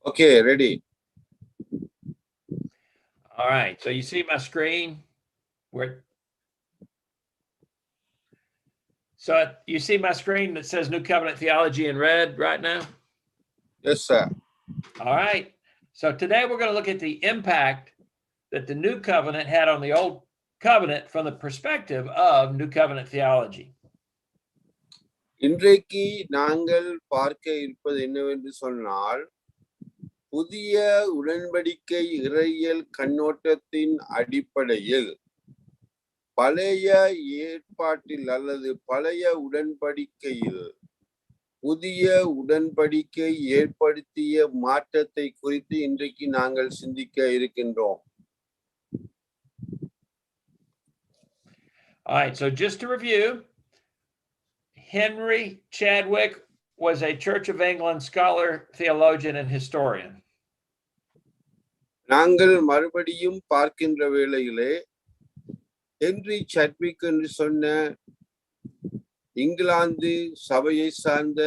Okay, ready. All right, so you see my screen? So you see my screen that says New Covenant Theology in red right now? Yes, sir. All right, so today we're going to look at the impact that the New Covenant had on the Old Covenant from the perspective of New Covenant theology. இன்றைக்கு நாங்கள் பார்க்க இருப்பது என்னவென்று சொன்னால், புதிய உடன்படிக்கை இறையியல் கண்ணோட்டத்தின் அடிப்படையில் பழைய ஏற்பாட்டில் அல்லது பழைய உடன்படிக்கையில் புதிய உடன்படிக்கை ஏற்படுத்திய மாற்றத்தை குறித்து இன்றைக்கு நாங்கள் சிந்திக்க இருக்கின்றோம். All right, so just to review, Henry Chadwick was a Church of England scholar, theologian, and historian. நாங்கள் மறுபடியும் பார்க்கின்ற வேளையிலே ஹென்றி சாட்விக் என்று சொன்ன இங்கிலாந்து சபையை சார்ந்த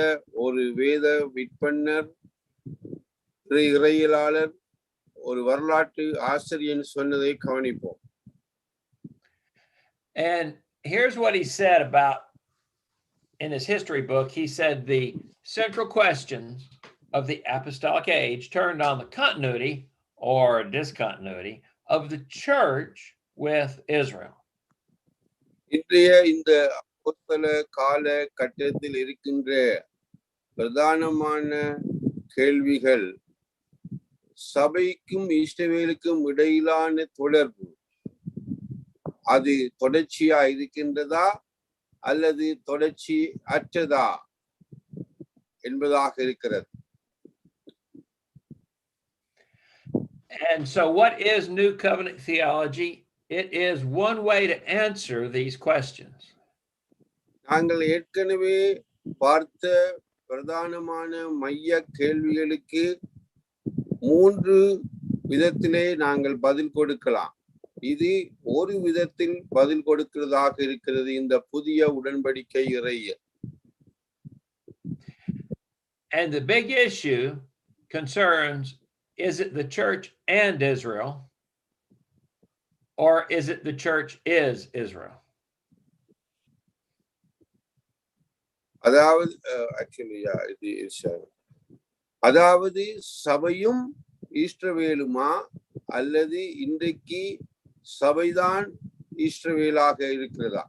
ஒரு வேத விற்பன்னர், இறையியலாளர், ஒரு வரலாற்று ஆசிரியர் சொன்னதை கவனிப்போம். And here's what he said about, in his history book, he said the central questions of the apostolic age turned on the continuity or discontinuity of the church with Israel. இன்றைய இந்த அப்போஸ்தல கால கட்டத்தில் இருக்கின்ற பிரதானமான கேள்விகள் சபைக்கும் இஸ்ரவேலுக்கும் இடையிலான தொடர்பு, அது தொடர்ச்சியா இருக்கின்றதா அல்லது தொடர்ச்சி அற்றதா என்பதாக இருக்கிறது. And so what is New Covenant theology? It is one way to answer these questions. நாங்கள் ஏற்கனவே பார்த்த பிரதானமான மைய கேள்விகளுக்கு 3 விதத்திலே நாங்கள் பதில் கொடுக்கலாம். இது ஒரு விதத்தில் பதில் கொடுக்கிறதாக இருக்கிறது இந்த புதிய உடன்படிக்கை இறையியல். And the big issue concerns, is it the church and Israel, or is it the church is Israel? அதாவது அதாவது சபையும் இஸ்ரவேலுமா அல்லது இன்றைக்கு சபைதான் இஸ்ரவேலாக இருக்கிறதா?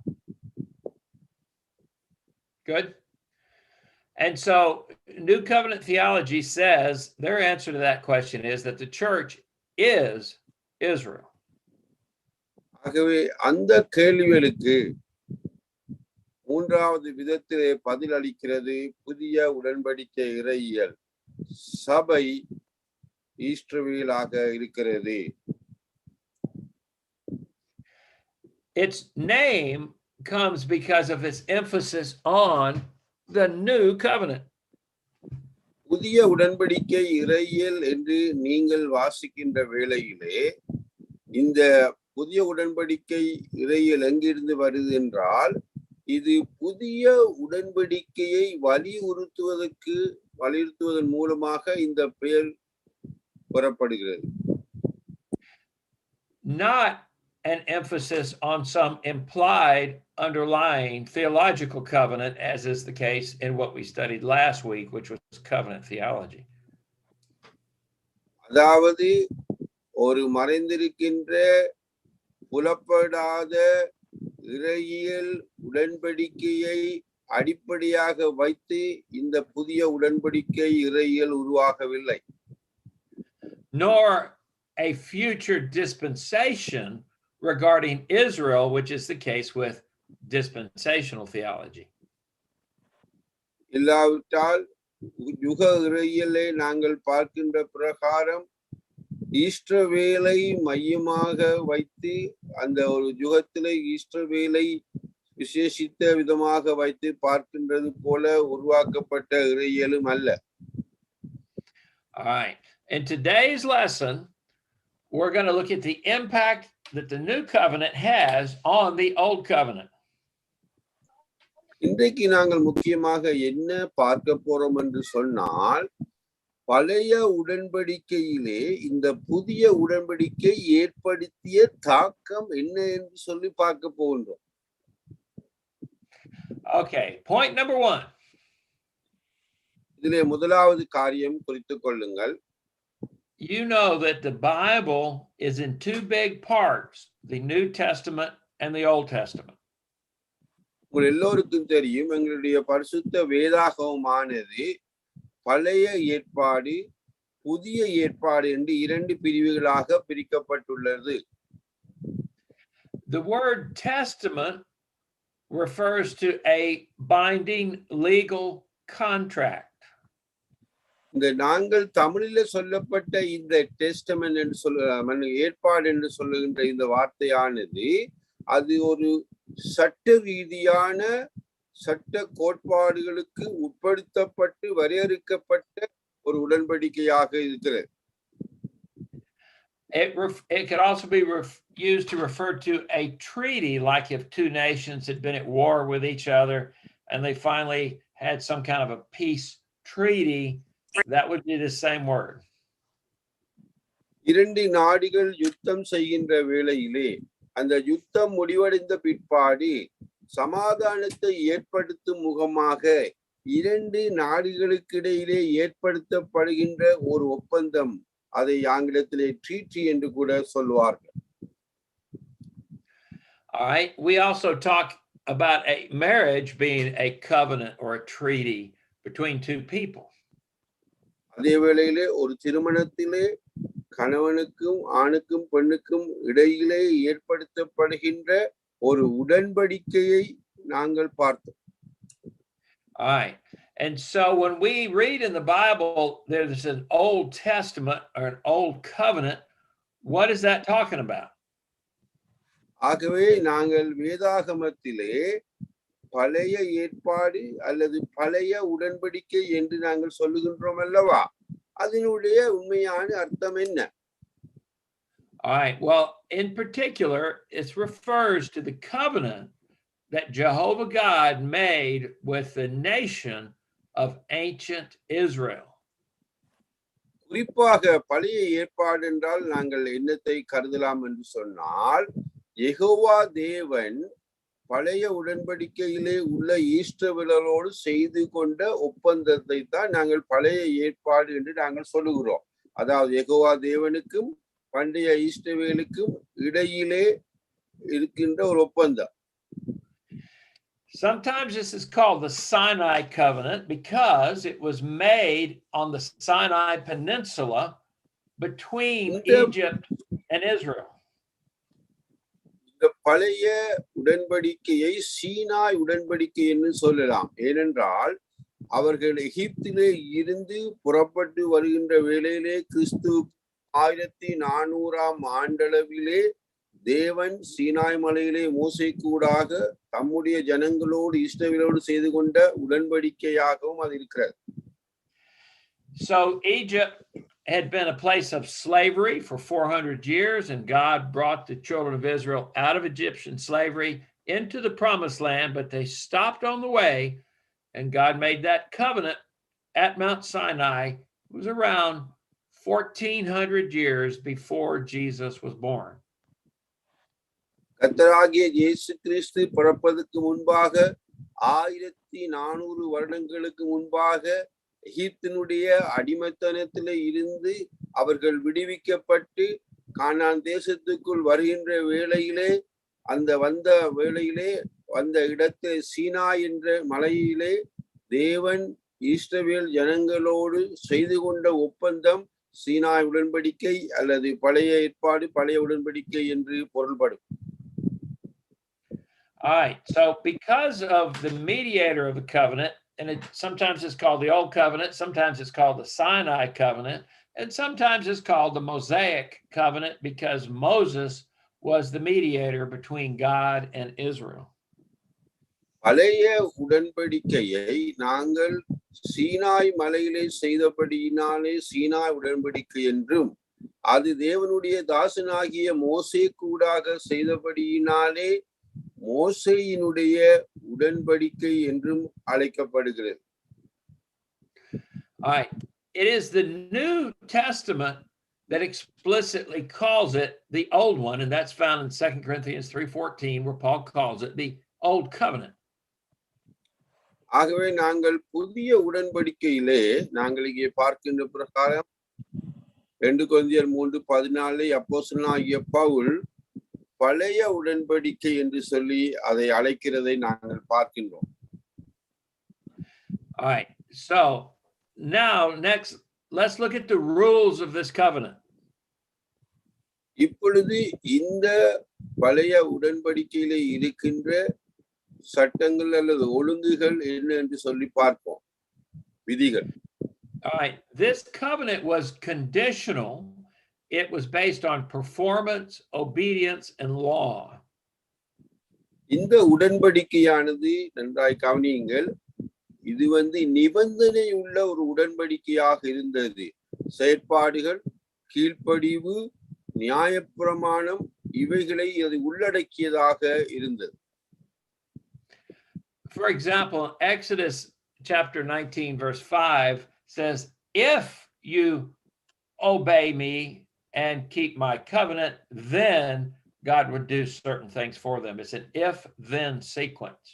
Good. And so New Covenant theology says their answer to that question is that the church is Israel. ஆகவே அந்த கேள்விகளுக்கு 3வது விதத்திலே பதில் அளிக்கிறது புதிய உடன்படிக்கை இறையியல், சபை இஸ்ரவேலாக இருக்கிறது. Its name comes because of its emphasis on the new covenant. புதிய உடன்படிக்கை இறையியல் என்று நீங்கள் வாசிக்கின்ற வேளையிலே இந்த புதிய உடன்படிக்கை இறையியல் எங்கிருந்து வருது என்றால், இது புதிய உடன்படிக்கையை வலியுறுத்துவதன் மூலமாக இந்த பெயர் பெறப்படுகிறது. Not an emphasis on some implied underlying theological covenant, as is the case in what we studied last week, which was covenant theology. அதாவது ஒரு மறைந்திருக்கின்ற புலப்படாத இறையியல் உடன்படிக்கையை அடிப்படையாக வைத்து இந்த புதிய உடன்படிக்கை இறையியல் உருவாகவில்லை. Nor a future dispensation regarding Israel, which is the case with dispensational theology. இல்லாவிட்டால் யுக இறையியலை நாங்கள் பார்க்கின்ற பிரகாரம் இஸ்ரவேலை மையமாக வைத்து அந்த ஒரு யுகத்திலே இஸ்ரவேலை விசேஷித்த விதமாக வைத்து பார்க்கின்றது போல உருவாக்கப்பட்ட இறையியலும் அல்ல. All right. In today's lesson, we're going to look at the impact that the new covenant has on the old covenant. இன்றைக்கு நாங்கள் முக்கியமாக என்ன பார்க்க போறோம் என்று சொன்னால், பழைய உடன்படிக்கையிலே இந்த புதிய உடன்படிக்கை ஏற்படுத்திய தாக்கம் என்ன என்று சொல்லி பார்க்க போகின்றோம். Okay, point number 1. இதிலே முதலாவது காரியம் குறித்துக் கொள்ளுங்கள். You know that the Bible is in two big parts, the New Testament and the Old Testament. உங்கள் எல்லோருக்கும் தெரியும், எங்களுடைய பரிசுத்த வேதாகமமானது பழைய ஏற்பாடு புதிய ஏற்பாடு என்று இரண்டு பிரிவுகளாக பிரிக்கப்பட்டுள்ளது. The word testament refers to a binding legal contract. இந்த நாங்கள் தமிழில் சொல்லப்பட்ட இந்த டெஸ்டமென்ட் என்று ஏற்பாடு என்று சொல்லுகின்ற இந்த வார்த்தையானது அது ஒரு சட்ட ரீதியான சட்ட கோட்பாடுகளுக்கு உட்படுத்தப்பட்டு வரையறுக்கப்பட்ட ஒரு உடன்படிக்கையாக இருக்கிறது. It could also be used to refer to a treaty, like if two nations had been at war with each other and they finally had some kind of a peace treaty, that would be the same word. இரண்டு நாடுகள் யுத்தம் செய்கின்ற வேளையிலே அந்த யுத்தம் முடிவடைந்த பிற்பாடு சமாதானத்தை ஏற்படுத்தும் முகமாக இரண்டு நாடுகளுக்கு இடையிலே ஏற்படுத்தப்படுகின்ற ஒரு ஒப்பந்தம், அதை ஆங்கிலத்திலே ட்ரீட்டி என்று கூட சொல்வார்கள். All right, we also talk about a marriage being a covenant or a treaty between two people. அதே வேளையிலே ஒரு திருமணத்திலே கணவனுக்கும் ஆணுக்கும் பெண்ணுக்கும் இடையிலே ஏற்படுத்தப்படுகின்ற ஒரு உடன்படிக்கையை நாங்கள் பார்த்தோம். All right. And so when we read in the Bible, there's an Old Testament or an Old Covenant, what is that talking about? ஆகவே நாங்கள் வேதாகமத்திலே பழைய ஏற்பாடு அல்லது பழைய உடன்படிக்கை என்று நாங்கள் சொல்லுகின்றோம் அல்லவா, அதனுடைய உண்மையான அர்த்தம் என்ன? All right. Well, in particular, it refers to the covenant that Jehovah God made with the nation of ancient Israel. குறிப்பாக பழைய ஏற்பாடு என்றால் நாங்கள் என்னத்தை கருதலாம் என்று சொன்னால், யெகோவா தேவன் பழைய உடன்படிக்கையிலே உள்ள ஈஸ்ரவேலரோடு செய்து கொண்ட ஒப்பந்தத்தை தான் நாங்கள் பழைய ஏற்பாடு என்று நாங்கள் சொல்லுகிறோம். அதாவது யெகோவா தேவனுக்கும் பண்டைய ஈஸ்ரவேலுக்கும் இடையிலே இருக்கின்ற ஒரு ஒப்பந்தம். Sometimes this is called the Sinai covenant because it was made on the Sinai Peninsula between Egypt and Israel. இந்த பழைய உடன்படிக்கையை சீனாய் உடன்படிக்கை என்று சொல்லலாம். ஏனென்றால் அவர்கள் எகிப்திலே இருந்து புறப்பட்டு வருகின்ற வேளையிலே கிறிஸ்து 1400 ஆண்டளவிலே தேவன் சீனாய் மலையிலே மோசேக்கூடாக தம்முடைய ஜனங்களோடு இஸ்ரவேலோடு செய்து கொண்ட உடன்படிக்கையாகவும் அது இருக்கிறது. So Egypt had been a place of slavery for 400 years, and God brought the children of Israel out of Egyptian slavery into the promised land, but they stopped on the way, and God made that covenant at Mount Sinai. It was around 1400 years before Jesus was born. கர்த்தராகிய இயேசு கிறிஸ்து பிறப்பதற்கு முன்பாக 1400 வருடங்களுக்கு முன்பாக எகிப்தினுடைய அடிமைத்தனத்திலே இருந்து அவர்கள் விடுவிக்கப்பட்டு கானான் தேசத்துக்குள் வருகின்ற வேளையிலே வந்த இடத்தை சீனா என்ற மலையிலே தேவன் இஸ்ரவேல் ஜனங்களோடு செய்து கொண்ட ஒப்பந்தம் சீனாய் உடன்படிக்கை அல்லது பழைய ஏற்பாடு பழைய உடன்படிக்கை என்று பொருள்படும். All right, so because of the mediator of the covenant, and sometimes it's called the Old Covenant, sometimes it's called the Sinai Covenant, and sometimes it's called the Mosaic Covenant because Moses was the mediator between God and Israel. பழைய உடன்படிக்கையை நாங்கள் சீனாய் மலையிலே செய்தபடியினாலே சீனாய் உடன்படிக்கை என்றும், அது தேவனுடைய தாசனாகிய மோசே கூடாக செய்தபடியினாலே மோசேயினுடைய உடன்படிக்கை என்றும் அழைக்கப்படுகிறது. All right. It is the New Testament that explicitly calls it the old one, and that's found in 2 Corinthians 3:14, where Paul calls it the old covenant. ஆகவே நாங்கள் புதிய உடன்படிக்கையிலே நாங்கள் இங்கே பார்க்கின்ற பிரகாரம் 2 கொரிந்தியர் 3:14 அப்போஸ்தலனாகிய பவுல் பழைய உடன்படிக்கை என்று சொல்லி அதை அழைக்கிறதை நாங்கள் பார்க்கின்றோம். All right. So now next, let's look at the rules of this covenant. இப்பொழுது இந்த பழைய உடன்படிக்கையிலே இருக்கின்ற சட்டங்கள் அல்லது ஒழுங்குகள் என்ன என்று சொல்லி பார்ப்போம். விதிகள். All right. This covenant was conditional. It was based on performance, obedience, and law. இந்த உடன்படிக்கையானது நன்றாய் கவனியுங்கள். இது நிபந்தனை உள்ள ஒரு உடன்படிக்கையாக இருந்தது. செயற்பாடுகள், கீழ்ப்படிவு, நியாயப்பிரமாணம் இவைகளை அது உள்ளடக்கியதாக இருந்தது. For example, Exodus chapter 19 verse 5 says, if you obey me and keep my covenant, then God would do certain things for them. It's an if-then sequence.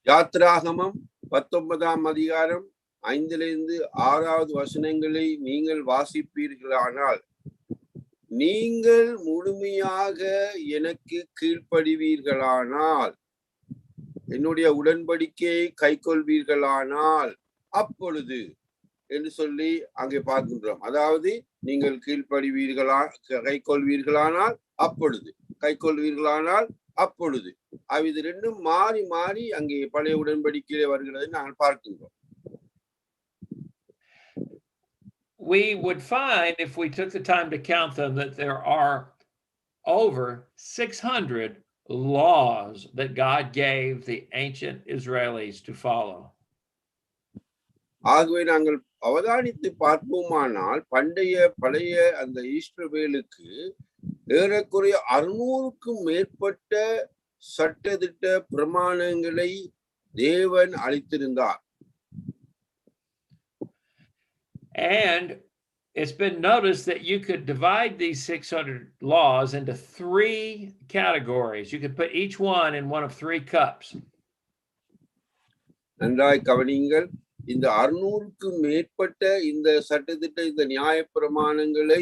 யாத்ராகமம் 19ஆம் அதிகாரம் 5லிருந்து 6வது வசனங்களை நீங்கள் வாசிப்பீர்களானால், நீங்கள் முழுமையாக எனக்கு கீழ்ப்படிவீர்களானால், என்னுடைய உடன்படிக்கையை கைக்கொள்வீர்களானால் அப்பொழுது என்று சொல்லி அங்கே பார்க்கின்றோம். அதாவது நீங்கள் கைக்கொள்வீர்களானால் அப்பொழுது, கைக்கொள்வீர்களானால் அப்பொழுது. இது ரெண்டும் மாறி மாறி அங்கே பழைய உடன்படிக்கையிலே வருகிறதை நாங்கள் பார்க்கின்றோம். We would find, if we took the time to count them, that there are over 600 laws that God gave the ancient Israelis to follow. ஆகவே நாங்கள் அவதானித்து பார்ப்போமானால் பழைய அந்த இஸ்ரவேலுக்கு ஏறக்குறைய 600க்கும் மேற்பட்ட சட்டதிட்ட பிரமாணங்களை தேவன் அளித்திருந்தார். And it's been noticed that you could divide these 600 laws into 3 categories. You could put each one in one of 3 cups. நன்றாய் கவனியுங்கள். இந்த 600க்கும் மேற்பட்ட இந்த சட்டதிட்ட இந்த நியாயப்பிரமாணங்களை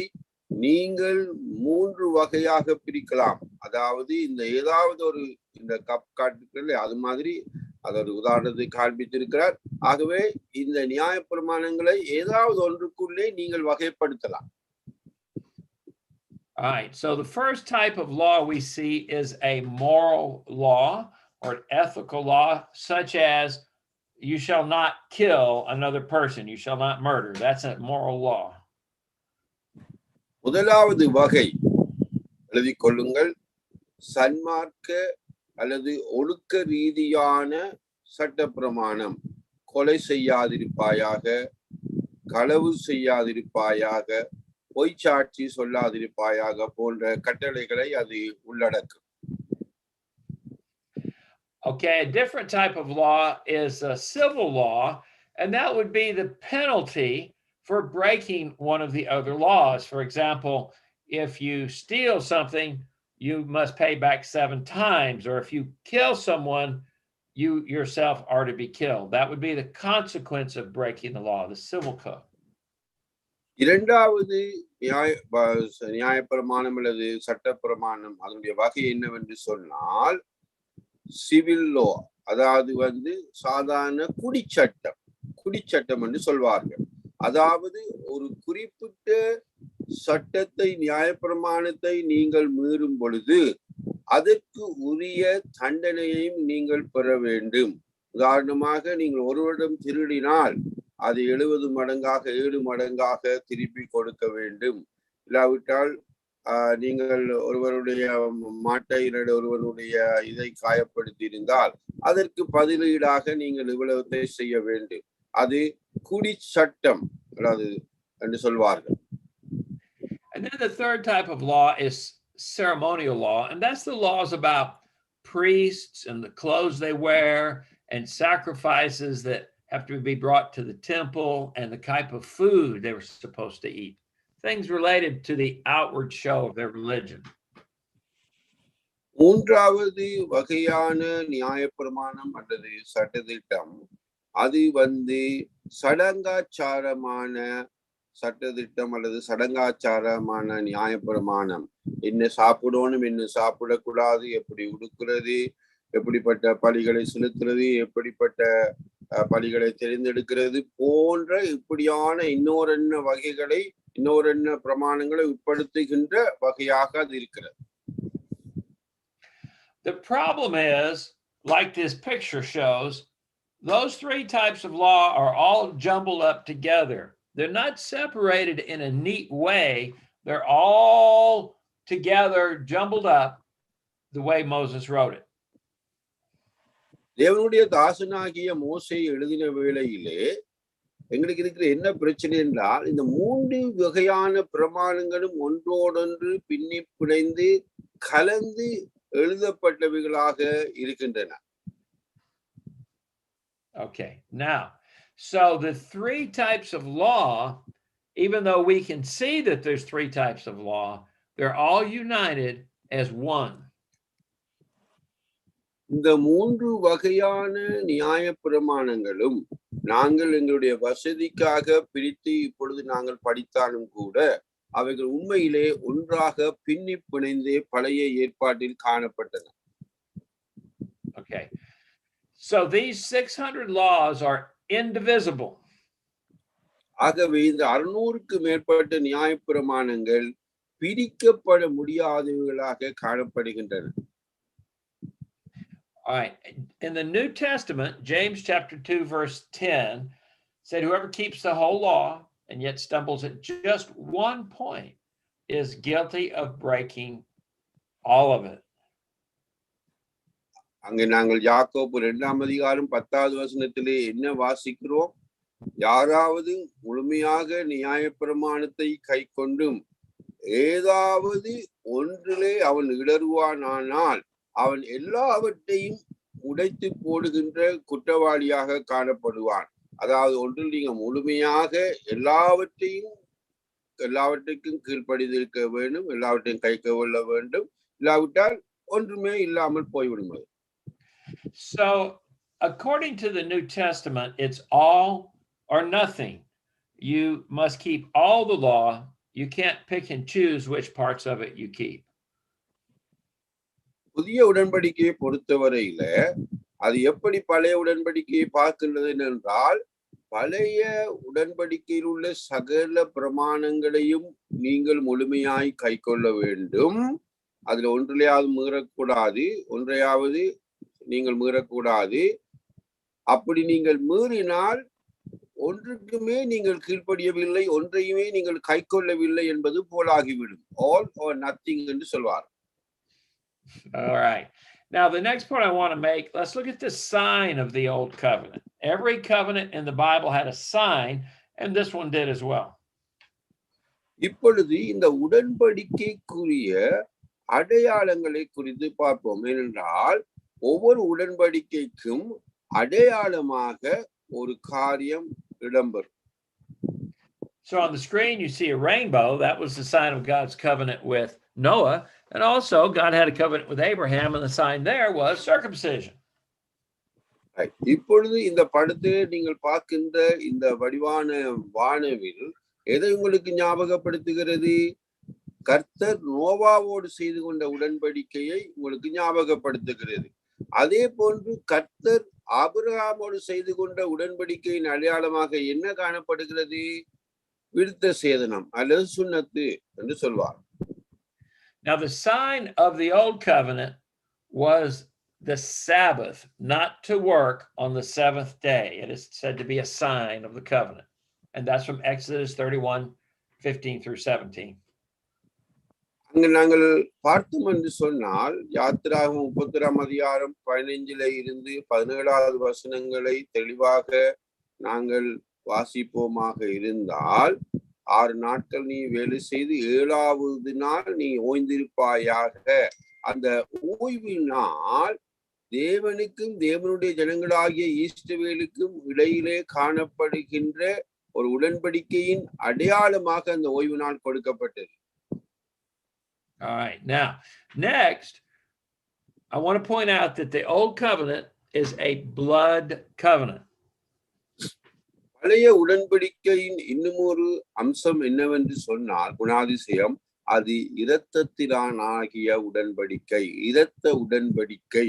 நீங்கள் 3 வகையாக பிரிக்கலாம். அதாவது இந்த ஏதாவது ஒரு இந்த கப் காட்டுக்கள் அது மாதிரி அதோட உதாரணத்தை காண்பித்திருக்கிறார். ஆகவே இந்த நியாயப்பிரமாணங்களை ஏதாவது ஒன்றுக்குள்ளே நீங்கள் வகைப்படுத்தலாம். All right. So the first type of law we see is a moral law or an ethical law, such as you shall not kill another person, you shall not murder. That's a moral law. முதலாவது வகை எழுதிக் கொள்ளுங்கள். சன்மார்க்க அல்லது ஒழுக்க ரீதியான சட்ட பிரமாணம். கொலை செய்யாதிருப்பாயாக, களவு செய்யாதிருப்பாயாக, பொய் சாட்சி சொல்லாதிருப்பாயாக போன்ற கட்டளைகளை அது உள்ளடக்கும். Okay, a different type of law is a civil law, and that would be the penalty for breaking one of the other laws. For example, if you steal something, you must pay back 7 times, or if you kill someone, you yourself are to be killed. That would be the consequence of breaking the law, the civil code. இரண்டாவது நியாயப்பிரமாணம் அல்லது சட்டப்பிரமாணம் அதனுடைய வகை என்னவென்று சொன்னால் civil low, அதாவது சாதாரண குடிச்சட்டம் என்று சொல்வார்கள். அதாவது ஒரு குறிப்பிட்ட சட்டத்தை நியாயப்பிரமாணத்தை நீங்கள் மீறும் பொழுது அதற்கு உரிய தண்டனையையும் நீங்கள் பெற வேண்டும். உதாரணமாக நீங்கள் ஒருவரிடம் திருடினால் அது 70 மடங்காக 7 மடங்காக திருப்பி கொடுக்க வேண்டும். இல்லாவிட்டால் நீங்கள் ஒருவருடைய மாட்டை ஒருவருடைய இதை காயப்படுத்தி இருந்தால் அதற்கு பதிலீடாக நீங்கள் இவ்வளவுத்தை செய்ய வேண்டும். அது குடி சட்டம் என்று சொல்வார்கள். And then the third type of law is ceremonial law, and that's the laws about priests and the clothes they wear and sacrifices that have to be brought to the temple and the type of food they were supposed to eat. Things related to the outward show of their religion. மூன்றாவது வகையான நியாயப்பிரமாணம் அல்லது சட்டதிட்டம் அது சடங்காச்சாரமான சட்டதிட்டம் அல்லது சடங்காச்சாரமான நியாயப்பிரமாணம். என்ன சாப்பிடணும், என்ன சாப்பிடக்கூடாது, எப்படி உடுக்கிறது, எப்படிப்பட்ட பலிகளை செலுத்துறது, எப்படிப்பட்ட பலிகளை தெரிந்தெடுக்கிறது போன்ற இப்படியான இன்னொரு வகைகளை இன்னொரு பிரமாணங்களை உட்படுத்துகின்ற வகையாக அது இருக்கிறது. The problem is, like this picture shows, those three types of law are all jumbled up together. They're not separated in a neat way. They're all together, jumbled up the way Moses wrote it. தேவனுடைய தாசனாகிய மோசே எழுதின வேளையிலே எங்களுக்கு இருக்கிற என்ன பிரச்சனை என்றால், இந்த மூன்று வகையான பிரமாணங்களும் ஒன்றோடொன்று பின்னி பிணைந்து கலந்து எழுதப்பட்டவைகளாக இருக்கின்றன. Okay, now, so the three types of law, even though we can see that there's three types of law, they're all united as one. இந்த மூன்று வகையான நியாய பிரமாணங்களும் நாங்கள் எங்களுடைய வசதிக்காக பிரித்து இப்பொழுது நாங்கள் படித்தாலும் கூட அவைகள் உண்மையிலே ஒன்றாக பின்னி பிணைந்து பழைய ஏற்பாட்டில் காணப்பட்டன. Okay, so these 600 laws are indivisible. ஆகவே இந்த 600க்கு மேற்பட்ட நியாய பிரமாணங்கள் பிரிக்கப்பட முடியாதவைகளாக காணப்படுகின்றன. All right, in the New Testament, James chapter 2 verse 10 said, whoever keeps the whole law and yet stumbles at just one point is guilty of breaking all of it. அங்கே நாங்கள் யாக்கோபு 2ஆம் அதிகாரம் 10வது வசனத்திலே என்ன வாசிக்கிறோம்? யாராவது முழுமையாக நியாயப்பிரமாணத்தை கைக்கொண்டும் ஏதாவது ஒன்றிலே அவன் இடறுவானானால் அவன் எல்லாவற்றையும் உடைத்து போடுகின்ற குற்றவாளியாக காணப்படுவான். அதாவது ஒன்றில் நீங்க முழுமையாக எல்லாவற்றுக்கும் கீழ்ப்படிந்திருக்க வேண்டும், எல்லாவற்றையும் கை கொள்ள வேண்டும், இல்லாவிட்டால் ஒன்றுமே இல்லாமல் போய்விடும். So according to the New Testament, it's all or nothing. You must keep all the law. You can't pick and choose which parts of it you keep. புதிய உடன்படிக்கையை பொறுத்தவரையில அது எப்படி பழைய உடன்படிக்கையை பார்க்கின்றது என்றால், பழைய உடன்படிக்கையில் உள்ள சகல பிரமாணங்களையும் நீங்கள் முழுமையாய் கை கொள்ள வேண்டும். அதுல ஒன்றையாவது நீங்கள் மீறக்கூடாது. அப்படி நீங்கள் மீறினால் ஒன்றுக்குமே நீங்கள் கீழ்ப்படியவில்லை, ஒன்றையுமே நீங்கள் கை கொள்ளவில்லை என்பது போலாகிவிடும். ஆல் ஆர் நத்திங் என்று சொல்வார். All right. Now, the next point I want to make, let's look at the sign of the old covenant. Every covenant in the Bible had a sign, and this one did as well. இப்பொழுது இந்த உடன்படிக்கைக்குரிய அடையாளங்களை குறித்து பார்ப்போம். ஏனென்றால் ஒவ்வொரு உடன்படிக்கைக்கும் அடையாளமாக ஒரு காரியம் இடம்பெறும். So on the screen, you see a rainbow. That was the sign of God's covenant with Noah. And also, God had a covenant with Abraham, and the sign there was circumcision. இப்பொழுது இந்த படத்தை நீங்கள் பார்க்கின்ற இந்த வடிவான வானவில் எதை உங்களுக்கு ஞாபகப்படுத்துகிறது? கர்த்தர் நோவாவோடு செய்து கொண்ட உடன்படிக்கையை உங்களுக்கு ஞாபகப்படுத்துகிறது. அதே போன்று கர்த்தர் ஆபிரகாமோடு செய்து கொண்ட உடன்படிக்கையின் அடையாளமாக என்ன காணப்படுகிறது? விருத்த சேதனம் அல்லது சுன்னத்து என்று சொல்வார். Now, the sign of the old covenant was the Sabbath, not to work on the seventh day. It is said to be a sign of the covenant. And that's from Exodus 31:15 through 17. அங்கு நாங்கள் பார்த்தோம் என்று சொன்னால், யாத்திராகமம் 31ஆம் அதிகாரம் 15 இருந்து 17வது வசனங்களை தெளிவாக நாங்கள் வாசிப்போமாக இருந்தால், 6 நாட்கள் நீ வேலை செய்து 7வது நாள் நீ ஓய்ந்திருப்பாயாக. அந்த ஓய்வு நாள் தேவனுக்கும் தேவனுடைய ஜனங்களாகிய இஸ்ரவேலுக்கும் இடையிலே காணப்படுகின்ற ஒரு உடன்படிக்கையின் அடையாளமாக அந்த ஓய்வு நாள் கொடுக்கப்பட்டது. All right. Now, next, I want to point out that the old covenant is a blood covenant. பழைய உடன்படிக்கையின் இன்னும் ஒரு அம்சம் என்னவென்று சொன்னால், குணாதிசயம், அது இரத்தத்திலானாகிய உடன்படிக்கை, இரத்த உடன்படிக்கை.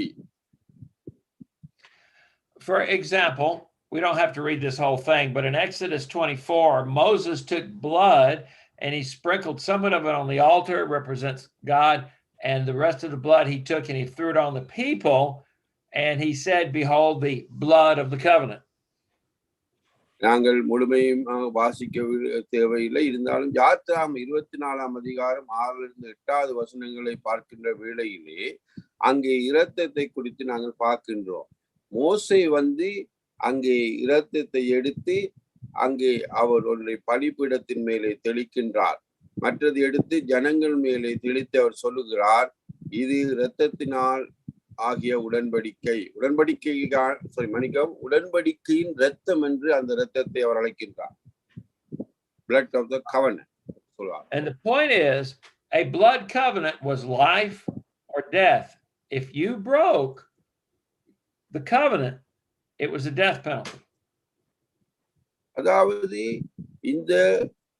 For example, we don't have to read this whole thing, but in Exodus 24, Moses took blood and he sprinkled some of it on the altar, represents God, and the rest of the blood he took and he threw it on the people, and he said, behold, the blood of the covenant. நாங்கள் முழுமையும் வாசிக்க தேவையில்லை. இருந்தாலும் யாத்ராம் 24ஆம் அதிகாரம் 6லிருந்து 8வது வசனங்களை பார்க்கின்ற வேளையிலே அங்கே இரத்தத்தை குறித்து நாங்கள் பார்க்கின்றோம். மோசே அங்கே இரத்தத்தை எடுத்து அங்கே அவர் ஒன்றை பலிபீடத்தின் மேலே தெளிக்கின்றார். மற்றது எடுத்து ஜனங்கள் மேலே தெளித்து அவர் சொல்லுகிறார், இது இரத்தத்தினால் ஆகிய உடன்படிக்கை, உடன்படிக்கையின் இரத்தம் என்று அந்த இரத்தத்தை அவர் அழைக்கின்றார். Blood of the covenant. And the point is, a blood covenant was life or death. If you broke the covenant, it was a death penalty. அதாவது இந்த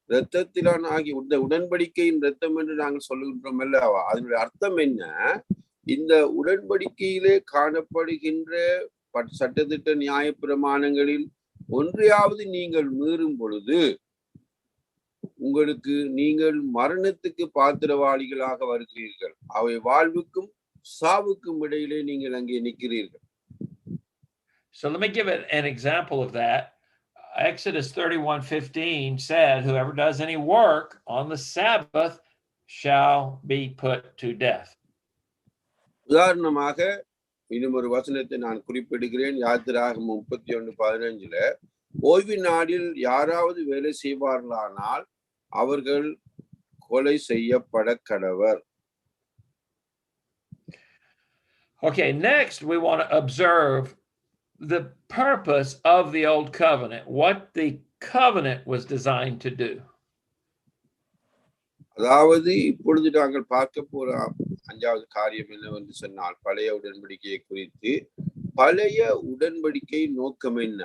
இரத்தத்திலான ஆகிய உடன்படிக்கையின் இரத்தம் என்று நாங்கள் சொல்லுகின்றோம் அல்லவா, அதனுடைய அர்த்தம் என்ன? இந்த உடன்படிக்கையிலே காணப்படுகின்ற சட்டதிட்ட நியாய பிரமாணங்களில் ஒன்றையாவது நீங்கள் மீறும் பொழுது நீங்கள் மரணத்துக்கு பாத்திரவாளிகளாக வருகிறீர்கள். அவை வாழ்வுக்கும் சாவுக்கும் இடையிலே நீங்கள் அங்கே நிற்கிறீர்கள். So let me give an example of that. Exodus 31:15 said, whoever does any work on the Sabbath shall be put to death. உதாரணமாக இன்னும் ஒரு வசனத்தை நான் குறிப்பிடுகிறேன். யாத்திராகமம் 31:15 ஓய்வு நாளில் யாராவது வேலை செய்வார்களானால் அவர்கள் கொலை செய்யப்பட கடவர். Okay, next we want to observe the purpose of the old covenant, what the covenant was designed to do. அதாவது இப்பொழுது நாங்கள் பார்க்க போற 5வது காரியம் என்னவென்று சொன்னால், பழைய உடன்படிக்கையை குறித்து. பழைய உடன்படிக்கை நோக்கம் என்ன?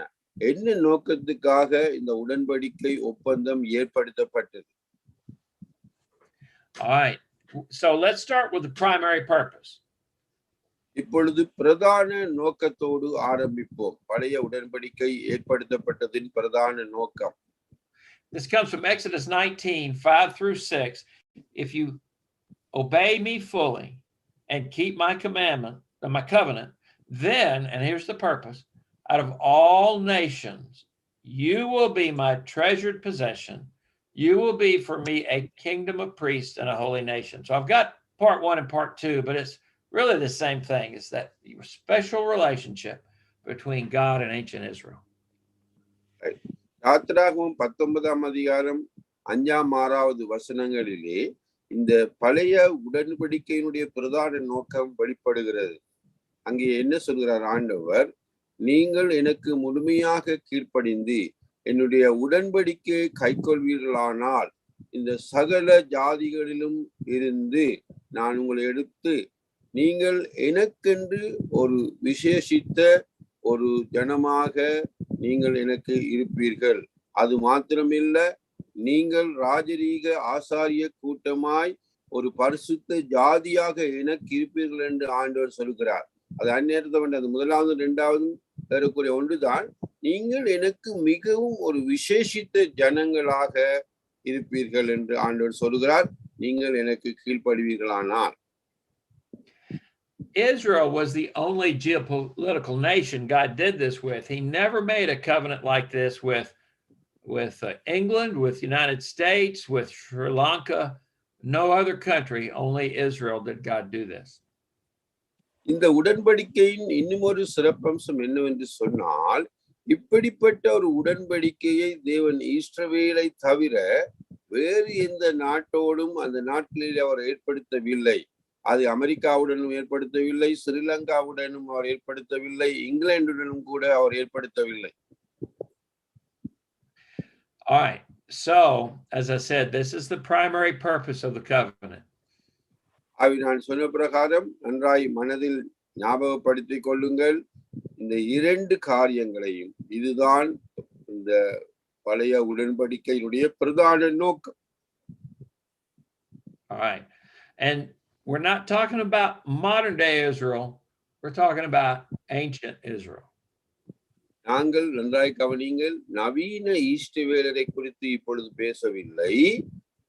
என்ன நோக்கத்துக்காக இந்த உடன்படிக்கை ஒப்பந்தம் ஏற்படுத்தப்பட்டது? All right, so let's start with the primary purpose. இப்பொழுது பிரதான நோக்கத்தோடு ஆரம்பிப்போம். பழைய உடன்படிக்கை ஏற்படுத்தப்பட்டதின் பிரதான நோக்கம். This comes from Exodus 19:5-6. If you obey me fully and keep my commandment, my covenant, then, and here's the purpose, out of all nations, you will be my treasured possession. You will be for me a kingdom of priests and a holy nation. So I've got part 1 and part 2, but it's really the same thing. It's that special relationship between God and ancient Israel. யாத்திராகமம் 19ஆம் அதிகாரம் 5-6வது வசனங்களிலே இந்த பழைய உடன்படிக்கையினுடைய பிரதான நோக்கம் வெளிப்படுகிறது. அங்கே என்ன சொல்கிறார் ஆண்டவர்? நீங்கள் எனக்கு முழுமையாக கீழ்ப்படிந்து என்னுடைய உடன்படிக்கையை கைக்கொள்வீர்களானால் இந்த சகல ஜாதிகளிலும் இருந்து நான் உங்களை எடுத்து நீங்கள் எனக்கென்று ஒரு விசேஷித்த ஒரு ஜனமாக நீங்கள் எனக்கு இருப்பீர்கள். அது மாத்திரமில்ல, நீங்கள் ராஜரீக ஆசாரிய கூட்டமாய் ஒரு பரிசுத்த ஜாதியாக எனக்கு இருப்பீர்கள் என்று ஆண்டவர் சொல்கிறார். அது அந்நேரத்தை அது 1வது 2வது பெறக்கூடிய ஒன்றுதான். நீங்கள் எனக்கு மிகவும் ஒரு விசேஷித்த ஜனங்களாக இருப்பீர்கள் என்று ஆண்டவர் சொல்கிறார். நீங்கள் எனக்கு கீழ்ப்படுவீர்களானால். Israel was the only geopolitical nation God did this with. He never made a covenant like this with England, with the United States, with Sri Lanka. No other country, only Israel did God do this. இந்த உடன்படிக்கையின் இன்னும் ஒரு சிறப்பம்சம் என்னவென்று சொன்னால், இப்படிப்பட்ட ஒரு உடன்படிக்கையை தேவன் இஸ்ரவேலை தவிர வேறு எந்த நாட்டோடும் அந்த நாட்டில் அவர் ஏற்படுத்தவில்லை. அது அமெரிக்காவுடனும் ஏற்படுத்தவில்லை, ஸ்ரீலங்காவுடனும் அவர் ஏற்படுத்தவில்லை, இங்கிலாந்துடனும் கூட அவர் ஏற்படுத்தவில்லை. All right. So, as I said, this is the primary purpose of the covenant. நான் சொன்ன பிரகாரம் நன்றாய் மனதில் ஞாபகப்படுத்திக் கொள்ளுங்கள். இந்த இரண்டு காரியங்களையும், இதுதான் இந்த பழைய உடன்படிக்கையினுடைய பிரதான நோக்கம். All right. And we're not talking about modern day Israel. We're talking about ancient Israel. நாங்கள் நன்றாய் கவனியுங்கள், நவீன ஈஸ்ரவேலரை குறித்து இப்பொழுது பேசவில்லை,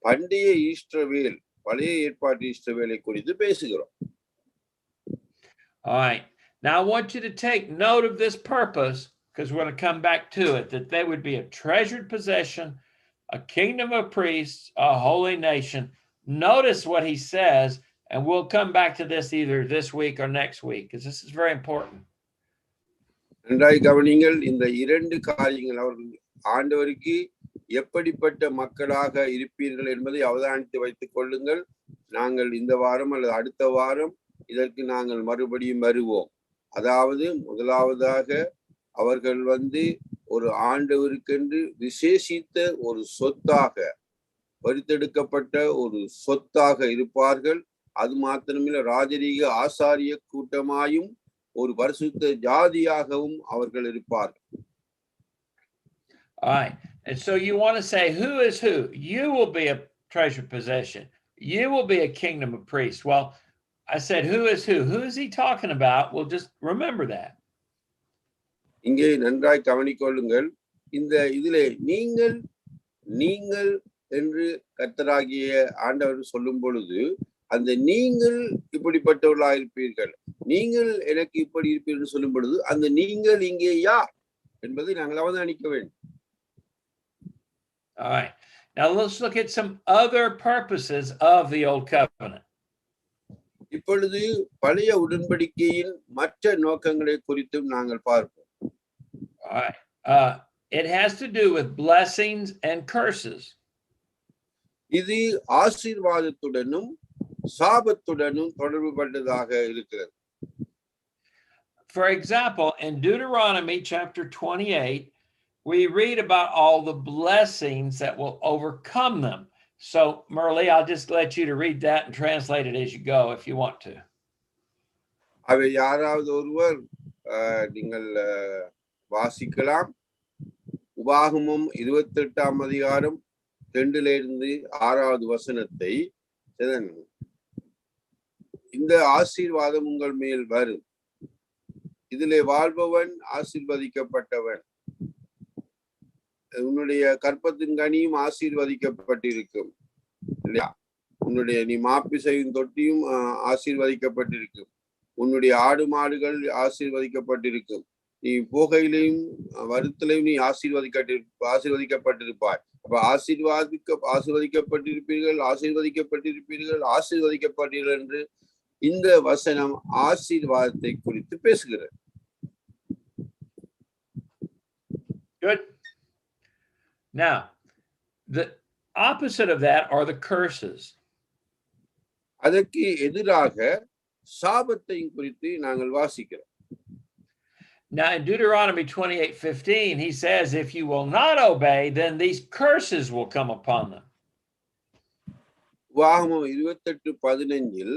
பண்டைய ஈஸ்ரவேல், பழைய ஏற்பாட்டு ஈஸ்ரவேலை குறித்து பேசுகிறோம். All right. Now I want you to take note of this purpose, because we're going to come back to it, that they would be a treasured possession, a kingdom of priests, a holy nation. Notice what he says, and we'll come back to this either this week or next week, because this is very important. நன்றாய் கவனிங்கள், இந்த இரண்டு காரியங்கள் அவர்கள் ஆண்டவருக்கு எப்படிப்பட்ட மக்களாக இருப்பீர்கள் என்பதை அவதானித்து வைத்துக் கொள்ளுங்கள். நாங்கள் இந்த வாரம் அல்லது அடுத்த வாரம் இதற்கு நாங்கள் மறுபடியும் வருவோம். அதாவது முதலாவதாக அவர்கள் ஒரு ஆண்டவருக்கென்று விசேஷித்த ஒரு சொத்தாக, பறித்தெடுக்கப்பட்ட ஒரு சொத்தாக இருப்பார்கள். அது மாத்திரமில்லை, ராஜரீக ஆசாரிய கூட்டமாயும் ஒரு பரிசுத்த ஜாதியாகவும் அவர்கள் இருப்பார்கள். All right. And so you want to say, who is who? You will be a treasured possession. You will be a kingdom of priests. Well, I said, who is who? Who is he talking about? Well, just remember that. இங்கே நன்றாய் கவனிக்கொள்ளுங்கள். இந்த இதிலே நீங்கள் என்று கர்த்தராகிய ஆண்டவர் சொல்லும் பொழுது, அந்த நீங்கள் இப்படிப்பட்டவர்களாக இருப்பீர்கள், நீங்கள் எனக்கு இப்படி இருப்பீர்கள் சொல்லும் பொழுது, அந்த நீங்கள் இங்கே யார் என்பதை நாங்கள் அவதானிக்க வேண்டும். All right. Now let's look at some other purposes of the old covenant. இப்பொழுது பழைய உடன்படிக்கையின் மற்ற நோக்கங்களை குறித்தும் நாங்கள் பார்ப்போம். All right. It has to do with blessings and curses. இது ஆசீர்வாதத்துடனும் சாபத்துடனும் தொடர்புபட்டதாக இருக்கிறது. For example, in Deuteronomy chapter 28, we read about all the blessings that will overcome them. So, Murali, I'll just let you to read that and translate it as you go if you want to. அவை யாராவது ஒருவர் நீங்கள் வாசிக்கலாம். உபாகமம் 28ஆம் அதிகாரம் 2லிருந்து 6வது வசனத்தை. இந்த ஆசீர்வாதம் உங்கள் மேல் வரும், இதிலே வாழ்பவன் ஆசீர்வதிக்கப்பட்டவன், உன்னுடைய கற்பத்தின் கனியும் ஆசீர்வதிக்கப்பட்டிருக்கும் இல்லையா, உன்னுடைய நீ மாப்பிசையும் தொட்டியும் ஆசீர்வதிக்கப்பட்டிருக்கும், உன்னுடைய ஆடு மாடுகள் ஆசீர்வதிக்கப்பட்டிருக்கும், நீ போகையிலையும் வருத்திலையும் நீ ஆசீர்வதிக்கப்பட்டிருப்பாய். அப்ப ஆசீர்வதிக்கப்பட்டிருப்பீர்கள் என்று இந்த வசனம் ஆசீர்வாதத்தை குறித்து பேசுகிறது. Good. Now, the opposite of that are the curses. அதற்கு எதிராக சாபத்தையும் குறித்து நாங்கள் வாசிக்கிறோம். Now, in Deuteronomy 28:15, he says, if you will not obey, then these curses will come upon them. உபாகமம் 28:15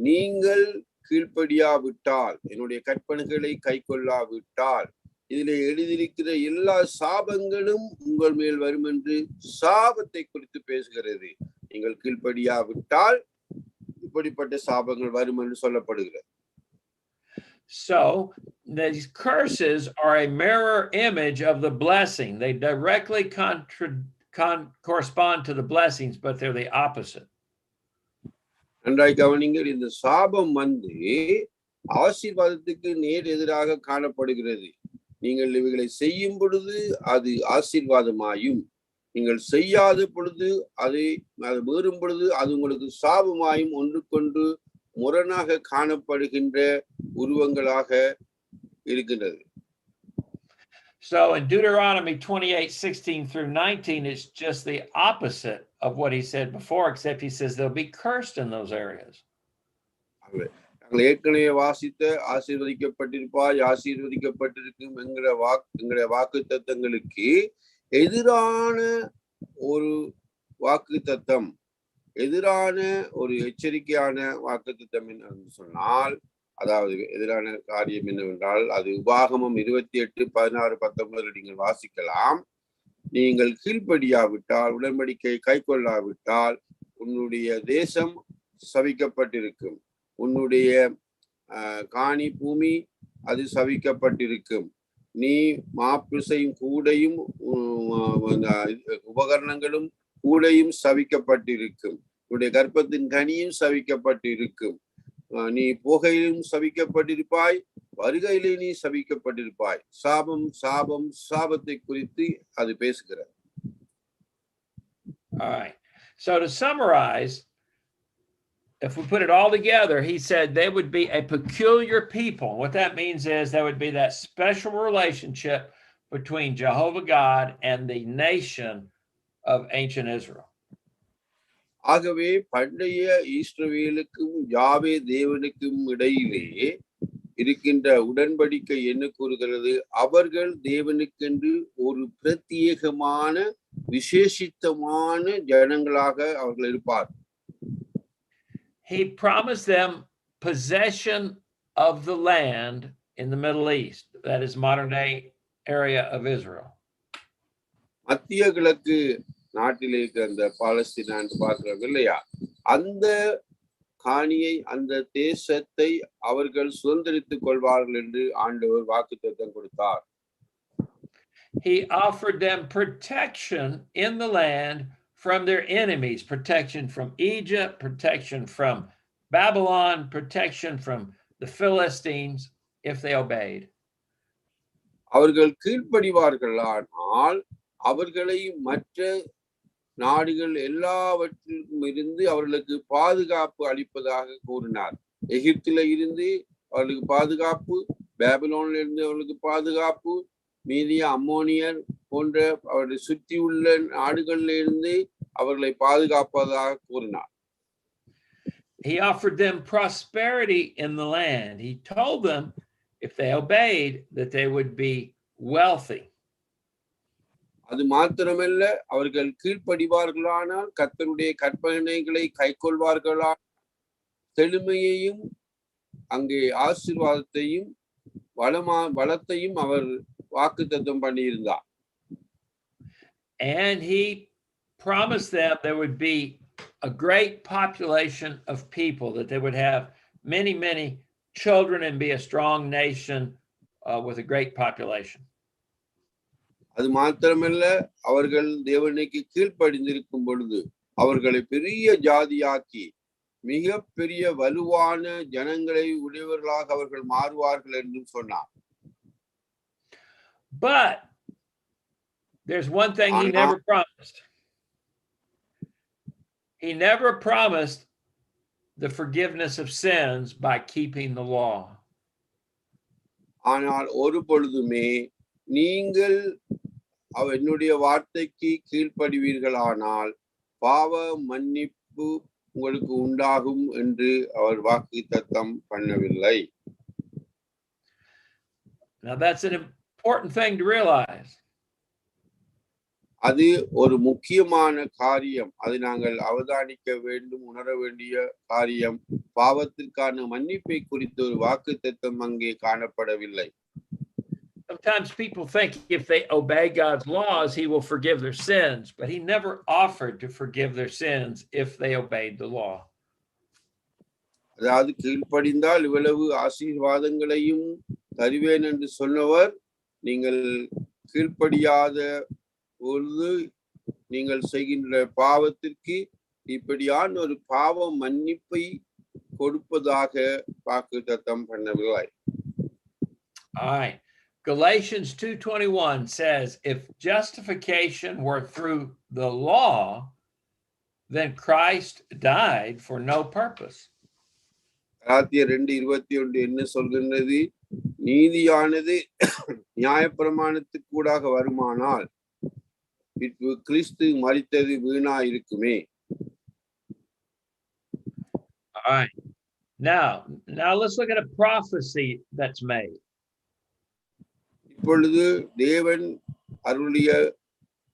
நீங்கள் கீழ்ப்படியாவிட்டால், என்னுடைய கற்பனைகளை கை கொள்ளாவிட்டால், இதிலே எழுதியிருக்கிற எல்லா சாபங்களும் உங்கள் மேல் வரும் என்று சாபத்தை குறித்து பேசுகிறது. நீங்கள் கீழ்ப்படியாவிட்டால் இப்படிப்பட்ட சாபங்கள் வரும் என்று சொல்லப்படுகிறது. So these curses are a mirror image of the blessing. They directly correspond to the blessings, but they're the opposite. நன்றாய் கவனிங்கள், இந்த சாபம் ஆசீர்வாதத்துக்கு நேர் எதிராக காணப்படுகிறது. நீங்கள் இவைகளை செய்யும் பொழுது அது ஆசீர்வாதமாயும், நீங்கள் செய்யாத பொழுது அதை மீறும் பொழுது அது உங்களுக்கு சாபமாயும் ஒன்றுக்கொண்டு முரணாக காணப்படுகின்ற உருவங்களாக இருக்கின்றது. So in Deuteronomy 28:16 through 19, it's just the opposite of what he said before, except he says they'll be cursed in those areas. நாங்கள் ஏற்கனவே வாசித்த ஆசீர்வதிக்கப்பட்டிருப்பாய் ஆசீர்வதிக்கப்பட்டிருக்கும் என்கிற வாக்கு தத்தங்களுக்கு எதிரான ஒரு வாக்கு தத்தம், எதிரான ஒரு எச்சரிக்கையான வாக்கு தத்தம் என்று சொன்னால், அதாவது எதிரான காரியம் என்னவென்றால், அது உபாகமம் 28, 16, 19 நீங்கள் வாசிக்கலாம். நீங்கள் கீழ்ப்படியாவிட்டால், உடன்படிக்கை கை கொள்ளாவிட்டால் உன்னுடைய தேசம் சபிக்கப்பட்டிருக்கும், உன்னுடைய காணி பூமி அது சபிக்கப்பட்டிருக்கும், நீ மாப்பிசையும் கூடையும் உபகரணங்களும் கூடையும் சபிக்கப்பட்டிருக்கும், உன்னுடைய கர்ப்பத்தின் கனியும் சபிக்கப்பட்டிருக்கும், நீ போகையிலும் சபிக்கப்பட்டிருப்பாய், வருகையிலே நீ சபிக்கப்பட்டிருப்பாய். சாபம் சாபம் சாபத்தை குறித்து அது பேசுகிறது. All right. So to summarize, if we put it all together, he said they would be a peculiar people. What that means is there would be that special relationship between Jehovah God and the nation of ancient Israel. ஆகவே பண்டைய இஸ்ரவேலுக்கும் யாவே தேவனுக்கும் இடையிலே இருக்கின்ற உடன்படிக்கை என்ன கூறுகிறது? அவர்கள் தேவனுக்கென்று ஒரு பிரத்யேகமான விசேஷித்தமான ஜனங்களாக அவர்கள் இருப்பார். He promised them possession of the land in the Middle East, that is modern day area of Israel. மத்திய கிழக்கு நாட்டிலே அந்த பாலஸ்தீனா பார்க்கிறோம் இல்லையா, அந்த காணியை அந்த தேசத்தை அவர்கள் சுதந்திரித்துக் கொள்வார்கள் என்று ஆண்டவர் வாக்குத்தத்தம் கொடுத்தார். He offered them protection in the land from their enemies, protection from Egypt, protection from Babylon, protection from the Philistines if they obeyed. அவர்கள் கீழ்ப்படிவார்களானால் அவர்களை மற்ற நாடுகள் எல்லாவற்றிலும் இருந்து அவர்களுக்கு பாதுகாப்பு அளிப்பதாக கூறினார். எகிப்தில இருந்து அவர்களுக்கு பாதுகாப்பு, பாபிலோனில் இருந்து அவர்களுக்கு பாதுகாப்பு, மீதிய அம்மோனியர் போன்ற அவர்களை சுற்றியுள்ள நாடுகளில் இருந்து அவர்களை பாதுகாப்பதாக கூறினார். He offered them prosperity in the land. He told them if they obeyed that they would be wealthy. அது மாத்திரமல்ல, அவர்கள் கீழ்ப்படிவார்களானால், கர்த்தருடைய கற்பனைகளை கைக்கொள்வார்களால் செழுமையையும் அங்கே ஆசீர்வாதத்தையும் வளத்தையும் அவர் வாக்குத்தத்தம் பண்ணியிருந்தார். And he promised them there would be a great population of people, that they would have many, many children and be a strong nation with a great population. அது மாத்திரமல்ல, அவர்கள் தேவனுக்கு கீழ்ப்படிந்திருக்கும் பொழுது அவர்களை பெரிய ஜாதியாக்கி மிக பெரிய வலுவான ஜனங்களை உடையவர்களாக அவர்கள் மாறுவார்கள் என்று சொன்னார். But there's one thing he never promised. He never promised the forgiveness of sins by keeping the law. ஆனால் ஒரு பொழுதுமே நீங்கள் என்னுடைய வார்த்தைக்கு கீழ்ப்படிவீர்களானால் பாவ மன்னிப்பு உங்களுக்கு உண்டாகும் என்று அவர் வாக்குத்தத்தம் பண்ணவில்லை. Now that's an important thing to realize. அது ஒரு முக்கியமான காரியம், அது நாங்கள் அவதானிக்க வேண்டும், உணர வேண்டிய காரியம். பாவத்திற்கான மன்னிப்பை குறித்த ஒரு வாக்குத்தத்தம் அங்கே காணப்படவில்லை. Sometimes people think if they obey God's laws, he will forgive their sins, but he never offered to forgive their sins if they obeyed the law. அதாவது கீழ்ப்படிந்தால் இவ்வளவு ஆசீர்வாதங்களையும் தருவேன் என்று சொன்னவர், நீங்கள் கீழ்ப்படியாத பொழுது நீங்கள் செய்கின்ற பாவத்திற்கு இப்படியான ஒரு பாவ மன்னிப்பை கொடுப்பதாக வாக்குத்தத்தம் பண்ணவில்லை. All right. Galatians 2:21 says, if justification were through the law, then Christ died for no purpose. கலாத்தியர் 2:21 என்ன சொல்கின்றது? நீதியானது நியாயப்பிரமாணத்துக்கூடாக வருமானால் பின்பு கிறிஸ்து மரித்தது வீணா இருக்குமே. All right. Now let's look at a prophecy that's made. இப்பொழுது தேவன் அருளிய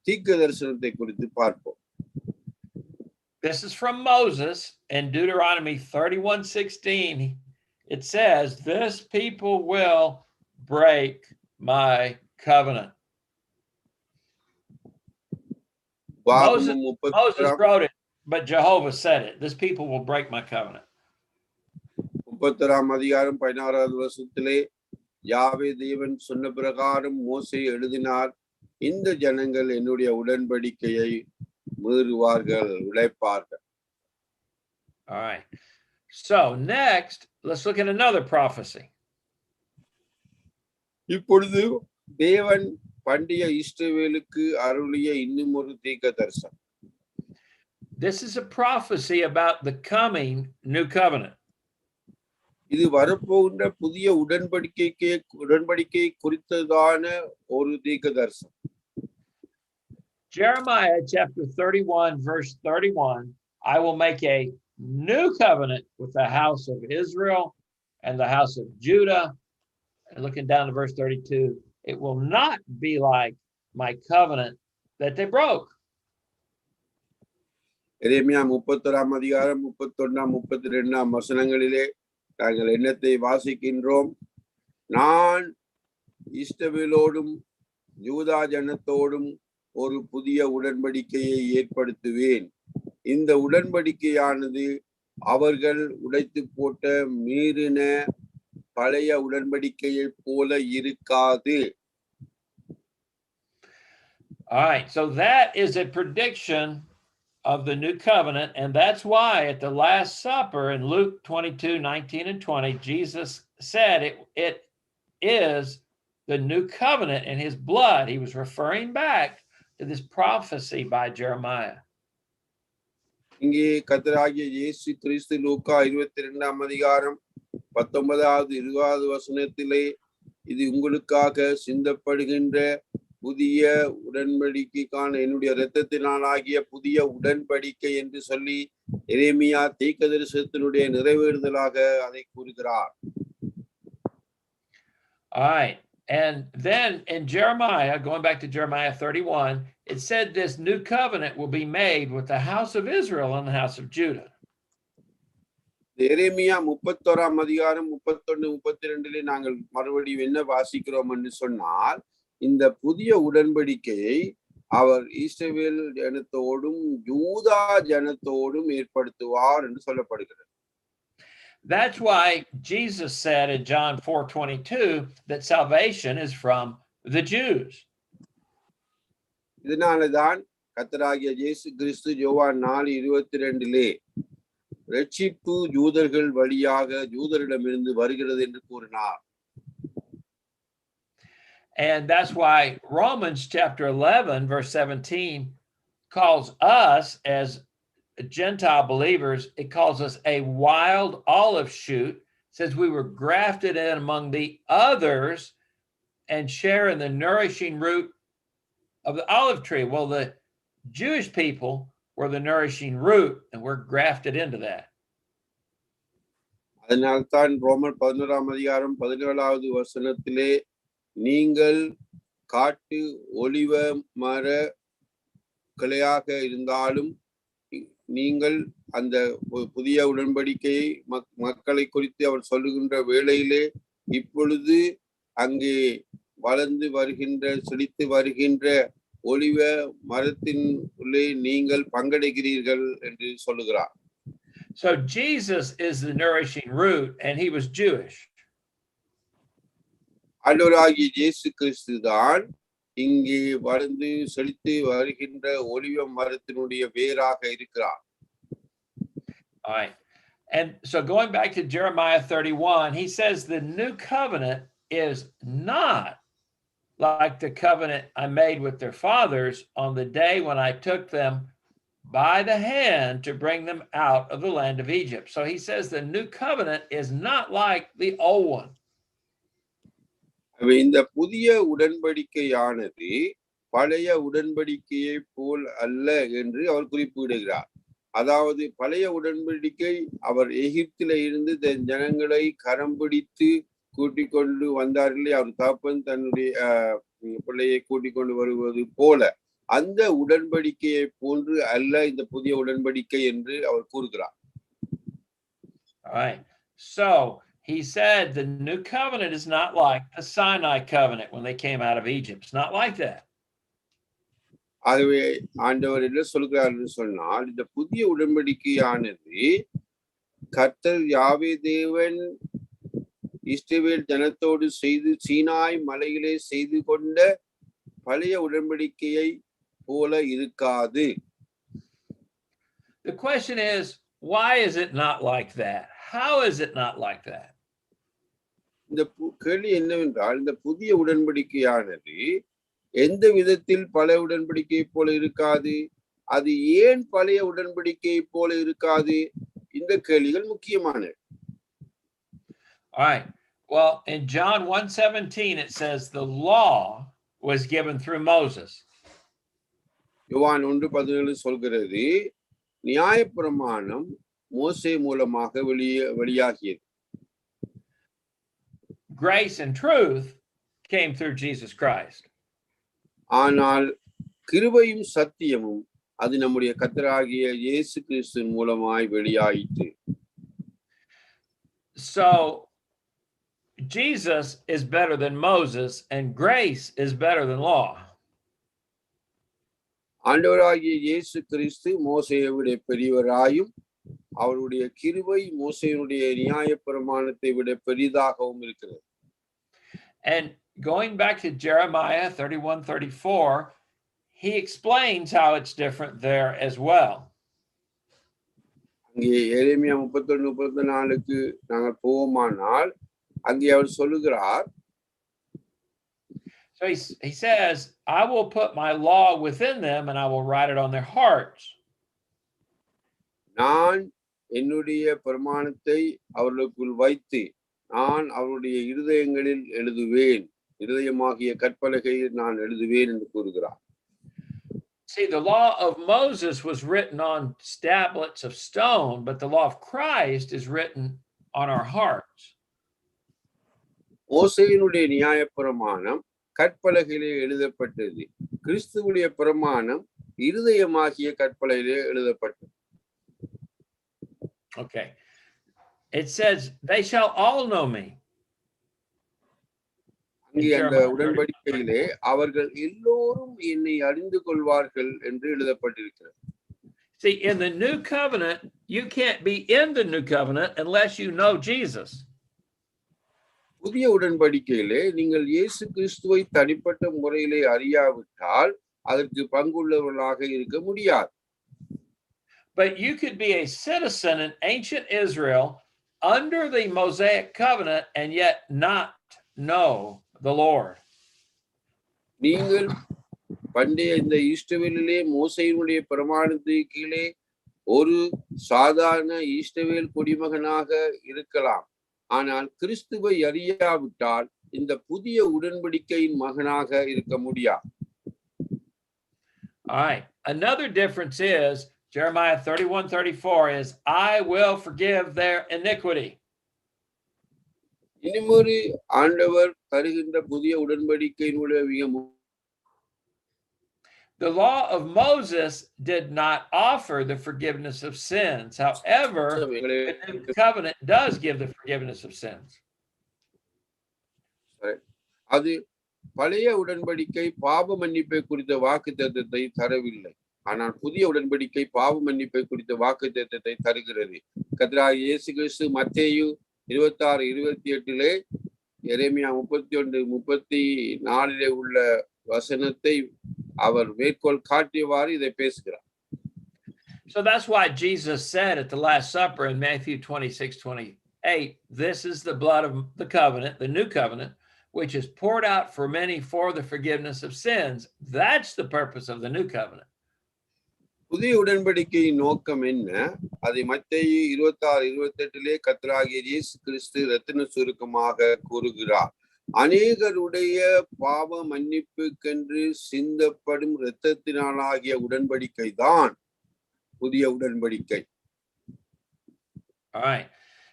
தீர்க்க தரிசனத்தை குறித்து பார்ப்போம். This is from Moses in Deuteronomy 31:16. It says, "This people will break my covenant." Moses wrote it, but Jehovah said it. This people will break my covenant. 31 அதிகாரம் 16வது வசனத்திலே யாவே தேவன் சொன்ன பிரகாரம் மோசே எழுதினார், இந்த ஜனங்கள் என்னுடைய உடன்படிக்கையை மீறுவார்கள், உடைப்பார்கள். All right. So next, let's look at another prophecy. இப்பொழுது தேவன் பண்டிய இஸ்ரவேலுக்கு அருளிய இன்னும் ஒரு தீர்க்க தரிசனம். This is a prophecy about the coming new covenant. இது வரப்போகின்ற புதிய உடன்படிக்கை குறித்ததான ஒரு தீர்க்க தரிசனம். Jeremiah chapter 31 verse 31, "I will make a new covenant with the house of Israel and the house of Judah." And looking down to verse 32, "It will not be like my covenant that they broke." எரேமியா 31 அதிகாரம் 31 32 வசனங்களிலே நாங்கள் என்னத்தை வாசிக்கின்றோம்? நான் இஸ்ரவேலோடும் யூதா ஜனத்தோடும் ஒரு புதிய உடன்படிக்கையை ஏற்படுத்துவேன். இந்த உடன்படிக்கையானது அவர்கள் உடைத்து போட்ட மீறின பழைய உடன்படிக்கையை போல இருக்காது. All right, so that is a prediction of the new covenant, and that's why at the Last Supper in Luke 22:19 and 20, Jesus said it is the new covenant in his blood. He was referring back to this prophecy by Jeremiah. இங்கே கர்த்தராகிய இயேசு கிறிஸ்து லூக்கா 22 அதிகாரம் 19வது 20வது வசனத்திலே, இது உங்களுக்காக சிந்தப்படுகின்ற புதிய உடன்படிக்கைக்கான என்னுடைய இரத்தத்தினாலாகிய புதிய உடன்படிக்கை என்று சொல்லி எரேமியா தீர்க்கதரிசனத்தினுடைய நிறைவேறுதலாக அதை கூறுகிறார். All right. And then in Jeremiah, going back to Jeremiah 31, it said this new covenant will be made with the house of Israel and the house of Judah. எரேமியா 31 அதிகாரம் 31 32 நாங்கள் மறுபடியும் என்ன வாசிக்கிறோம் என்று சொன்னால், இந்த புதிய உடன்படிக்கையை அவர் இஸ்ரவேல் ஜனத்தோடும் யூதா ஜனத்தோடும் ஏற்படுத்துவார் என்று சொல்லப்படுகிறது. That's why Jesus said in John 4:22 that salvation is from the Jews. இதனால்தான் கர்த்தராகிய இயேசு கிறிஸ்து யோவான் 4:22 ரட்சிப்பு யூதர்கள் வழியாக யூதரிடமிருந்து வருகிறது என்று கூறினார். And that's why Romans chapter 11 verse 17 calls us as Gentile believers, it calls us a wild olive shoot, says we were grafted in among the others and share in the nourishing root of the olive tree. Well, the Jewish people were the nourishing root, and we're grafted into that. அதனால்தான் ரோமர் 11 அதிகாரம் 17வது வசனத்திலே, நீங்கள் காட்டு ஒலிவ மர கிளையாக இருந்தாலும் நீங்கள் அந்த புதிய உடன்படிக்கையை மக்களை குறித்து அவர் சொல்லுகின்ற வேளையிலே இப்பொழுது அங்கே வளர்ந்து வருகின்ற செழித்து வருகின்ற ஒலிவ மரத்தின் உள்ளே நீங்கள் பங்கெடுக்கிறீர்கள் என்று சொல்லுகிறார். So Jesus is the nourishing root and he was Jewish. ஆண்டவராகிய இயேசு கிறிஸ்து தான் இங்கே வளர்ந்து செழித்து வருகின்ற ஒலிவ மரத்தினுடைய வேராக இருக்கிறார். All right. And so going back to Jeremiah 31, he says the new covenant is not like the covenant I made with their fathers on the day when I took them by the hand to bring them out of the land of Egypt. So he says the new covenant is not like the old one. இந்த புதிய உடன்படிக்கையானது பழைய உடன்படிக்கையை போல் அல்ல என்று அவர் குறிப்பிடுகிறார். அதாவது பழைய உடன்படிக்கை அவர் எகிப்தில இருந்து தன் ஜனங்களை கரம் பிடித்து கூட்டிக் கொண்டு வந்தார்களே, அவர் தகப்பன் தன்னுடைய பிள்ளையை கூட்டிக் கொண்டு வருவது போல அந்த உடன்படிக்கையை போன்று அல்ல இந்த புதிய உடன்படிக்கை என்று அவர் கூறுகிறார். All right. So he said the new covenant is not like the Sinai covenant when they came out of Egypt. It's not like that. ஆகவே ஆண்டவர் என்ன சொல்கிறார் என்று சொன்னால், இந்த புதிய உடன்படிக்கையானது கர்த்தர் யாவே தேவன் இஸ்ரவேல் ஜனத்தோடு செய்து சீனாய் மலையிலே செய்து கொண்ட பழைய உடன்படிக்கையை போல இருக்காது. The question is, why is it not like that? How is it not like that? இந்த கேள்வி என்னவென்றால், இந்த புதிய உடன்படிக்கையானது எந்த விதத்தில் பழைய உடன்படிக்கை போல இருக்காது, அது ஏன் பழைய உடன்படிக்கை போல இருக்காது? இந்த கேள்விகள் முக்கியமானது. All right. Well, in John 1:17 it says the law was given through Moses. யோவான் 1:17 சொல்கிறது, நியாயப்பிரமாணம் மோசே மூலமாக வெளியாகியது. Grace and truth came through Jesus Christ. ஆனால் கிருபையும் சத்தியமும் அது நம்முடைய கர்த்தராகிய இயேசு கிறிஸ்துவின் மூலமாய் வெளியாயிற்று. So Jesus is better than Moses and grace is better than law. ஆண்டவராகிய இயேசு கிறிஸ்து மோசேயை விட பெரியவராயும் அவருடைய கிருபை மோசேயினுடைய நியாயப்பிரமாணத்தை விட பெரிதாகவும் இருக்கிறது. And going back to Jeremiah 31:34, he explains how it's different there as well. அங்கே எரேமியா 31:34க்கு நாங்கள் போவோமானால் அங்கே அவர் சொல்லுகிறார், So he says, I will put my law within them and I will write it on their hearts. நான் என்னுடைய பிரமாணத்தை அவர்களுக்குள் வைத்து நான் அவருடைய இருதயங்களில் எழுதுவேன், இருதயமாகிய கற்பலகையில் நான் எழுதுவேன் என்று கூறுகிறார். See, the law of Moses was written on tablets of stone, but the law of Christ is written on our hearts. மோசேயினுடைய நியாயப்பிரமாணம் கற்பலகையிலே எழுதப்பட்டது, கிறிஸ்துவுடைய பிரமாணம் இருதயமாகிய கற்பலகையிலே எழுதப்பட்டது. Okay. It says, they shall all know me. அங்கே அந்த உடன்படிக்கையிலே அவர்கள் எல்லோரும் என்னை அறிந்து கொள்வார்கள் என்று எழுதப்பட்டிருக்கிறது. See, in the new covenant, you can't be in the new covenant unless you know Jesus. புதிய உடன்படிக்கையிலே நீங்கள் இயேசு கிறிஸ்துவை தனிப்பட்ட முறையிலே அறியாவிட்டால் அதற்கு பங்குள்ளவர்களாக இருக்க முடியாது. But you could be a citizen in ancient Israel under the Mosaic covenant and yet not know the Lord. நீங்கள் பண்டைய இந்த இஸ்ரவேலிலே மோசேயினுடைய பிரமாணத்துக்கு கீழே ஒரு சாதாரண இஸ்ரவேல் குடிமகனாக இருக்கலாம், ஆனால் கிறிஸ்துவை அறியாவிட்டால் இந்த புதிய உடன்படிக்கையின் மகனாக இருக்க முடியாது. All right. Another difference is Jeremiah 31:34 is, I will forgive their iniquity. இனிமொரு ஆண்டவர் தருகின்ற புதிய உடன்படிக்கையினுடைய The law of Moses did not offer the forgiveness of sins. However, the new covenant does give the forgiveness of sins. அது பழைய உடன்படிக்கை பாவ மன்னிப்பை குறித்த வாக்குத்தத்தத்தை தரவில்லை, ஆனால் புதிய உடன்படிக்கை பாவ மன்னிப்பை குறித்த வாக்குத்தத்தத்தை தருகிறது. கர்த்தராகிய இயேசு கிறிஸ்து மத்தேயு 26:28 எரேமியா 31:34 உள்ள வசனத்தை அவர் மேற்கோள் காட்டியவாறு இதை பேசுகிறார். So that's why Jesus said at the Last Supper in Matthew 26:28, this is the blood of the covenant, the new covenant, which is poured out for many for the forgiveness of sins. That's the purpose of the new covenant. புதிய உடன்படிக்கையின் நோக்கம் என்ன? அதை மத்தேயு 26:28 கர்த்தராகிய இயேசு கிறிஸ்து ரத்தின சுருக்கமாக கூறுகிறார். அநேகருடைய பாவ மன்னிப்புக்கென்று சிந்தப்படும் இரத்தத்தினாலாகிய உடன்படிக்கை தான் புதிய உடன்படிக்கை. All right.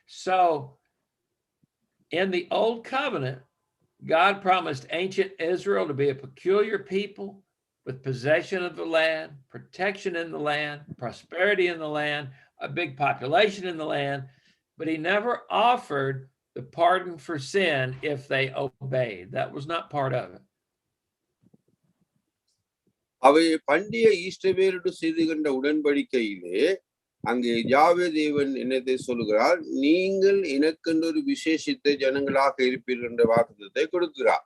So in the old covenant, God promised ancient Israel to be a peculiar people with possession of the land, protection in the land, prosperity in the land, a big population in the land, but he never offered the pardon for sin if they obeyed. That was not part of it. அவை பண்டிய ஈஸ்டவேலோடு செய்து கொண்ட உடன்படிக்கையிலே அங்கே யாவே தேவன் என்னத்தை சொல்லுகிறார், நீங்கள் எனக்கென்று ஒரு விசேஷித்த ஜனங்களாக இருப்பீர்கள் என்ற வாக்குத்தத்தை கொடுக்கிறார்.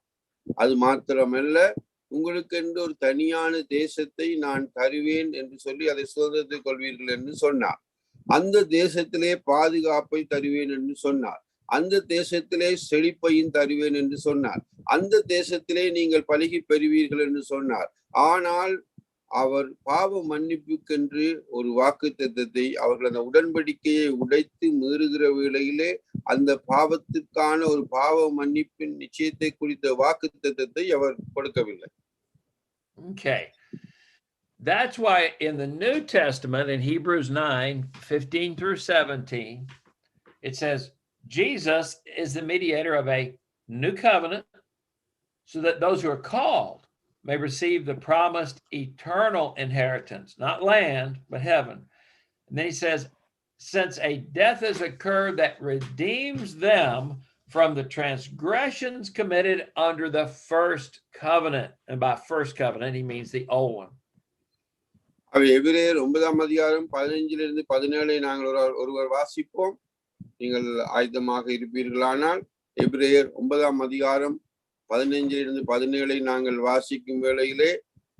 அது மாத்திரமல்ல, உங்களுக்கு என்று ஒரு தனியான தேசத்தை நான் தருவேன் என்று சொல்லி அதை சுதந்திரத்தை கொள்வீர்கள் என்று சொன்னார். அந்த தேசத்திலே பாதுகாப்பை தருவேன் என்று சொன்னார். அந்த தேசத்திலே செழிப்பையும் தருவேன் என்று சொன்னார். அந்த தேசத்திலே நீங்கள் பலுகி பெறுவீர்கள் என்று சொன்னார். ஆனால் அவர் பாவ மன்னிப்புக்கென்று ஒரு வாக்குத்தத்தத்தை, அவர்கள் அந்த உடன்படிக்கையை உடைத்து மீறுகிற வேளையிலே அந்த பாவத்திற்கான ஒரு பாவ மன்னிப்பின் நிச்சயத்தை குறித்த வாக்குத்தத்தத்தை அவர் கொடுக்கவில்லை. Okay. That's why in the New Testament, in Hebrews 9:15 through 17, it says, Jesus is the mediator of a new covenant so that those who are called may receive the promised eternal inheritance, not land, but heaven. And then he says, since a death has occurred that redeems them from the transgressions committed under the first covenant. And by first covenant, he means the old one. எபிரேயர் 9ஆம் அதிகாரம் 15 17 நாங்கள் ஒருவர் வாசிப்போம். நீங்கள் ஆயத்தமாக இருப்பீர்களானால் எபிரேயர் 9ஆம் அதிகாரம் 15 17 நாங்கள் வாசிக்கும் வேளையிலே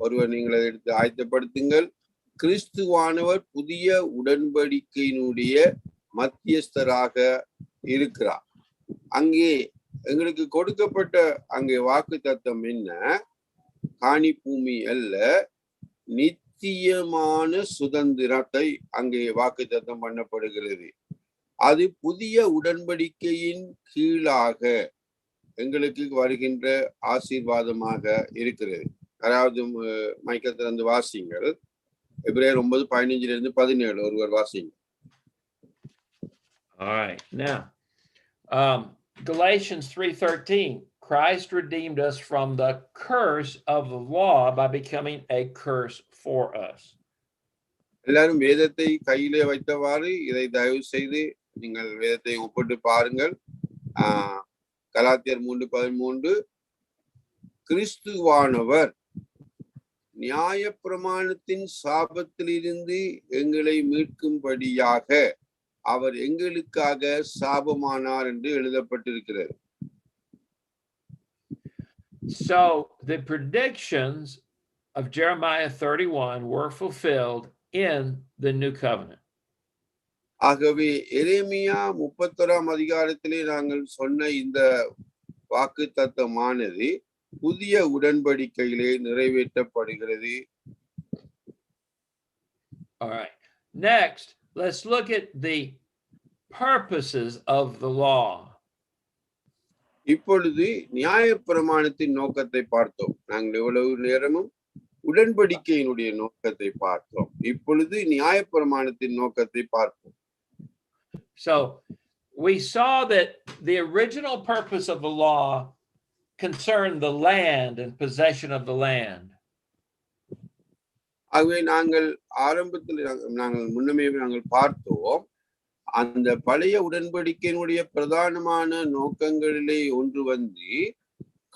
ஒருவர் நீங்கள் அதை எடுத்து ஆயத்தப்படுத்துங்கள். கிறிஸ்துவானவர் புதிய உடன்படிக்கையினுடைய மத்தியஸ்தராக இருக்கிறார். அங்கே எங்களுக்கு கொடுக்கப்பட்ட அங்கே வாக்கு தத்தம் என்ன? காணி பூமி அல்ல, நித்தியமான சுதந்திரத்தை அங்கே வாக்கு தத்தம் பண்ணப்படுகிறது. அது புதிய உடன்படிக்கையின் கீழாக எங்களுக்கு வருகின்ற ஆசீர்வாதமாக இருக்கிறது. அதாவது மைக்கை திறந்து வாசிங்கள். எபிரேயர் 9:15-17 ஒருவர் வாசிங்க. All right. Now, Galatians 3:13, Christ redeemed us from the curse of the law by becoming a curse for us. எல்லாரும் வேதத்தை கையிலே வைத்தவாறு இதை தயவு செய்து நீங்கள் வேதத்தை ஒப்பிட்டு பாருங்கள். கலாத்தியர் 3:13, கிறிஸ்துவானவர் நியாயப்பிரமாணத்தின் சாபத்திலிருந்து எங்களை மீட்கும்படியாக அவர் எங்களுக்காக சாபமானார் என்று எழுதப்பட்டிருக்கிறது. So the predictions of Jeremiah 31 were fulfilled in the new covenant. ஆகவே எரேமியா 31ஆம் அதிகாரத்திலே நாங்கள் சொன்ன இந்த வாக்கு தத்தமானது புதிய உடன்படிக்கையிலே நிறைவேற்றப்படுகிறது. All right. Next, let's look at the purposes of the law. இப்பொழுது நியாயப்பிரமாணத்தின் நோக்கத்தை பார்த்தோம். நாங்கள் எவ்வளவு நேரமும் உடன்படிக்கையினுடைய நோக்கத்தை பார்த்தோம். இப்பொழுது நியாயப்பிரமாணத்தின் நோக்கத்தை பார்ப்போம். So we saw that the original purpose of the law concerned the land and possession of the land. ஆகவே நாங்கள் ஆரம்பத்தில் நாங்கள் முன்னமே நாங்கள் பார்த்தோம், அந்த பழைய உடன்படிக்கையினுடைய பிரதானமான நோக்கங்களிலே ஒன்று வந்து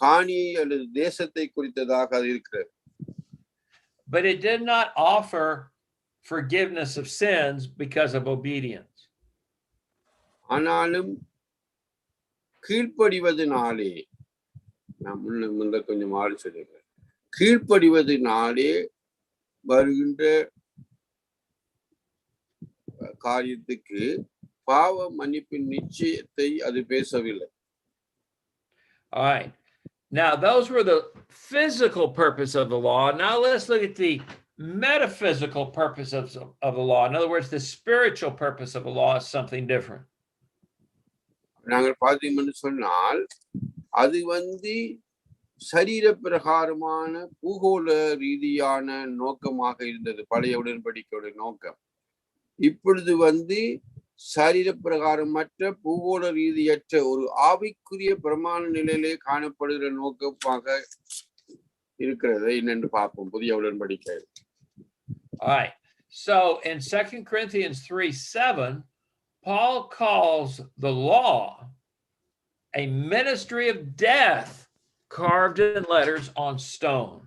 காணியை அல்லது தேசத்தை குறித்ததாக அது இருக்கிறது. But it did not offer forgiveness of sins because of obedience. ஆனாலும் கீழ்ப்படிவதனாலே, நான் முன்ன கொஞ்சம் மாறி சொல்லுகிறேன், கீழ்ப்படிவதனாலே வருகின்ற காரியத்துக்கு பாவ மன்னிப்பின் நிச்சயத்தை அது பேசவில்லை. All right. Now, those were the physical purpose of the law. Now let's look at the metaphysical purpose of the law. In other words, the spiritual purpose of the law is something different. நாங்கள் பார்த்தீங்கன்னு சொன்னால் அது சரீர பிரகாரமான பூகோள ரீதியான நோக்கமாக இருந்தது பழைய உடன்படிக்கையோட நோக்கம். இப்பொழுது சரீர பிரகாரமற்ற பூகோள ரீதியற்ற ஒரு ஆவிக்குரிய பிரமாண நிலையிலே காணப்படுகிற நோக்கமாக இருக்கிறது என்னென்று பார்ப்போம் புதிய உடன்படிக்கை. All right. So in 2 Corinthians 3:7, Paul calls the law a ministry of death carved in letters on stone.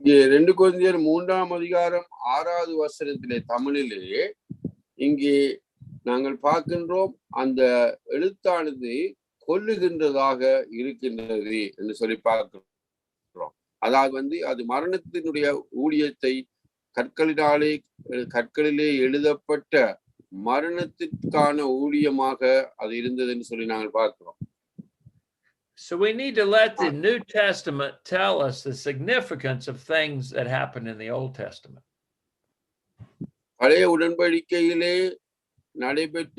இங்கே 2 கொரிந்தியர் 3ஆம் அதிகாரம் 6வது வசனத்திலே தமிழிலே இங்கே நாங்கள் பார்க்கின்றோம் அந்த எழுத்தானது கொல்லுகின்றதாக இருக்கின்றது என்று சொல்லி பார்க்கிறோம். அதாவது அது மரணத்தினுடைய ஊழியத்தை கற்களிலே எழுதப்பட்ட மரணத்திற்கான ஊழியமாக அது இருந்ததுன்னு சொல்லி நாங்கள் பார்க்கிறோம். So we need to let the New Testament tell us the significance of things that happened in the Old Testament. பழைய உடன்படிக்கையிலே நடைபெற்ற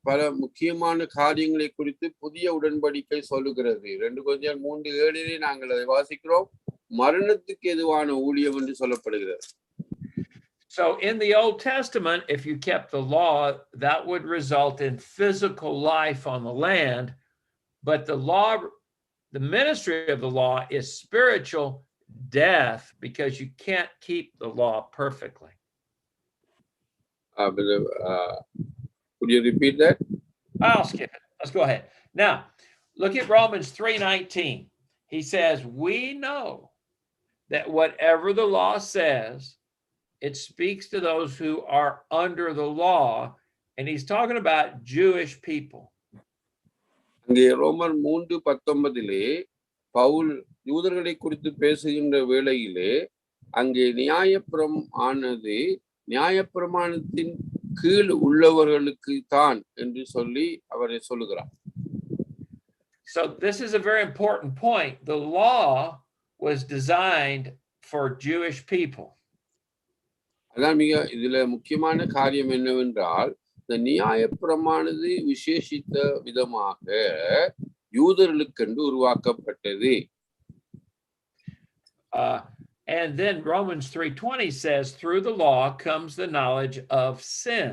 பல முக்கியமான காரியங்களை குறித்து புதிய உடன்படிக்கை சொல்லுகிறது. 2 கொரிந்தியர் 3:7 நாங்கள் அதை வாசிக்கிறோம். மரணத்துக்கு எதுவான ஊழியம் என்று சொல்லப்படுகிறது. So in the Old Testament, if you kept the law, that would result in physical life on the land. But the ministry of the law is spiritual death because you can't keep the law perfectly. Could you repeat that? I'll skip it. Let's go ahead. Now, look at Romans 3:19. He says, we know that whatever the law says, it speaks to those who are under the law. And he's talking about Jewish people. அங்கே ரோமர் 3:19 பவுல் யூதர்களை குறித்து பேசுகின்ற வேளையிலே அங்கே நியாயப்பிரமாணத்தின் கீழ் உள்ளவர்களுக்கு தான் என்று சொல்லி அவரை சொல்லுகிறார். So this is a very important point. The law was designed for Jewish people. அதான் இதுல முக்கியமான காரியம் என்னவென்றால் இந்த நியாயப்பிரமானது விசேஷித்த விதமாக யூதர்களுக்கென்று உருவாக்கப்பட்டது. And then Romans 3:20 says, through the law comes the knowledge of sin.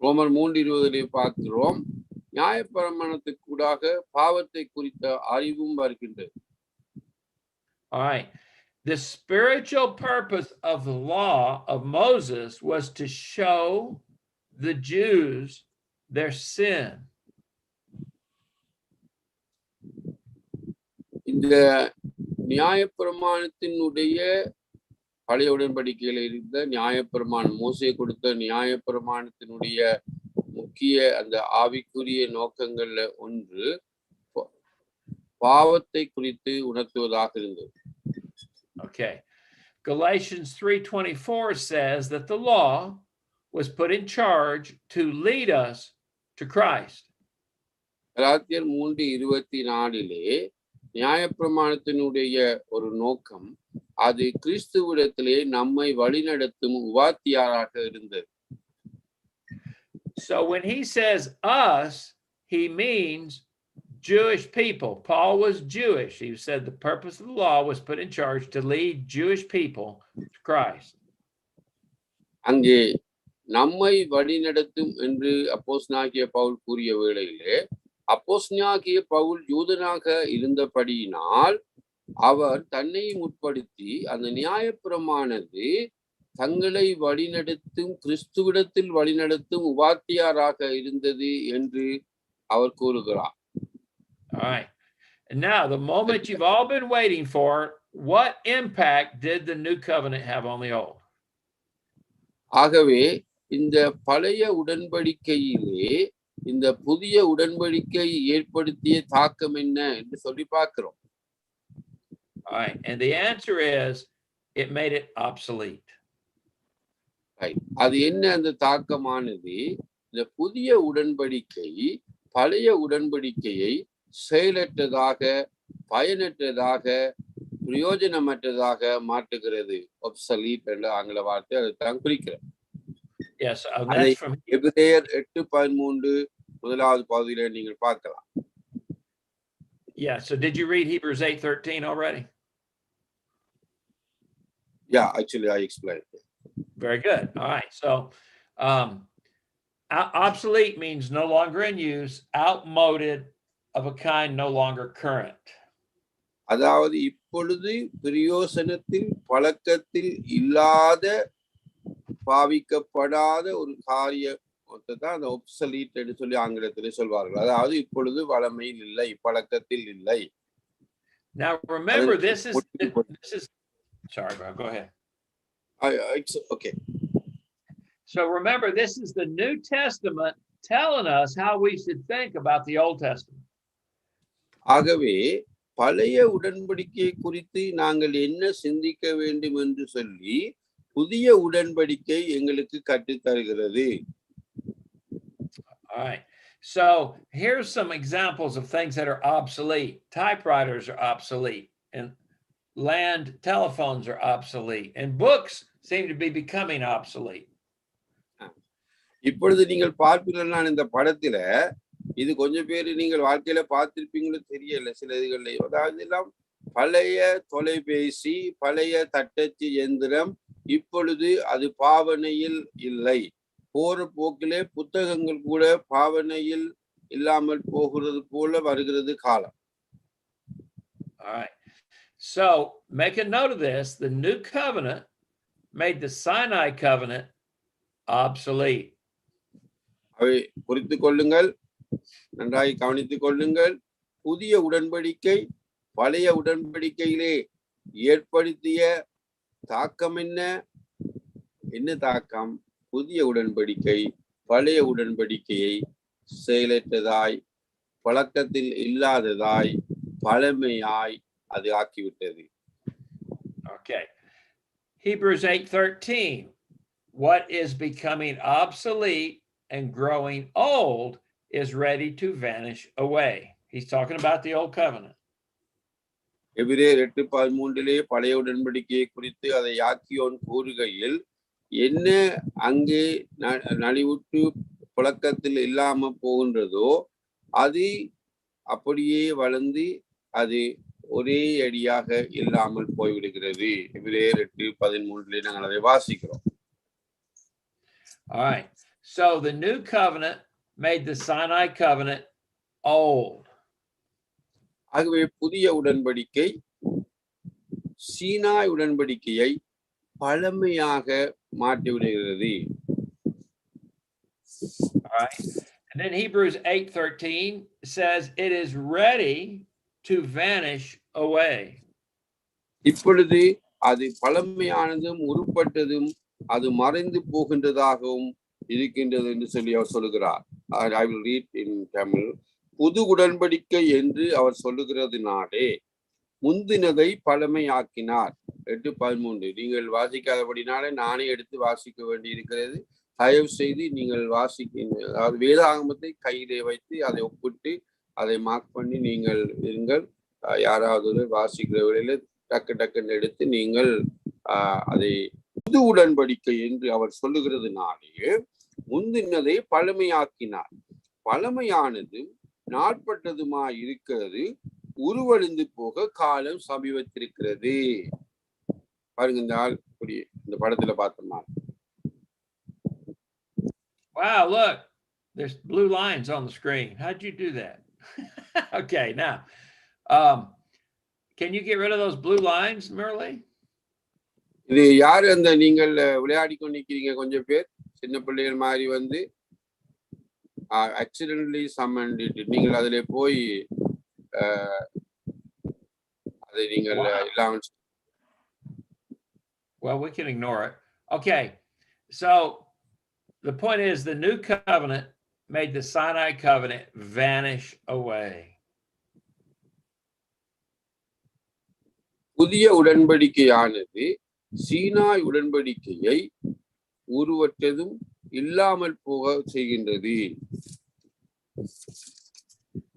ரோமர் 3:20 பார்க்கிறோம் நியாயப்பிரமாணத்துக்கூடாக பாவத்தை குறித்த அறிவும் வருகின்றது. All right. The spiritual purpose of the law of Moses was to show the Jews their sin. இந்த நியாயப்பிரமாணத்தினுடைய பழைய உடன்படிக்கையில இருந்த நியாயப்பிரமாணம் மோசே கொடுத்த நியாயப்பிரமாணத்தினுடைய முக்கிய அந்த ஆவிக்குரிய நோக்கங்கள்ல ஒன்று பாவத்தை குறித்து உணர்த்துவதாக இருந்தது. Okay. Galatians 3:24 says that the law was put in charge to lead us to Christ. கலாத்தியர் 3:24 நியாயப்பிரமாணத்தினுடைய ஒரு நோக்கம் அது கிறிஸ்துவிடத்திலே நம்மை வழிநடத்தும் உபாத்தியாராக இருந்தது. So when he says us, he means Jewish people. Paul was Jewish. He said the purpose of the law was put in charge to lead Jewish people to Christ. அங்கே நம்மை வழிநடத்தும் என்று அப்போஸ்தலனாகிய பவுல் கூறிய வேளையிலே அப்போஸ்தலனாகிய பவுல் யூதனாக இருந்தபடியினால் அவர் தன்னை முற்படுத்தி அந்த நியாயப்பிரமானது தங்களை வழிநடத்தும் கிறிஸ்துவிடத்தில் வழிநடத்தும் உபாத்தியாராக இருந்தது என்று அவர் கூறுகிறார். All right. And now the moment you've all been waiting for, what impact did the new covenant have on the old? ஆகவே இந்த பழைய உடன்படிக்கையிலே இந்த புதிய உடன்படிக்கை ஏற்படுத்திய தாக்கம் என்ன என்று சொல்லி பார்க்கிறோம். All right. And the answer is it made it obsolete. Right. அது என்ன அந்த தாக்கமானது? இந்த புதிய உடன்படிக்கை பழைய உடன்படிக்கையை செயலற்றதாக பயனற்றதாக பிரயோஜனமற்றதாக மாற்றுகிறது. obsolete என்ற ஆங்கில வார்த்தை அதை தான் குறிக்கிறது. Yes, அதை that's from எபிரேயர் 8:13 முதலாவது பகுதியில நீங்கள் பார்க்கலாம். yeah. So did you read Hebrews 8:13 already? Yeah, actually I explained it. Very good. All right. So obsolete means no longer in use, outmoded, of a kind no longer current. அதாவது இப்பொழுது பிரயோசனத்தில் பழக்கத்தில் இல்லாத பாவிக்கப்படாத ஒரு காரியத்தை தான் அந்த ஒப்சலீட் என்று சொல்லி ஆங்கிலத்திலே சொல்வார்கள். அதாவது இப்பொழுது வழமையில் இல்லை, பழக்கத்தில் இல்லை. Now remember, this is sorry, bro, go ahead. Okay. So remember, this is the New Testament telling us how we should think about the Old Testament. ஆகவே பழைய உடன்படிக்கை குறித்து நாங்கள் என்ன சிந்திக்க வேண்டும் என்று சொல்லி புதிய உடன்படிக்கை எங்களுக்கு கற்றுத் தருகிறது. All right. So here's some examples of things that are obsolete. Typewriters are obsolete, and land telephones are obsolete, and books seem to be becoming obsolete. இப்பொழுது நீங்கள் பார்ப்பீங்கன்னா இந்த படத்துல இது கொஞ்சம் பேர் நீங்கள் வாழ்க்கையில பார்த்திருப்பீங்களோ தெரியல. சில இதுகள்ல அதாவது எல்லாம் பழைய தொலைபேசி, பழைய தட்டச்சு எந்திரம், இப்பொழுது அது பாவனையில் இல்லை. போற போக்கிலே புத்தகங்கள் கூட பாவனையில் இல்லாமல் போகிறது போல வருகிறது காலம். All right. So make a note of this. The new covenant made the Sinai covenant obsolete. அவை குறித்துக் கொள்ளுங்கள், நன்றாய் கவனித்துக் கொள்ளுங்கள். புதிய உடன்படிக்கை பழைய உடன்படிக்கையிலே ஏற்படுத்திய தாக்கம் என்ன தாக்கம்? புதிய உடன்படிக்கை பழைய உடன்படிக்கையை செயலற்றதாய், பழக்கத்தில் இல்லாததாய், பழமையாய் அது ஆக்கிவிட்டது. Okay. Hebrews 8:13. What is becoming obsolete and growing old is ready to vanish away. He's talking about the old covenant. எபிரேயர் 8:13 பழைய உடன்படிக்கையை குறித்து அதை யாக்கியோன் கூறுகையில் என்ன அங்கே நலிவுற்று புழக்கத்தில் இல்லாம போகின்றதோ அது அப்படியே வளர்ந்து அது ஒரே அடியாக இல்லாமல் போய்விடுகிறது. எபிரேயர் 8:13 நாங்கள் அதை வாசிக்கிறோம். All right. So the new covenant made the Sinai covenant old. ஆகவே புதிய உடன்படிக்கை சீனாய் உடன்படிக்கையை பழமையாக மாற்றிவிடுகிறது. All right. And then Hebrews 8:13 says it is ready to vanish away. இப்பொழுது அது பழமையானதும் உருப்பட்டதும் அது மறைந்து போகின்றதாகவும் இருக்கின்றது என்று சொல்லி அவர் சொல்லுகிறார். I will read in Tamil. புது உடன்படிக்கை என்று அவர் சொல்லுகிறதுனாலே முந்தினதை பழமையாக்கினார். 8:13 நீங்கள் வாசிக்காதபடினாலே நானே எடுத்து வாசிக்க வேண்டி இருக்கிறது. தயவு செய்து நீங்கள் அதாவது வேதாகமத்தை கையிலே வைத்து அதை ஒப்பிட்டு அதை மார்க் பண்ணி நீங்கள் இருங்கள். யாராவது வாசிக்கிற வேளையில டக்குன்னு எடுத்து நீங்கள் அதை புது உடன்படிக்கை என்று அவர் சொல்லுகிறதுனாலே முந்தினதை பழமையாக்கினார். பழமையானது நாட்பட்டதுமா இருக்கிறது, உருவழிந்து போக காலம் சமீபத்திருக்கிறது. பாருங்க இந்த படத்துல பார்த்தோம்னா. Wow, look, there's blue lines on the screen. How'd you do that? Okay, now, can you get rid of those blue lines, Murali? இது யாரு அந்த நீங்கள் விளையாடி கொண்டிருக்கிறீங்க கொஞ்சம் பேர் சின்ன பிள்ளைகள் மாதிரி வந்து accidentally summoned it. நீங்கள் அதிலே போய் அதை நீங்கள் இல்லாமல். Well, we can ignore it. Okay, so the point is the new covenant made the Sinai covenant vanish away. புதிய உடன்படிக்கையானது சீனாய் உடன்படிக்கையை உருவற்றதும் இல்லாமல் போக செய்கின்றது.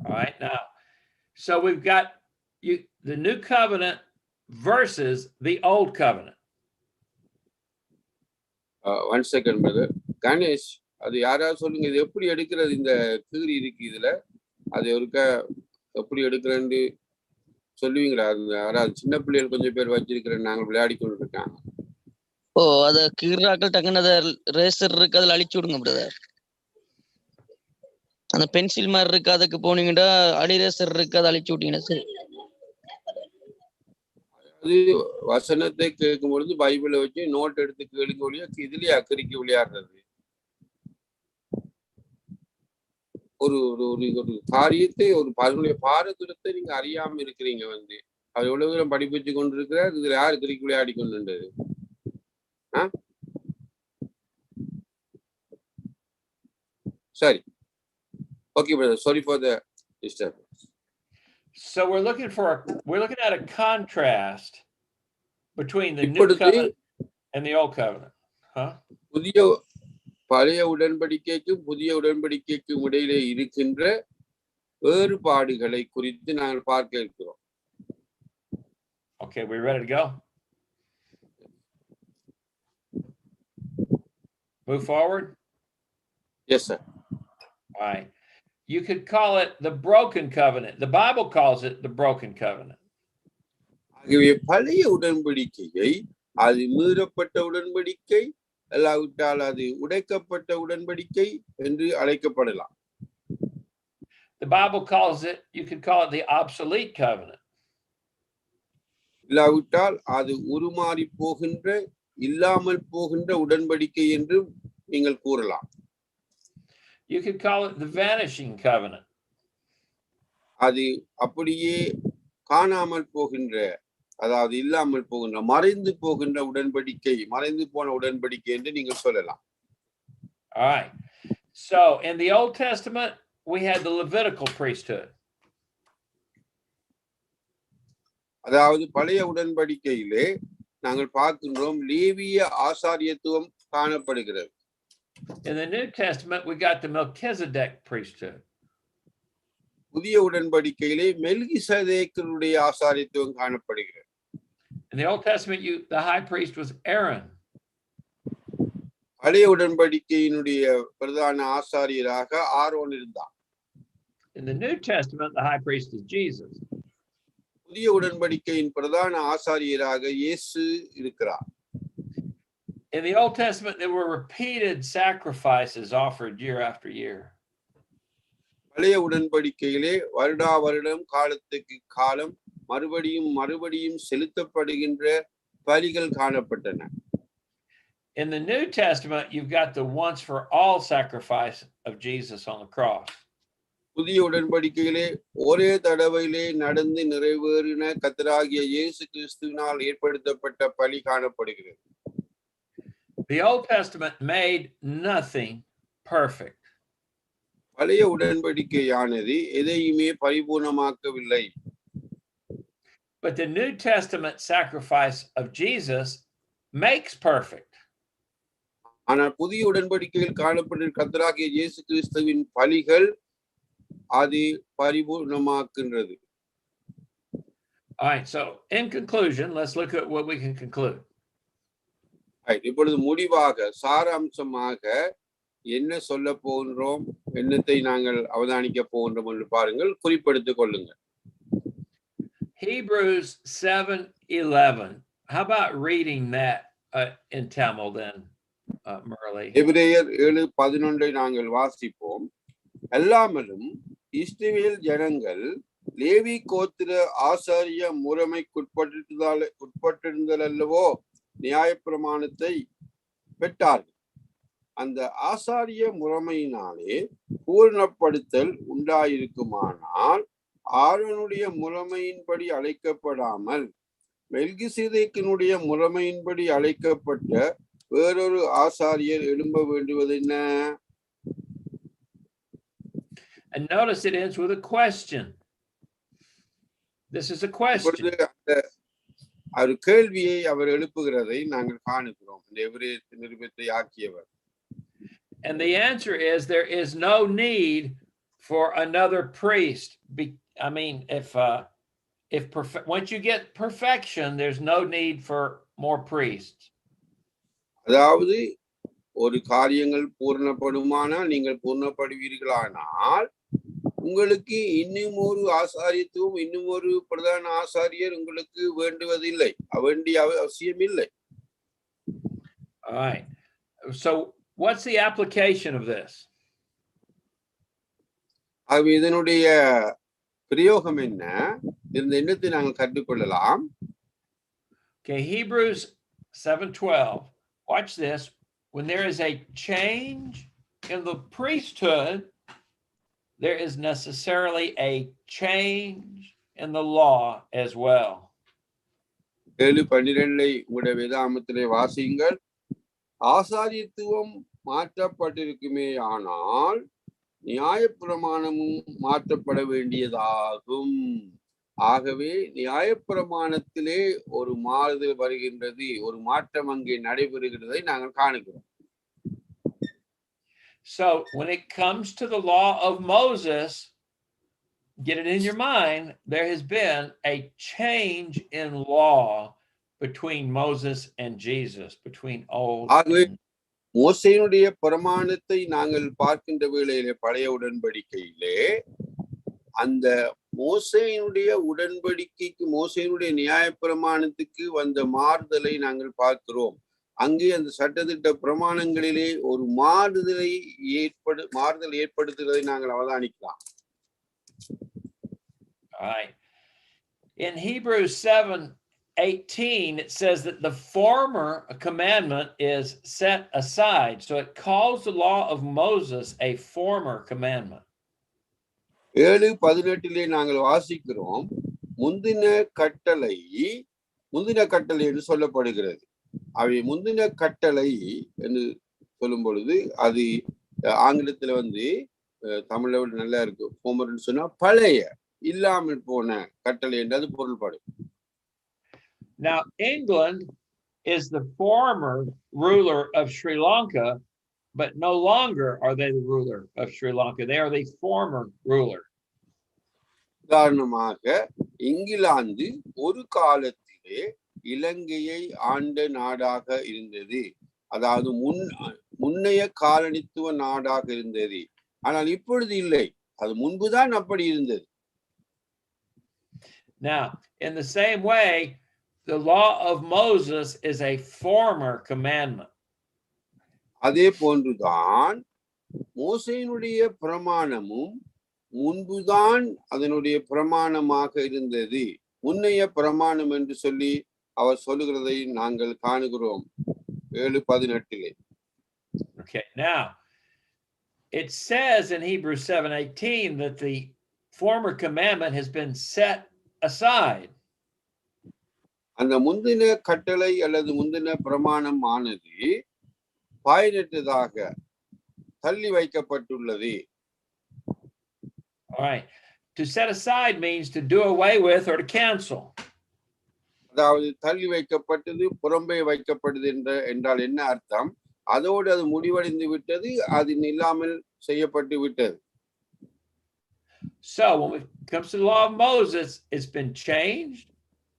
All right, now, so we've got the new covenant versus the old covenant. One second, brother. Ganesh, அது யாராவது சொல்லுங்க, இது எப்படி எடுக்கிறது? இந்த கீறி இருக்கு இதுல, அது ஒருக்கா எப்படி எடுக்கிறேன்னு சொல்லுவீங்களா? யாராவது சின்ன பிள்ளைகள் கொஞ்சம் பேர் வச்சிருக்கிறேன், நாங்கள் விளையாடி கொண்டு இருக்காங்க. ஓ, அத கீறாக்கள் டக்குன்னு அதை ரேசர் இருக்கு, அதில் அழிச்சு விடுங்க பிரதர். அந்த பென்சில் மாதிரி இருக்கு, அதுக்கு போனீங்கன்னா அடி ரேசர் இருக்கு, அதை அழிச்சு விட்டீங்கன்னா சரி. அது வசனத்தை கேட்கும் பொழுது பைபிளை வச்சு நோட் எடுத்து கேளுங்க ஒழிய இதுலயே அக்கறிக்கு விளையாடுறது. ஒரு ஒரு ஒரு காரியத்தை, ஒரு அதனுடைய பாரதூரத்தை நீங்க அறியாம இருக்கிறீங்க. அது எவ்வளவு தூரம் படிப்பிச்சு கொண்டு இருக்கிறார், இதுல யாரு கிரிக்கு விளையாடி கொண்டுன்றது? சரி, okay brother, sorry for the disturbance. So we're looking at a contrast between the new covenant and the old covenant. புதிய பழைய உடன்படிக்கைக்கும் புதிய உடன்படிக்கைக்கும் இடையிலே இருக்கின்ற வேறுபாடுகளை குறித்து நாங்கள் பார்க்க இருக்கிறோம். Okay, we ready to go? Move forward? Yes, sir. All right. You could call it the broken covenant. The Bible calls it the broken covenant. ஆகவே பழைய உடன்படிக்கையை அது மீறப்பட்ட உடன்படிக்கை, அல்லாவிட்டால் அது உடைக்கப்பட்ட உடன்படிக்கை என்று அழைக்கப்படலாம். The Bible calls it, you could call it the obsolete covenant. இல்லாவிட்டால் அது உருமாறி போகின்ற, இல்லாமல் போகின்ற உடன்படிக்கை என்று நீங்கள் கூறலாம். You could call it the vanishing covenant. அது அப்படியே காணாமல் போகின்ற, அதாவது இல்லாமல் போகின்ற, மறைந்து போகின்ற உடன்படிக்கை, மறைந்து போன உடன்படிக்கை என்று நீங்கள் சொல்லலாம். All right. So in the Old Testament, we had the Levitical priesthood. அதாவது பழைய உடன்படிக்கையிலே நாங்கள் பார்க்கின்றோம் லேவிய ஆசாரியத்துவம் காணப்படுகிறது. In the New Testament, we got the Melchizedek priesthood. புதிய உடன்படிக்கையிலே மெல்கிசேதேக்கினுடைய ஆசாரியத்துவம் காணப்படுகிறது. In the Old Testament, the high priest was Aaron. பழைய உடன்படிக்கையினுடைய பிரதான ஆசாரியராக ஆரோன் இருந்தார். In the New Testament, the high priest is Jesus. புதிய உடன்படிக்கையின் பிரதான ஆசாரியராக இயேசு இருக்கிறார். In the Old Testament, there were repeated sacrifices offered year after year. பழைய உடன்படிக்கையிலே வருடா வருடம், காலத்துக்கு காலம், மறுபடியும் மறுபடியும் செலுத்தப்படுகின்ற பலிகள் காணப்பட்டன. In the New Testament, you've got the once for all sacrifice of Jesus on the cross. புதிய உடன்படிக்கையிலே ஒரே தடவையிலே நடந்து நிறைவேறின கர்த்தராகிய இயேசு கிறிஸ்துவினால் ஏற்படுத்தப்பட்ட பலி காணப்படுகிறது. The Old Testament made nothing perfect. பழைய உடன்படிக்கையானது எதையுமே பரிபூர்ணமாக்கவில்லை. But the New Testament sacrifice of Jesus makes perfect. ஆனால் புதிய உடன்படிக்கையில் காணப்படும் கர்த்தராகிய இயேசு கிறிஸ்துவின் பலிகள் அது பரிபூர்ணமாக்கின்றது. All right, so in conclusion, let's look at what we can conclude. இப்பொழுது முடிவாக, சாராம்சமாக என்ன சொல்ல போகின்றோம், என்னத்தை நாங்கள் அவதானிக்க போகின்றோம் என்று பாருங்கள், குறிப்பெடுத்துக் கொள்ளுங்கள். Hebrews 7:11. How about reading that in Tamil then, Murali? எபிரேயர் 7:11 நாங்கள் வாசிப்போம். எல்லாமலும் இஸ்ரவேல் ஜனங்கள் லேவி கோத்திர ஆசாரிய முறைமைக்குட்பட்டிருந்தல் அல்லவோ நியாயப்பிரமாணத்தை பெற்றார்கள். அந்த ஆசாரிய முறைமையினாலே பூர்ணப்படுத்தல் உண்டாயிருக்குமானால் ஆரோனுடைய முறைமையின்படி அழைக்கப்படாமல் மெல்கிசேதேக்கினுடைய முறைமையின்படி அழைக்கப்பட்ட வேறொரு ஆசாரியர் எழும்ப வேண்டுவது என்ன? And notice it ends with a question. This is a question. ஒரு கேள்வியை அவர் எழுப்புகிறதை நாங்கள் காணுகிறோம், இந்த எபிரேய நிருபத்தை ஆக்கியவர். And the answer is there is no need for another priest. I mean, once you get perfection, there's no need for more priests. அதாவது ஒரு காரியங்கள் பூர்ணப்படுமானால் நீங்கள் பூர்ணப்படுவீர்களானால் உங்களுக்கு இன்னும் ஒரு ஆசாரியத்துவம் இன்னும் ஒரு பிரதான ஆசாரியர் உங்களுக்கு வேண்டுவதில்லை, வேண்டிய அவசியம் இல்லை. All right. So what's the application of this? ஆகவே இதனுடைய பிரயோகம் என்ன? இந்த எண்ணத்தை நாங்கள் கற்றுக்கொள்ளலாம். Okay, Hebrews 7:12. Watch this. When there is a change in the priesthood, there is necessarily a change in the law as well. 7:12 உங்களுடைய வேதாகமத்திலே வாசியுங்கள். ஆசாரியத்துவம் மாற்றப்பட்டிருக்குமே ஆனால் நியாயப்பிரமாணமும் மாற்றப்பட வேண்டியதாகும். ஆகவே நியாயப்பிரமாணத்திலே ஒரு மாறுதல் வருகின்றது, ஒரு மாற்றம் அங்கே நடைபெறுகிறதை நாங்கள் காணுகிறோம். So when it comes to the law of Moses, get it in your mind, there has been a change in law between Moses and Jesus, between old and மோசேயினுடைய பிரமாணத்தை நாங்கள் பார்க்கின்ற வேளையிலே பழைய உடன்படிக்கையிலே அந்த மோசேயினுடைய உடன்படிக்கைக்கு மோசேயினுடைய நியாய பிரமாணத்துக்கு வந்த மாறுதலை நாங்கள் பார்க்கிறோம். அங்கே அந்த சட்டத்திட்ட பிரமாணங்களிலே ஒரு மாறுதல் ஏற்படுத்துவதை நாங்கள் அவதானிக்கலாம். All right. In Hebrews 7:18, it says that the former commandment is set aside. So it calls the law of Moses a former commandment. 7:18 நாங்கள் வாசிக்கிறோம், முந்தின கட்டளை என்று சொல்லப்படுகிறது. அவை முந்தின கட்டளை என்று சொல்லும் பொழுது அது ஆங்கிலத்துல தமிழ நல்லா இருக்கு. ஹோமர்னு சொன்னா பழைய இல்லாமல் போன கட்டளை என்றது பொருள்படும். Now, England is the former ruler of Sri Lanka, but no longer are they the ruler of Sri Lanka. They are the former ruler. உதாரணமாக இங்கிலாந்து ஒரு காலத்திலே இலங்கையை ஆண்ட நாடாக இருந்தது, அதாவது முன்னைய காலனித்துவ நாடாக இருந்தது. ஆனால் இப்பொழுது இல்லை, அது முன்புதான் அப்படி இருந்தது. Now, in the same way, the law of Moses is a former commandment. அதே போன்றுதான் மோசேயினுடைய பிரமாணமும் முன்புதான் அதனுடைய பிரமாணமாக இருந்தது. முன்னைய பிரமாணம் என்று சொல்லி அவர் சொல்லுகிறதை நாங்கள் காணுகிறோம் 7:18. Okay, now it says in Hebrews 7:18 that the former commandment has been set aside. அந்த முந்தின கட்டளை அல்லது முந்தின பிரமாணம் ஆனது பயனற்றதாக தள்ளி வைக்கப்பட்டுள்ளது. All right. To set aside means to do away with or to cancel. அதாவது தள்ளி வைக்கப்பட்டது, புறம்பே வைக்கப்படுது என்றால் என்ன அர்த்தம்? அதோடு அது முடிவடைந்து விட்டது, அது இல்லாமல் செய்யப்பட்டு விட்டது. So when it comes to the law of Moses, it's been changed.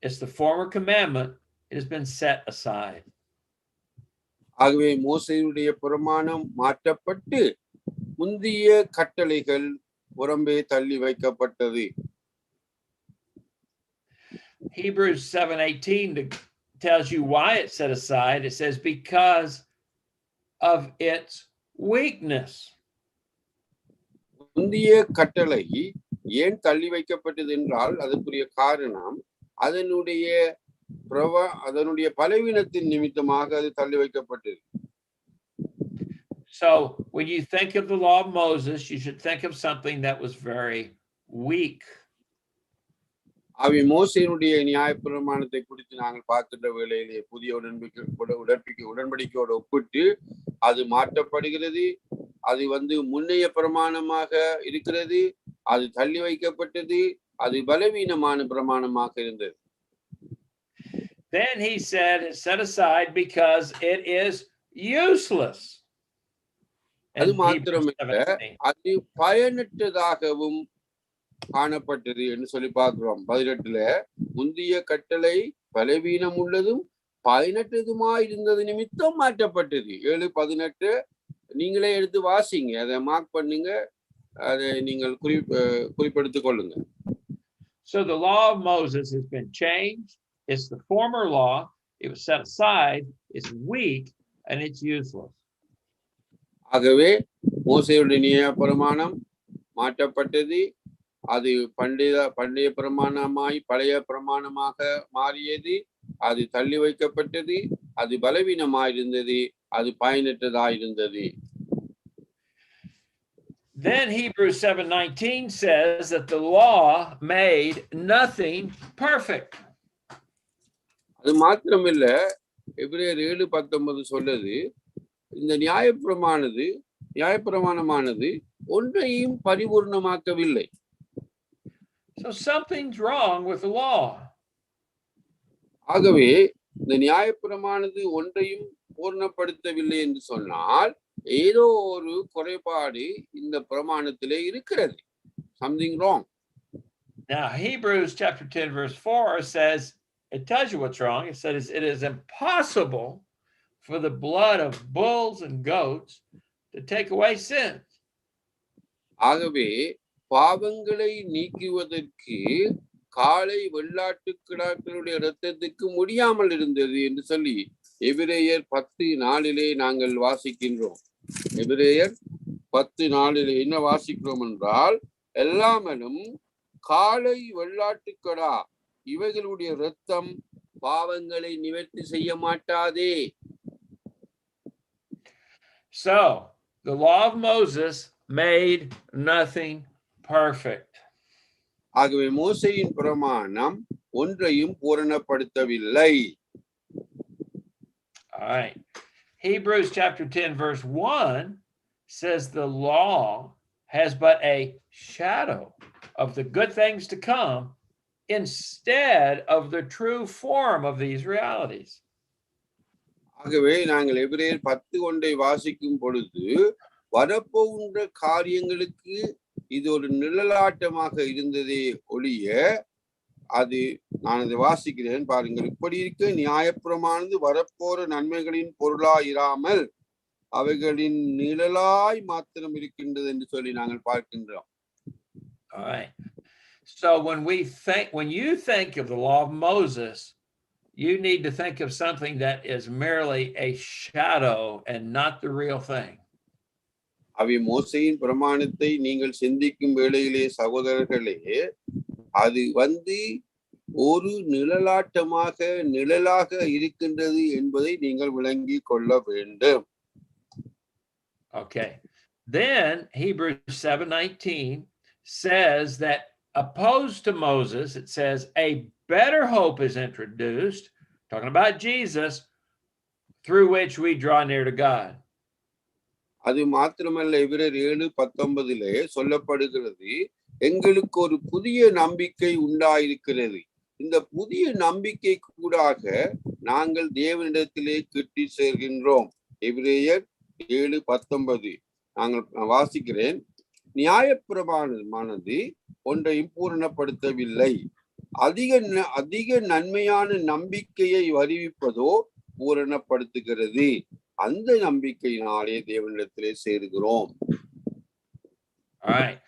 It's the former commandment. It has been set aside. ஆகவே மோசேயுடைய பிரமாணம் மாற்றப்பட்டு முந்திய கட்டளைகள் புறம்பே தள்ளி வைக்கப்பட்டது. Hebrews 7:18 tells you why it's set aside. It says because of its weakness. முந்திய கட்டளை ஏன் தள்ளி வைக்கப்பட்டது என்றால் அதற்குரிய காரணம் அதனுடைய பலவீனத்தின் நிமித்தமாக அது தள்ளி வைக்கப்பட்டது. So when you think of the law of Moses, you should think of something that was very weak. அவை மோசேயினுடைய நியாயப்பிரமாணத்தை குறித்து நாங்கள் பார்க்கின்ற வேளையிலே புதிய உடன்படிக்கையோடு ஒப்பிட்டு அது மாற்றப்படுகிறது. அது முன்னைய பிரமாணமாக இருக்கிறது, அது தள்ளி வைக்கப்பட்டது, அது பலவீனமான பிரமாணமாக இருந்தது. Then he said it's set aside because it is useless. அது மாத்திரமல்ல, அது பயனற்றதாகவும் காணப்பட்டது என்று சொல்லி பார்க்கிறோம். 18 முந்திய கட்டளை பலவீனம் உள்ளதும் பயனற்றதுமாயிருந்தது நிமித்தம் மாற்றப்பட்டது. 7:18 நீங்களே எடுத்து வாசிங்க, அதை மார்க் பண்ணுங்க, அதை நீங்கள் குறிப்பெடுத்துக் கொள்ளுங்க. So the law of Moses has been changed. It's the former law. It was set aside. It's weak and it's useless. ஆகவே மோசேயுடைய நியாயப்பிரமாணம் மாற்றப்பட்டது. அது பண்டைய பிரமாணமாய் பழைய பிரமாணமாக மாறியது. அது தள்ளி வைக்கப்பட்டது. அது பலவீனமாயிருந்தது. அது பயனற்றதாயிருந்தது. Then Hebrews 7:19 says that the law made nothing perfect. அது மாத்திரமில்ல, எபிரேயர் 7:19 சொல்லுது, இந்த நியாயப்பிரமாணமானது ஒன்றையும் பரிபூர்ணமாக்கவில்லை. So something's wrong with the law. ஆகவே இந்த நியாயப்பிரமானது ஒன்றையும் பூர்ணப்படுத்தவில்லை என்று சொன்னால் ஏதோ ஒரு குறைபாடு இந்த பிரமாணத்திலே இருக்கிறது. Something wrong. Now Hebrews chapter 10 verse 4 says, it tells you what's wrong. It says it is impossible for the blood of bulls and goats to take away sins. ஆகவே பாவங்களை நீக்குவதற்கு காளை வெள்ளாட்டுக்கிடாக்களுடைய இரத்தத்துக்கு முடியாமல் இருந்தது என்று சொல்லி எபிரேயர் 10:4 நாங்கள் வாசிக்கின்றோம். எபிரேயர் 10:4 என்ன வாசிக்கிறோம் என்றால், எல்லாமலும் காளை வெள்ளாட்டுக்கடா இவைகளுடைய இரத்தம் பாவங்களை நிவர்த்தி செய்ய மாட்டாதே. So the law of Moses made nothing perfect. ஆகவே மோசேயின் பிரமாணம் ஒன்றையும் பூரணப்படுத்தவில்லை. All right. Hebrews chapter 10 verse 1 says the law has but a shadow of the good things to come instead of the true form of these realities. ஆகவே நாங்கள் எபிரேயர் 10:1 வாசிக்கும் பொழுது, வரப்போகின்ற காரியங்களுக்கு இது ஒரு நிழலாட்டமாக இருந்ததே ஒழிய, அது நான் அதை வாசிக்கிறேன் பாருங்கள், இப்படி இருக்க நியாயப்பிரமானது வரப்போற நன்மைகளின் பொருளாயிராமல் அவைகளின் நிழலாய் மாத்திரம் இருக்கின்றது என்று சொல்லி நாங்கள் பார்க்கின்றோம். All right. So when you think of the law of Moses, you need to think of something that is merely a shadow and not the real thing. அவை மோசேயின் பிரமாணத்தை நீங்கள் சிந்திக்கும் வேளையிலே சகோதரர்களே, அது ஒரு நிழலாக இருக்கின்றது என்பதை நீங்கள் விளங்கி கொள்ள வேண்டும். Okay. Then Hebrews 7:19 says that opposed to Moses, it says a better hope is introduced, talking about Jesus, through which we draw near to God. அது மாத்திரமல்ல, எபிரேயர் 7:19 சொல்லப்படுகிறது, எங்களுக்கு ஒரு புதிய நம்பிக்கை உண்டாயிருக்கிறது. இந்த புதிய நம்பிக்கை கூடாக நாங்கள் தேவனிடத்திலே கிட்டி சேர்கின்றோம். எபிரேயர் 7:19 நாங்கள் வாசிக்கிறேன், நியாயப்பிரமாணமானது ஒன்றையும் பூரணப்படுத்தவில்லை. அதிக நன்மையான நம்பிக்கையை அறிவிப்பதோ பூரணப்படுத்துகிறது. அந்த நம்பிக்கையினாலே தேவனிடத்திலே சேருகிறோம். All right.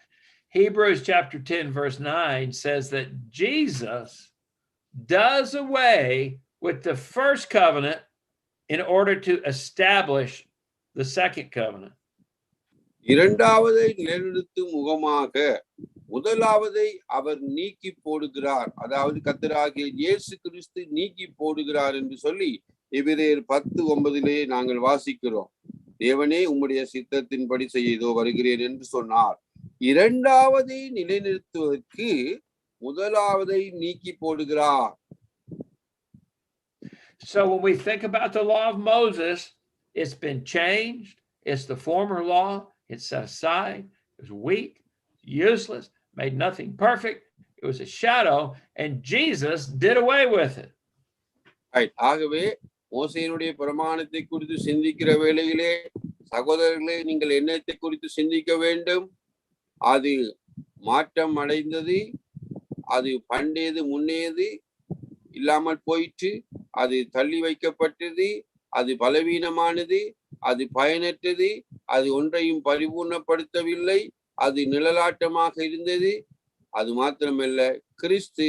Hebrews chapter 10 verse 9 says that Jesus does away with the first covenant in order to establish the second covenant. இரண்டாவதை நிலைநிறுத்தும் முகமாக முதலாவதை அவர் நீக்கி போடுகிறார். அதாவது கர்த்தராகிய இயேசு கிறிஸ்து நீக்கி போடுகிறார் என்று சொல்லி எபிரேயர் 10:9 நாங்கள் வாசிக்கிறோம். தேவனே உம்முடைய சித்தத்தின்படி செய்தோ வருகிறேன் என்று சொன்னார். இரண்டாவதை நிலைநிறுத்துவதற்கு முதலாவதை நீக்கி போடுகிறார். So when we think about the law of Moses, it's been changed. It's the former law. It's set aside. It was weak, useless, made nothing perfect. It was a shadow, and Jesus did away with it. Right. ஆகவே மோசேயினுடைய பிரமாணத்தை குறித்து சிந்திக்கிற வேளையிலே சகோதரர்களே, நீங்கள் என்னத்தை குறித்து சிந்திக்க வேண்டும்? அது மாற்றம் அடைந்தது, அது பண்டையது முன்னையது இல்லாமல் போயிற்று. அது தள்ளி வைக்கப்பட்டது, அது பலவீனமானது, அது பயனற்றது, அது ஒன்றையும் பரிபூர்ணப்படுத்தவில்லை, அது நிழலாட்டமாக இருந்தது. அது மாத்திரமல்ல, கிறிஸ்து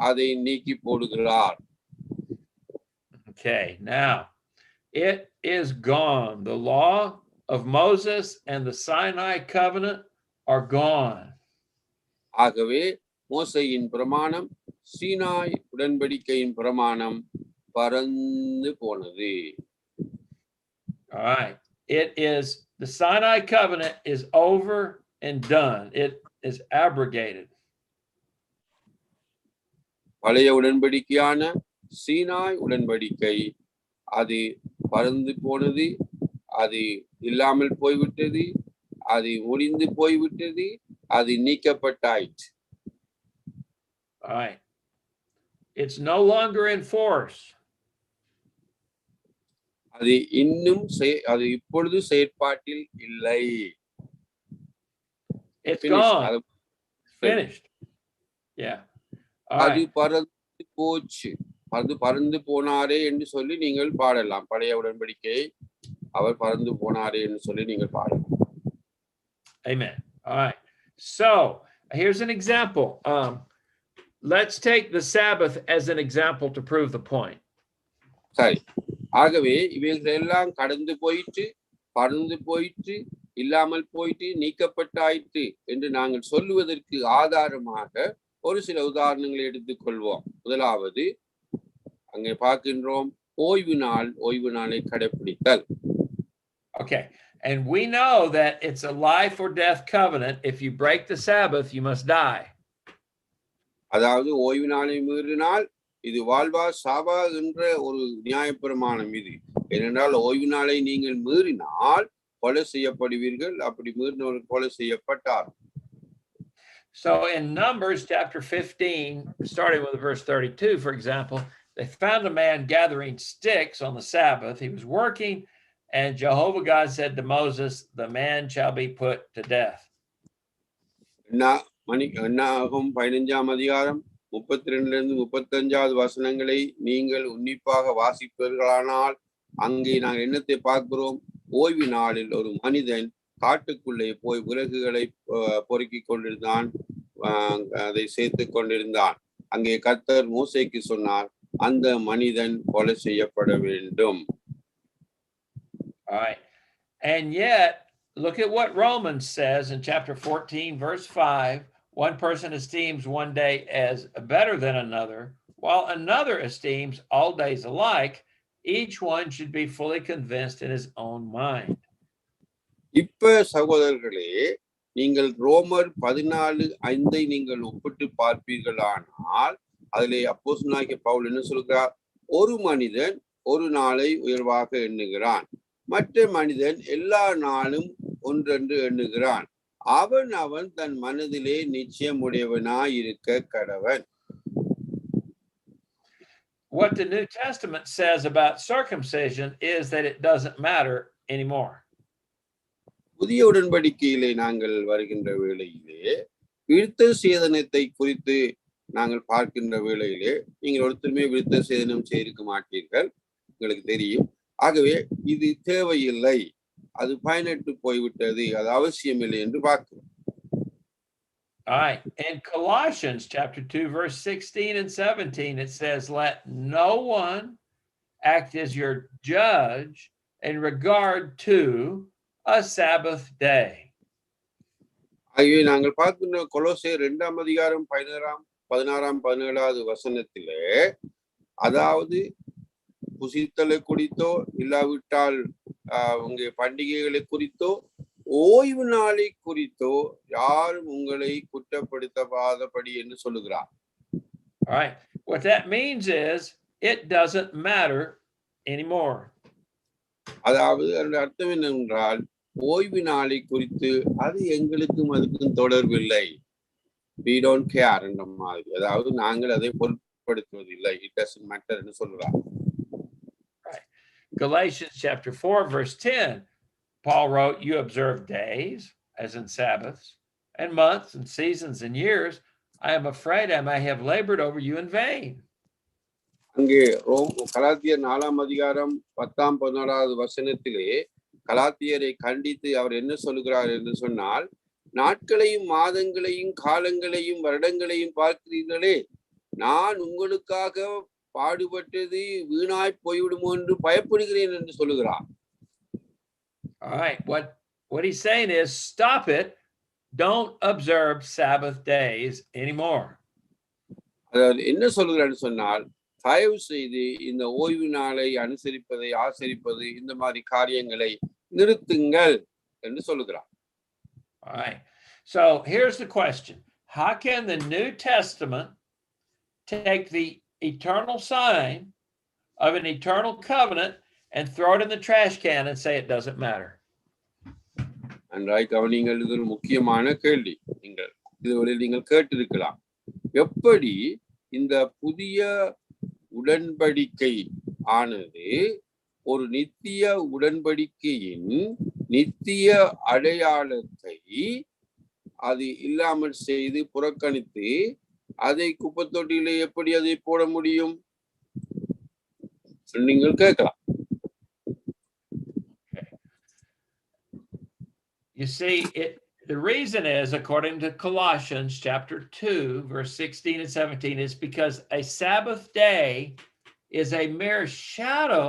அதை நீக்கி போடுகிறார். Okay, now it is gone. The law of Moses and the Sinai covenant are gone. ஆகவே மோசையின் பிரமாணம், சீனாய் உடன்படிக்கையின் பிரமாணம் பறந்து போனது. All right. It is the Sinai covenant is over and done. It is abrogated. பழைய உடன்படிக்கையான சீனாய் உடன்படிக்கை அது பறந்து போனது, அது இல்லாமல் போய்விட்டது, அது முடிந்து போய்விட்டது, அது நீக்கப்பட்டாயிற்று. All right. It's no longer in force. அது இன்னும் அது இப்பொழுது செயற்பாட்டில் இல்லை. It's gone. Finished. Yeah. அது பறந்து போச்சு. அது பறந்து போனாரே என்று சொல்லி நீங்கள் பாடலாம். பழைய உடன்படிக்கையை அவர் பறந்து போனாரே என்று சொல்லி நீங்கள் பாடலாம். Amen. All right. So here's an example. Let's take the Sabbath as an example to prove the point. சரி. ஆகவே இவைகள் எல்லாம் கடந்து போயிற்று, பறந்து போயிற்று, இல்லாமல் போயிற்று, நீக்கப்பட்டாயிற்று என்று நாங்கள் சொல்லுவதற்கு ஆதாரமாக ஒரு சில உதாரணங்களை எடுத்துக்கொள்வோம். முதலாவது அங்கே பார்க்கின்றோம், ஓய்வு நாளை கடைபிடித்தல். Okay. And we know that it's a life or death covenant. If you break the Sabbath, you must die. அதாவது ஓய்வு நாளை மீறினால் இது வாழ்வா சாவா என்ற ஒரு நியாயப்பிரமாணம் இது. ஏனென்றால் ஓய்வு நாளை நீங்கள் மீறினால் கொலை செய்யப்படுவீர்கள். அப்படி மீறினவர்கள் கொலை செய்யப்பட்டார். So in Numbers chapter 15, starting with verse 32, for example, they found a man gathering sticks on the Sabbath. He was working, and Jehovah God said to Moses, "The man shall be put to death." என்னாகும் 15ஆம் அதிகாரம் 32 35 வசனங்களை நீங்கள் உன்னிப்பாக வாசிப்பீர்களானால் அங்கே நாங்கள் என்னத்தை பார்க்கிறோம்? ஓய்வு நாளில் ஒரு மனிதன் காட்டுக்குள்ளே போய் விறகுகளை பொறுக்கிக் கொண்டிருந்தான், அதை சேர்த்து கொண்டிருந்தான். அங்கே கர்த்தர் மோசேக்கு சொன்னார், அந்த மனிதன் கொலை செய்யப்பட வேண்டும். All right. And yet, look at what Romans says in chapter 14, verse 5. One person esteems one day as better than another, while another esteems all days alike. Each one should be fully convinced in his own mind. இப்ப சகோதரர்களே, நீங்கள் ரோமர் 14:5 நீங்கள் ஒப்பிட்டு பார்ப்பீர்களானால் அதிலே அப்போஸ்தலனாகிய பவுல் என்ன சொல்கிறார்? ஒரு மனிதன் ஒரு நாளை உயர்வாக எண்ணுகிறான், மற்ற மனிதன் எல்லா நாளும் ஒன்றென்று எண்ணுகிறான். அவன் தன் மனதிலே நிச்சயமுடையவனாய் இருக்க கடவன். What the New Testament says about circumcision is that it doesn't matter anymore. புதிய உடன்படிக்கையிலே நாங்கள் வருகின்ற வேளையிலே விருத்த சேதனத்தை குறித்து நாங்கள் பார்க்கின்ற வேளையிலே நீங்கள் ஒருத்தருமே விருத்த சேதனம் செய்திருக்க மாட்டீர்கள், உங்களுக்கு தெரியும். ஆகவே இது தேவையில்லை, அது பயனற்று போய்விட்டது, அது அவசியமில்லை என்று பார்க்கிறோம். All right. In Colossians chapter 2, verse 16 and 17, it says, "Let no one act as your judge in regard to a Sabbath day." ஆகவே நாங்கள் பார்க்கின்ற கொலோசையர் 2ஆம் அதிகாரம் 16 17 வசனத்திலே, அதாவது புசித்தலை குறித்தோ இல்லாவிட்டால் உங்க பண்டிகைகளை குறித்தோ ஓய்வு நாளை குறித்தோ யாரும் உங்களை குற்றப்படுத்தாதபடி என்று சொல்லுகிறார். All right. What that means is it doesn't matter anymore. அதாவது அதன் அர்த்தம் என்னவென்றால் ஓய்வு நாளை குறித்து அது எங்களுக்கும் அதுக்கும் தொடர்பில்லை. We don't care என்ற மாதிரி, அதாவது நாங்கள் அதை பொருட்படுத்துவதில்லை. It doesn't matter என்று சொல்கிறார். Right. Galatians chapter 4, verse 10. Paul wrote, "You observe days, as in Sabbaths, and months, and seasons, and years. I am afraid I may have labored over you in vain." அங்கே கலாத்தியர் 4ஆம் அதிகாரம் 10ஆம் 11வது வசனத்திலே கலாத்தியரை கண்டித்து அவர் என்ன சொல்லுகிறார் என்று சொன்னால், நாட்களையும் மாதங்களையும் காலங்களையும் வருடங்களையும் பார்க்கிறீர்களே, நான் உங்களுக்காக பாடுபட்டது வீணாய் போய்விடுமோ என்று பயப்படுகிறேன் என்று சொல்லுகிறார். All right, what he's saying is stop it. Don't observe Sabbath days anymore. அதாவது என்ன சொல்லுகிறான்னு சொன்னால், தயவு செய்து இந்த ஓய்வு நாளை அனுசரிப்பதை ஆசரிப்பது இந்த மாதிரி காரியங்களை நிறுத்துங்கள் என்று சொல்லுகிறார். All right. So here's the question. How can the New Testament take the eternal sign of an eternal covenant and throw it in the trash can and say it doesn't matter? நன்றாய் கவனிங்கள், இது ஒரு முக்கியமான கேள்வி. இதுவரை நீங்கள் கேட்டிருக்கலாம். எப்படி இந்த புதிய உடன்படிக்கை ஆனது ஒரு நித்திய உடன்படிக்கையின் நித்திய அடையாளத்தை அது இல்லாமல் செய்து புறக்கணித்து அதை குப்பத்தொட்டியிலே எப்படி அதை போட முடியும் நீங்கள் கேட்கலாம். You see, the reason is, according to Colossians chapter 2, verse 16 and 17, is because a Sabbath day is a mere shadow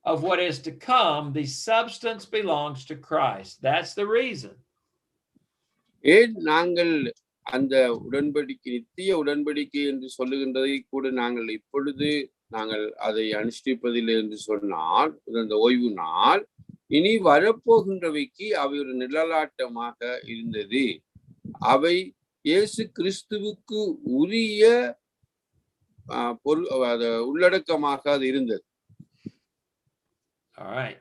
of what is to come. The substance belongs to Christ. That's the reason. ஏன் நாங்கள் அந்த உடன்படிக்கை நித்திய உடன்படிக்கை என்று சொல்லுகின்றதை கூட நாங்கள் இப்பொழுது நாங்கள் அதை அனுஷ்டிப்பதில்லை என்று சொன்னால், அந்த ஓய்வு நாள் இனி வரப்போகின்றவைக்கு அவை ஒரு நிழலாட்டமாக இருந்தது. அவை இயேசு கிறிஸ்துவுக்கு உரிய உள்ளடக்கமாக அது இருந்தது. All right.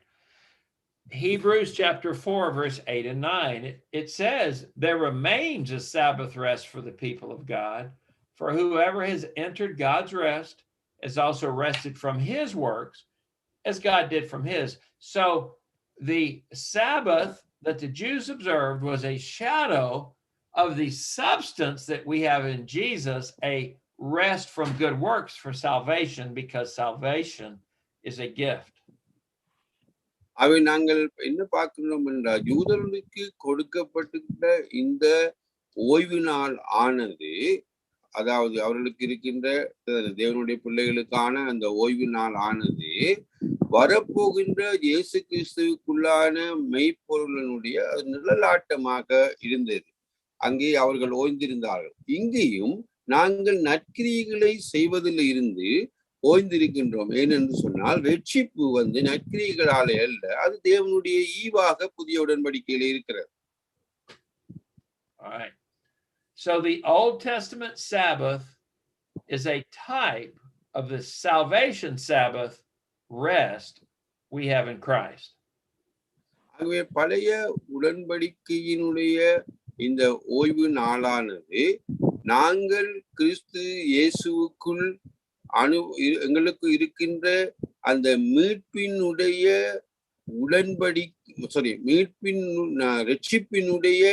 Hebrews chapter 4, verse 8 and 9, it says, there remains a Sabbath rest for the people of God, for whoever has entered God's rest has also rested from his works as God did from his. So the Sabbath that the Jews observed was a shadow of the substance that we have in Jesus, a rest from good works for salvation, because salvation is a gift. அவை நாங்கள் என்ன பார்க்கிறோம் என்றால், யூதர்களுக்கு கொடுக்கப்பட்டிருந்த இந்த ஓய்வு நாள் ஆனது, அதாவது அவர்களுக்கு இருக்கின்ற தேவனுடைய பிள்ளைகளுக்கான அந்த ஓய்வு நாள் ஆனது வரப்போகின்ற இயேசு கிறிஸ்துவுக்குள்ளான மெய்ப்பொருளினுடைய நிழலாட்டமாக இருந்தது. அங்கே அவர்கள் ஓய்ந்திருந்தார்கள். இங்கேயும் நாங்கள் நற்கிரியைகளை செய்வதில் இருந்து ஓய்ந்திருக்கின்றோம். ஏனென்று சொன்னால், ரட்சிப்பு நற்கிரியைகளாலே அல்ல, அது தேவனுடைய ஈவாக புதிய உடன்படிக்கையில இருக்கிறது. All right. So the Old Testament Sabbath is a type of the salvation Sabbath rest we have in Christ. ஆகவே பழைய உடன்படிக்கையினுடைய இந்த ஓய்வு நாளானது நாங்கள் கிறிஸ்து இயேசுவுக்குள் எங்களுக்கு இருக்கின்ற அந்த மீட்பினுடைய ரட்சிப்பினுடைய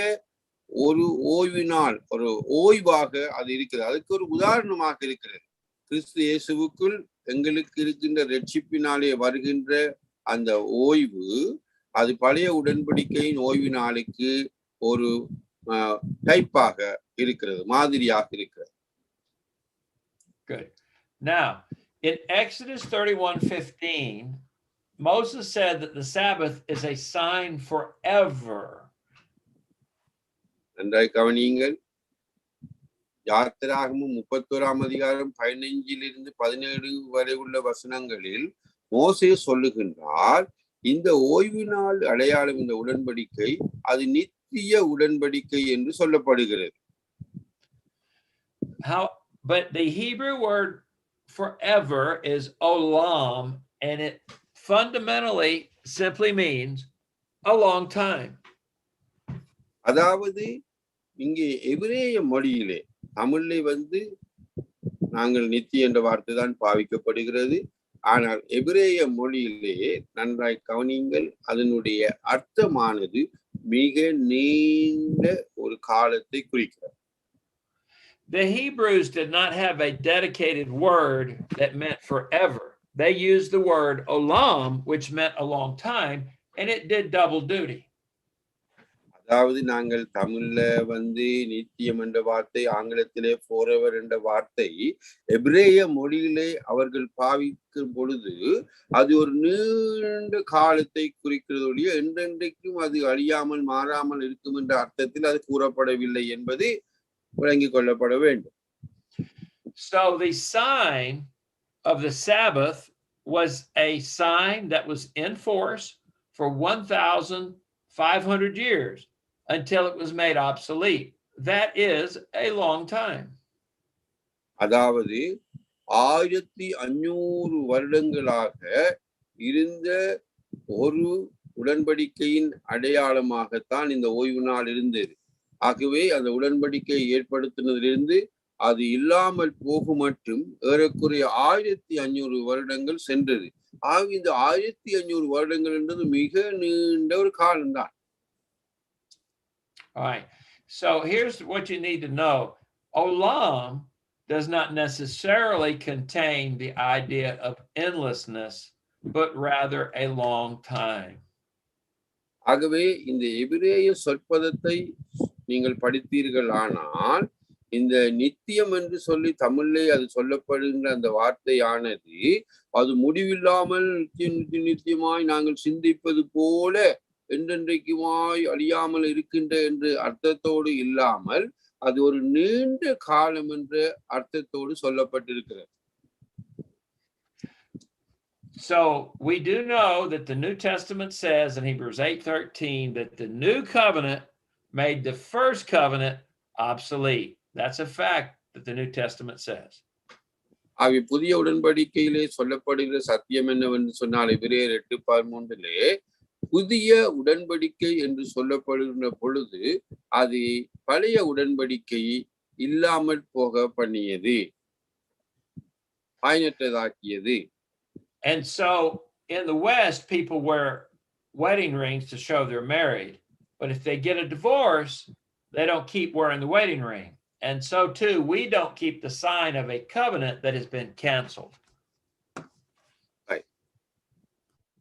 ஒரு ஓய்வு நாள், ஒரு ஓய்வாக அது இருக்கிறது. அதுக்கு ஒரு உதாரணமாக இருக்கிறது. கிறிஸ்து இயேசுவுக்குள் எங்களுக்கு இருக்கின்ற ரட்சிப்பினாலே வருகின்ற அந்த ஓய்வு, அது பழைய உடன்படிக்கையின் ஓய்வு நாளுக்கு ஒரு டைப்பாக இருக்கிறது, மாதிரியாக இருக்கிறது. Good. Now, in Exodus 31:15, Moses said that the Sabbath is a sign forever. நன்றாய் கவனியுங்கள். யாத்திராகமம் 31ஆம் அதிகாரம் 15 17 வரை உள்ள வசனங்களில் மோசே சொல்லுகின்றார், இந்த ஓய்வு நாள் அடையாளம், இந்த உடன்படிக்கை அது நித்திய உடன்படிக்கை என்று சொல்லப்படுகிறது. But the Hebrew word forever is olam, and it fundamentally simply means a long time. அதாவது இங்கே எபிரேய மொழியிலே, தமிழ்ல நாங்கள் நித்திய என்ற வார்த்தை தான் பாவிக்கப்படுகிறது. ஆனால் எபிரேய மொழியிலே நன்றாய் கவனியுங்கள், அதனுடைய அர்த்தமானது மிக நீண்ட ஒரு காலத்தை குறிக்கிறது. The Hebrews did not have a dedicated word that meant forever. They used the word olam, which meant a long time, and it did double duty. அதாவது நாங்கள் தமிழ்ல நித்தியம் என்ற வார்த்தை, ஆங்கிலத்திலே forever என்ற வார்த்தை எபிரேய மொழியிலே அவர்கள் பாவிக்கும் பொழுது அது ஒரு நீண்ட காலத்தை குறிக்கிறதோடைய என்றென்றைக்கும் அது அழியாமல் மாறாமல் இருக்கும் என்ற அர்த்தத்தில் அது கூறப்படவில்லை என்பது விளங்கிக் கொள்ளப்பட வேண்டும். So the sign of the Sabbath was a sign that was in force for 1,500 years until it was made obsolete. That is a long time. அதாவது 1500 வருடங்களாக இருந்த ஒரு உடன்படிக்கையின் அடையாளமாகத்தான் இந்த ஓய்வு நாள் இருந்தது. ஆகவே அந்த உடன்படிக்கை ஏற்படுத்தினதிலிருந்து அது இல்லாமல் போக மட்டும் ஏறக்குறைய 1500 வருடங்கள் சென்றது. ஆக இந்த 1500 வருடங்கள் என்றது மிக நீண்ட ஒரு காலம்தான். All right. So here's what you need to know. Olam does not necessarily contain the idea of endlessness, but rather a long time. ஆகவே இந்த எபிரேய சொற்பதத்தை நீங்கள் படித்தீர்கள் ஆனால் இந்த நித்தியம் என்று சொல்லி தமிழிலே அது சொல்லப்படுகின்ற அந்த வார்த்தையானது அது முடிவில்லாமல் நித்தியமாய் நாங்கள் சிந்திப்பது போல என்றென்றைக்குமாய் அழியாமல் இருக்கின்ற என்று அர்த்தத்தோடு இல்லாமல் அது ஒரு நீண்ட காலம் என்ற அர்த்தத்தோடு சொல்லப்பட்டிருக்கிறது. So we do know that the New Testament says in Hebrews 8:13 that the new covenant made the first covenant obsolete. That's a fact that the New Testament says. ஆகிய புதிய உடன்படிக்கையிலே சொல்லப்படுகிற சத்தியம் என்னவென்று சொன்னால் எபிரேயர் 8:13 புதிய உடன்படிக்கை என்று சொல்லப்படுகின்ற பொழுது அது பழைய உடன்படிக்கை இல்லாமல் போக பண்ணியது, பயனற்றதாக்கியது. And so in the West, people wear wedding rings to show they're married. But if they get a divorce, they don't keep wearing the wedding ring. And so too, we don't keep the sign of a covenant that has been canceled.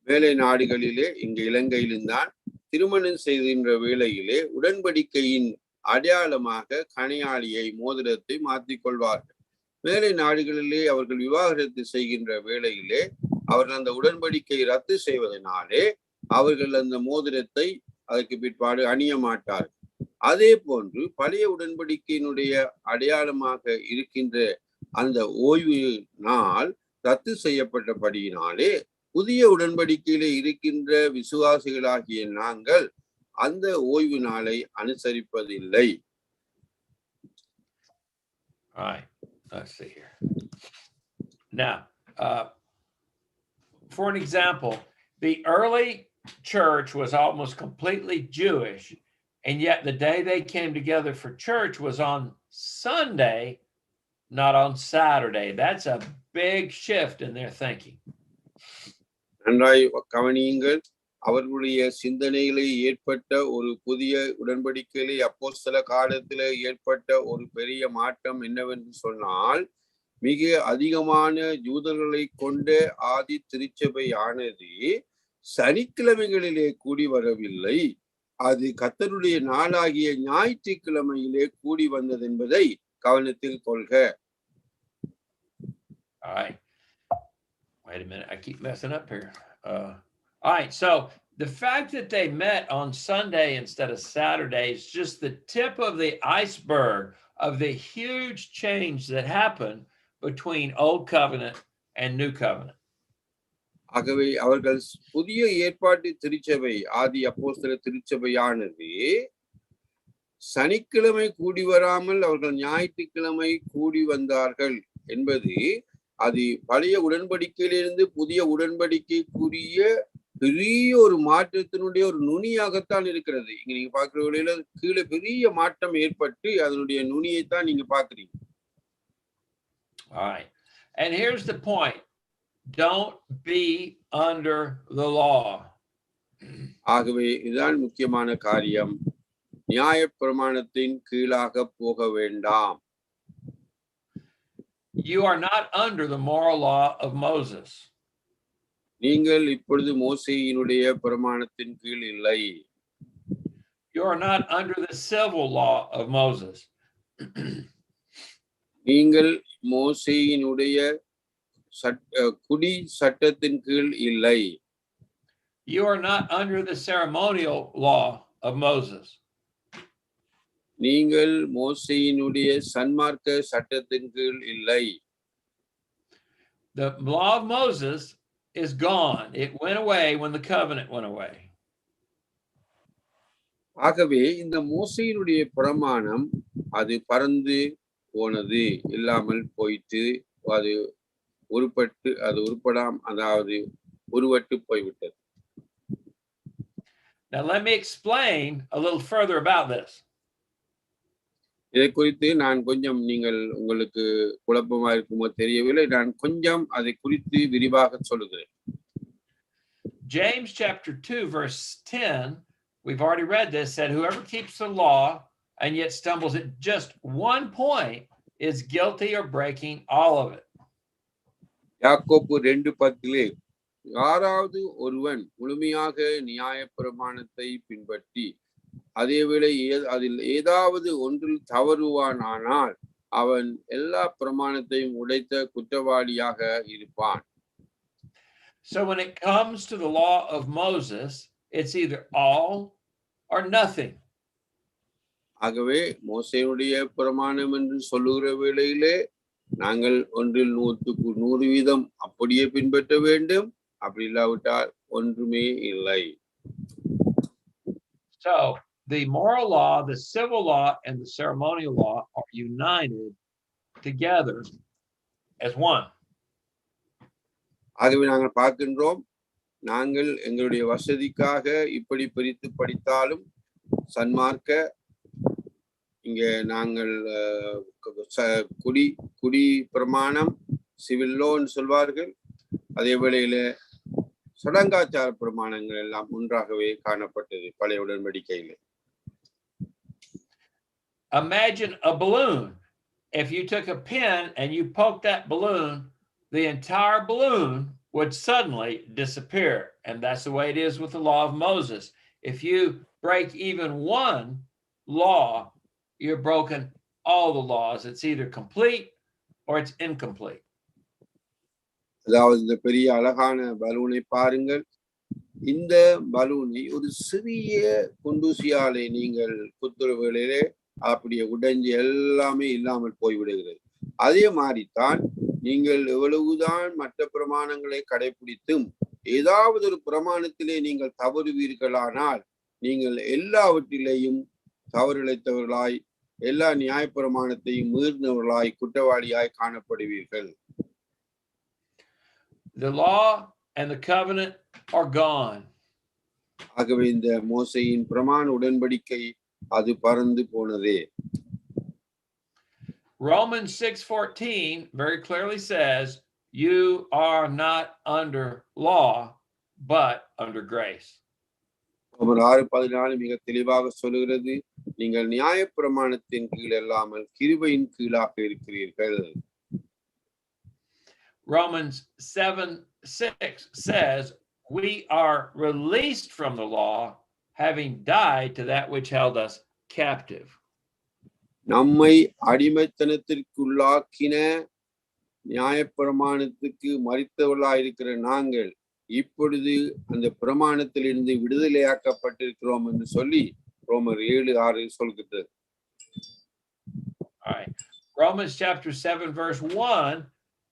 வேலை நாடுகளிலே இங்கு இலங்கையில்தான் திருமணம் செய்கின்ற வேளையிலே உடன்படிக்கையின் அடையாளமாக கணையாளியை மோதிரத்தை மாற்றிக்கொள்வார்கள். வேலை நாடுகளிலே அவர்கள் விவாகரத்து செய்கின்ற வேளையிலே அவர்கள் அந்த உடன்படிக்கை ரத்து செய்வதனாலே அவர்கள் அந்த மோதிரத்தை அதற்கு பிற்பாடு அணிய மாட்டார்கள். அதே போன்று பழைய உடன்படிக்கையினுடைய அடையாளமாக இருக்கின்ற அந்த ஓய்வு நாள் ரத்து செய்யப்பட்டபடியினாலே புதிய உடன்படிக்கையிலே இருக்கின்ற விசுவாசிகளாகிய நாங்கள் அந்த ஓய்வு நாளை அனுசரிப்பதில்லை. All right, let's see here. Now, for an example, the early church was almost completely Jewish, and yet the day they came together for church was on Sunday, not on Saturday. That's a big shift in their thinking. நன்றாய் கவனியுங்கள். அவர்களுடைய சிந்தனையிலே ஏற்பட்ட ஒரு புதிய உடன்படிக்கையிலே அப்போஸ்தல காலத்திலே ஏற்பட்ட ஒரு பெரிய மாற்றம் என்னவென்று சொன்னால் மிக அதிகமான யூதர்களை கொண்ட ஆதி திருச்சபையானது சனிக்கிழமைகளிலே கூடி வரவில்லை, அது கர்த்தருடைய நாளாகிய ஞாயிற்றுக்கிழமையிலே கூடி வந்தது என்பதை கவனத்தில் கொள்க. All right. Wait a minute. I keep messing up here. All right. So the fact that they met on Sunday instead of Saturday is just the tip of the iceberg of the huge change that happened between Old Covenant and New Covenant. ஆகவே அவர்கள் புதிய ஏற்பாட்டு திருச்சபை ஆதி அப்போஸ்தல திருச்சபையானது சனிக்கிழமை கூடி வராமல் அவர்கள் ஞாயிற்றுக்கிழமை கூடி வந்தார்கள் என்பது அது பழைய உடன்படிக்கையிலிருந்து புதிய உடன்படிக்கைக்குரிய பெரிய ஒரு மாற்றத்தினுடைய ஒரு நுனியாகத்தான் இருக்கிறது. இங்க நீங்க பாக்குற வேளையில கீழே பெரிய மாற்றம் ஏற்பட்டு அதனுடைய நுனியைத்தான் நீங்க பாக்குறீங்க. All right. And here's the point. Don't be under the law. ஆகவே இதுதான் முக்கியமான காரியம். நியாய பிரமாணத்தின் கீழாக போக வேண்டாம். You are not under the moral law of Moses. நீங்கள் இப்பொழுது மோசேயினுடைய பிரமாணத்தின் கீழ் இல்லை. You are not under the civil law of Moses. நீங்கள் மோசேயினுடைய குடி சட்டத்தின் கீழ் இல்லை. You are not under the ceremonial law of Moses. நீங்கள் மோசேயினுடைய சன்மார்க்க சட்டத்தின் கீழ் இல்லை. The law of Moses is gone. It went away when the covenant went away. ஆகவே இந்த மோசேயினுடைய பிரமாணம் அது பறந்து போனது, இல்லாமல் போயிட்டு, அது அதாவது உருவட்டு போய்விட்டது. Now let me explain a little further about this. இதை குறித்து நான் கொஞ்சம் உங்களுக்கு குழப்பமா இருக்குமோ தெரியவில்லை, நான் கொஞ்சம் அதை குறித்து விரிவாக சொல்லுகிறேன். James chapter 2 verse 10, we've already read this, said whoever keeps the law and yet stumbles at just one point is guilty of breaking all of it. யாக்கோப்பு 2:10 யாராவது ஒருவன் முழுமையாக நியாயப்பிரமாணத்தை பின்பற்றி அதேவேளை அதில் ஏதாவது ஒன்றில் தவறுவானானால் அவன் எல்லா பிரமாணத்தையும் உடைத்த குற்றவாளியாக இருப்பான். So when it comes to the law of Moses, it's either all or nothing. ஆகவே மோசேயுடைய பிரமாணம் என்று சொல்லுகிற வேளையிலே நாங்கள் ஒன்றில் 100% அப்படியே பின்பற்ற வேண்டும், அப்படி இல்லாவிட்டால் ஒன்றுமே இல்லை. So the moral law, the civil law, and the ceremonial law are united together as one. ஆகவே நாங்கள் பார்க்கின்றோம், நாங்கள் எங்களுடைய வசதிக்காக இப்படி பிரித்து படித்தாலும் சன்மார்க்க, இங்கே நாங்கள் குடி பிரமாணம் சிவில் லோன்னு சொல்வார்கள், அதே வேளையில சடங்காச்சார பிரமாணங்கள் எல்லாம் ஒன்றாகவே காணப்பட்டது பழைய உடன்படிக்கையிலே. Imagine a balloon. If you took a pin and you poked that balloon, the entire balloon would suddenly disappear. And that's the way it is with the law of Moses. If you break even one law, you're broken all the laws. It's either complete or it's incomplete. அதாவது இந்த பெரிய அழகான பலூனை பாருங்கள். இந்த பலூனை ஒரு சிறிய குண்டூசியாலை நீங்கள் குத்துற வேளையிலே அப்படியே உடைஞ்சு எல்லாமே இல்லாமல் போய்விடுகிறது. அதே மாதிரிதான் நீங்கள் எவ்வளவுதான் மற்ற பிரமாணங்களை கடைபிடித்தும் ஏதாவது ஒரு பிரமாணத்திலே நீங்கள் தவறுவீர்களானால் நீங்கள் எல்லாவற்றிலேயும் தவறிழைத்தவர்களாய், எல்லா நியாய பிரமாணத்தையும் மீறினவர்களாய், குற்றவாளியாய் காணப்படுவீர்கள். The law and the covenant are gone. ஆகவே இந்த மோசேயின் பிரமாண உடன்படிக்கை அது பறந்து போனதே. Romans 6:14 very clearly says, you are not under law, but under grace. ரோமர் 6:14 மிக தெளிவாக சொல்லுகிறது, நீங்கள் நியாய பிரமாணத்தின் கீழ் இல்லாமல் கிருபையின் கீழாக இருக்கிறீர்கள். Romans 7:6 says, we are released from the law, having died to that which held us captive. நம்மை அடிமைத்தனத்திற்குள்ளாக்கின நியாயப்பிரமாணத்துக்கு மரித்தவர்களாயிருக்கிற நாங்கள் இப்பொழுது அந்த பிரமாணத்திலிருந்து விடுதலையாக்கப்பட்டிருக்கிறோம் என்று சொல்லி ரோமர் 7:6 சொல்கிறது. All right. Romans chapter 7 verse 1,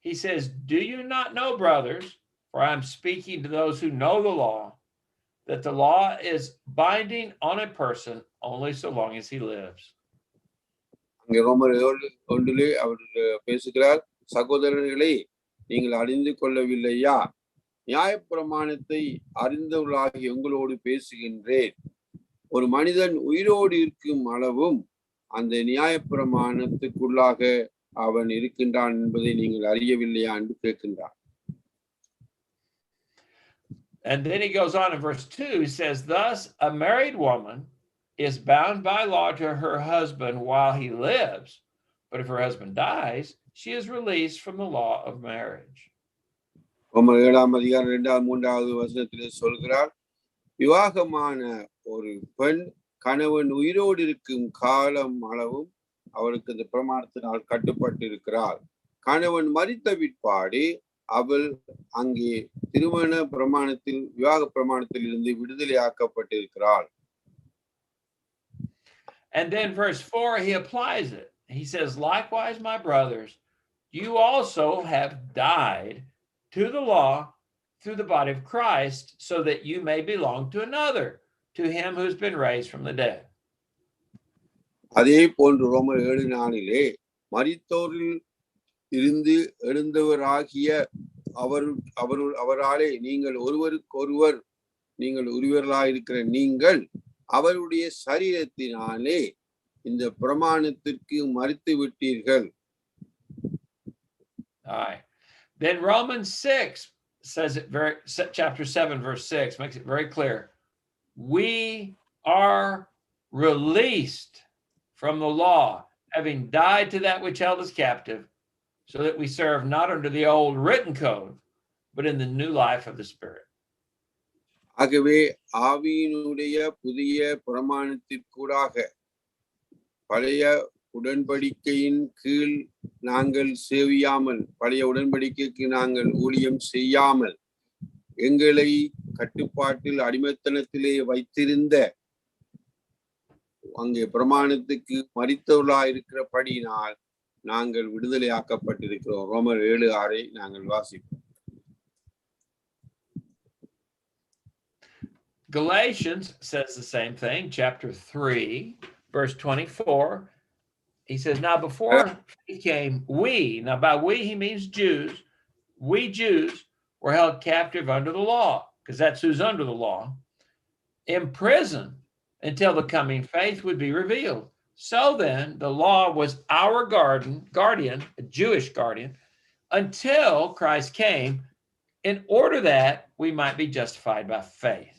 he says, do you not know, brothers, for I'm speaking to those who know the law, that the law is binding on a person only so long as he lives. அங்கே ரோமர் 7:1 அவர் பேசுகிறார், சகோதரர்களே நீங்கள் அறிந்து கொள்ளவில்லையா, நியாயப்பிரமாணத்தை அறிந்தவர்களாகி உங்களோடு பேசுகின்றேன், ஒரு மனிதன் உயிரோடு இருக்கும் அளவும் அந்த நியாயப்பிரமாணத்துக்குள்ளாக அவன் இருக்கின்றான் என்பதை நீங்கள் அறியவில்லையா என்று கேட்கின்றான். And then he goes on in verse 2, he says, thus a married woman is bound by law to her husband while he lives, but if her husband dies, she is released from the law of marriage. ரோமர் 7:2-3 சொல்கிறார், விவாகமான ஒரு பெண் கணவன் உயிரோடு இருக்கும் காலம் அளவும் அவளுக்கு இந்த பிரமாணத்தினால் கட்டுப்பட்டு இருக்கிறார். கணவன் மரித்த பிற்பாடு அவள் அங்கே திருமண பிரமாணத்தில் விவாக பிரமாணத்தில் இருந்து விடுதலையாக்கப்பட்டிருக்கிறாள். And then verse 4, he applies it. He says, likewise, my brothers, you also have died to the law through the body of Christ, so that you may belong to another, to him who's been raised from the dead. அதே போன்று ரோமர் 7:4 மரித்தோரில் இருந்து எழுந்தவராகிய அவராலே நீங்கள் ஒருவருக்கொருவர் நீங்கள் உரியவர்களாயிருக்கிற நீங்கள் அவருடைய சரீரத்தினாலே இந்த பிரமாணத்திற்கு மரித்து விட்டீர்கள். All right. Then Romans 6 says it chapter 7, verse 6 makes it very clear. We are released from the law, having died to that which held us captive, so that we serve not under the old written code, but in the new life of the Spirit. ஆகவே ஆவியினுடைய புதிய பிரமாணத்திற்கூடாக பழைய உடன்படிக்கையின் கீழ் நாங்கள் சேவியாமல், பழைய உடன்படிக்கைக்கு நாங்கள் ஊழியம் செய்யாமல், எங்களை கட்டுப்பாட்டில் அடிமைத்தனத்திலே வைத்திருந்த அங்கே பிரமாணத்துக்கு மரித்தவர்களாயிருக்கிறபடியினால் நாங்கள் விடுதலையாக்கப்பட்டிருக்கிறோம். ரோமர் 7:6 நாங்கள் வாசிப்போம். Galatians says the same thing, chapter 3, verse 24. He says, now before he came, now by we he means Jews, we Jews were held captive under the law, because that's who's under the law, imprisoned until the coming faith would be revealed. So then the law was our guardian, a Jewish guardian, until Christ came, in order that we might be justified by faith.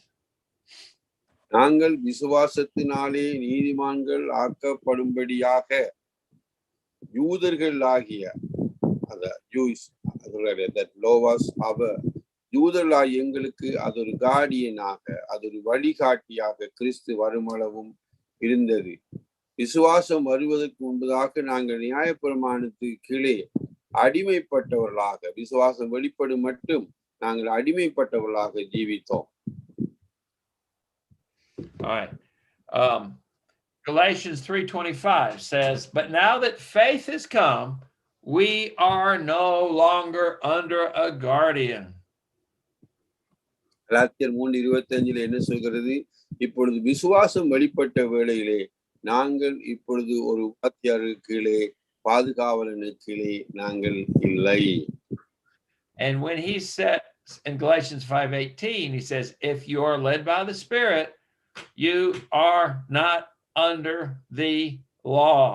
நாங்கள் விசுவாசத்தினாலே நீதிமான்கள் ஆக்கப்படும்படியாக யூதர்களாகிய யூதர்களாகிய எங்களுக்கு அது ஒரு கார்டியனாக, அது ஒரு வழிகாட்டியாக கிறிஸ்து வருமளவும் இருந்தது. விசுவாசம் வருவதற்கு முன்பதாக நாங்கள் நியாயப்பிரமாணத்துக்கு கீழே அடிமைப்பட்டவர்களாக, விசுவாசம் வெளிப்படும் மட்டும் நாங்கள் அடிமைப்பட்டவர்களாக ஜீவித்தோம். All right. Galatians 3:25 says, but now that faith has come, we are no longer under a guardian. கலாத்தியர் 3:25 என்ன சொல்கிறது? இப்பொழுது விசுவாசம் வெளிப்பட்ட வேளையிலே நாங்கள் இப்பொழுது ஒரு வாத்தியாருக்கு கீழே, பாதுகாவலனுக்கு கீழே நாங்கள் இல்லை. And when he said in Galatians 5:18, he says, if you are led by the Spirit, you are not under the law.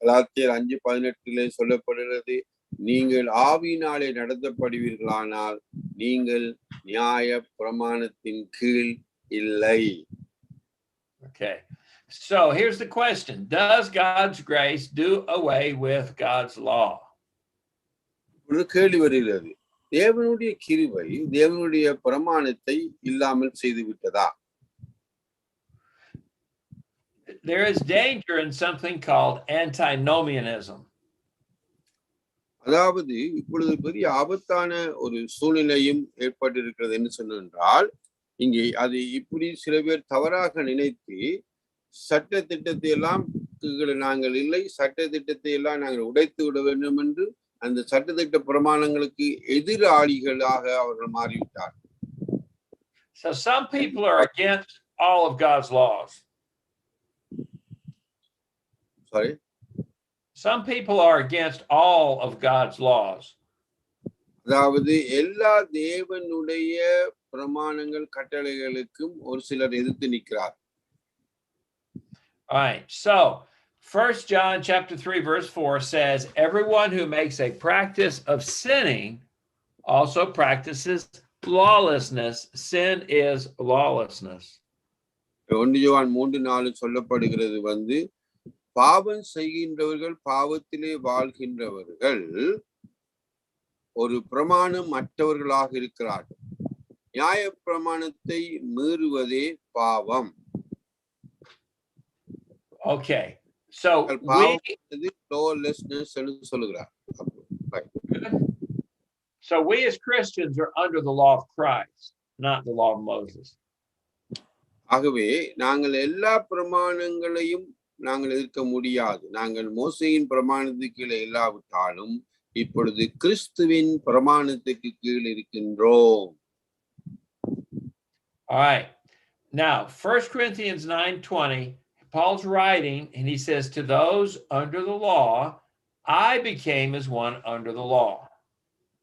கலாத்தியர் 5:18 சொல்லப்படுகிறது, நீங்கள் ஆவியினாலே நடத்தப்படுவீர்களானால் நீங்கள் நியாய பிரமாணத்தின் கீழ் இல்லை. Okay, so here's the question. Does God's grace do away with God's law? ஒரு கேள்வி வருகிறது, தேவனுடைய கிருபை தேவனுடைய பிரமாணத்தை இல்லாமல் செய்து விட்டதா? There is danger in something called antinomianism. அதாவது இப்பொழுது பெரிய ஆபத்தான ஒரு சூழ்நிலையும் ஏற்பட்டிருக்கிறது என்று சொன்னால், இங்கே அது இப்படி சில பேர் தவறாக நினைத்து சட்ட திட்டத்தை எல்லாம் நாங்கள் இல்லை, சட்ட திட்டத்தை எல்லாம் நாங்கள் உடைத்து விட வேண்டும் என்று அந்த சட்டத்திட்ட பிரமாணங்களுக்கு எதிராளிகளாக அவர்கள் மாறிவிட்டார். So some people are against all of God's laws. Sorry? Some people are against all of God's laws. அதாவது எல்லா தேவனுடைய பிரமாணங்கள் கட்டளைகளுக்கும் ஒரு சிலர் எதிர்த்து நிற்கிறார். All right. So 1 John chapter 3 verse 4 says, everyone who makes a practice of sinning also practices lawlessness. Sin is lawlessness. 1 யோவான் 3:4 சொல்லப்படுகிறது பாவம் செய்கின்றவர்கள், பாவத்திலே வாழ்கின்றவர்கள் ஒரு பிரமாணம் அற்றவர்களாக இருக்கிறார்கள். நியாய பிரமாணத்தை மீறுவதே பாவம். Okay, so பாவம் lawlessness என்று சொல்லுகிறார். so we as Christians are under the law of Christ, not the law of Moses. ஆகவே நாங்கள் எல்லா பிரமாணங்களையும் நாங்கள் இருக்க முடியாது. நாங்கள் மோசேயின் பிரமாணத்துக்கு கீழே இல்லாவிட்டாலும் இப்பொழுது கிறிஸ்துவின் பிரமாணத்துக்கு கீழ் இருக்கின்றோம். All right. Now, 1 Corinthians 9:20, Paul's writing, and he says, to those under the law, I became as one under the law.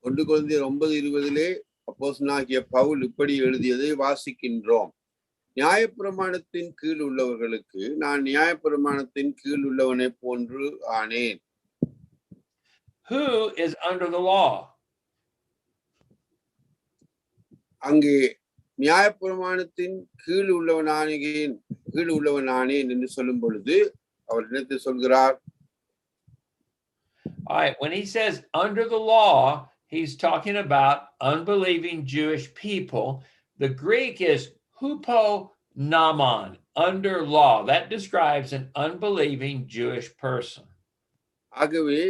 1 கொரிந்தியர் 9:20 அப்போஸ்தலனாகிய பவுல் இப்படி எழுதியதை வாசிக்கின்றோம். நியாயப்பிரமாணத்தின் கீழ் உள்ளவர்களுக்கு நான் நியாயப்பிரமாணத்தின் கீழ் உள்ளவனை போன்று ஆனேன். Who is under the law? அங்கே நியாயப்பிரமாணத்தின் கீழ் உள்ளவனானேன் என்று சொல்லும் பொழுது அவர் என்னத்தை சொல்கிறார்? All right, when he says under the law, he's talking about unbelieving Jewish people. The Greek is huponamon, under law. That describes an unbelieving Jewish person. ஆகவே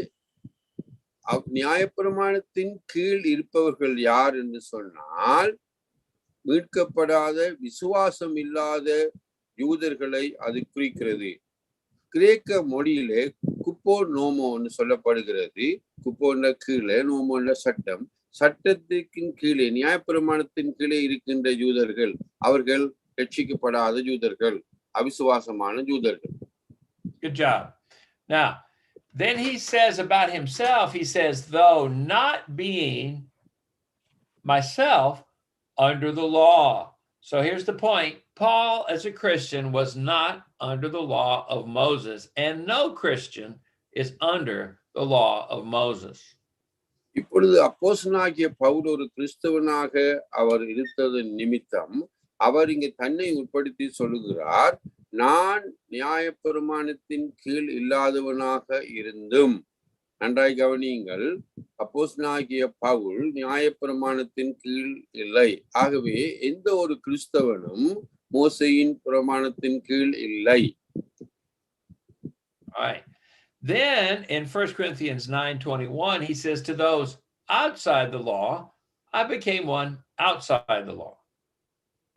நியாயப்பிரமாணத்தின் கீழ் இருப்பவர்கள் யார் என்று சொன்னால் மீட்கப்படாத விசுவாசம் இல்லாத யூதர்களை அது குறிக்கிறது. கிரேக்க மொழியிலே குப்போ நோமோன்னு சொல்லப்படுகிறது. குப்போன்ற கீழே, நோமோன்ற சட்டம். சட்டத்திற்கு கீழே, நியாயப்பிரமாணத்தின் கீழே இருக்கின்ற யூதர்கள் அவர்கள் ரட்சிக்கப்படாத யூதர்கள், அவிசுவாசமான யூதர்கள். Good job. Now, then he says about himself, he says, though not being myself under the law. So here's the point. Paul, as a Christian, was not under the law of Moses, and no Christian is under the law of Moses. இப்பொழுது அப்போஸ்தலனாகிய பவுல் ஒரு கிறிஸ்தவனாக அவர் இருந்தது நிமித்தம் அவர் இங்கே தன்னை உட்படுத்தி சொல்லுகிறார், நான் நியாயப்பிரமாணத்தின் கீழ் இல்லாதவனாக இருந்தும். நன்றாய் கவனியுங்கள், அப்போஸ்தலனாகிய பவுல் நியாயப்பிரமாணத்தின் கீழ் இல்லை. ஆகவே எந்த ஒரு கிறிஸ்தவனும் மோசேயின் பிரமாணத்தின் கீழ் இல்லை. All right. Then in 1 Corinthians 9:21, he says, to those outside the law, I became one outside the law.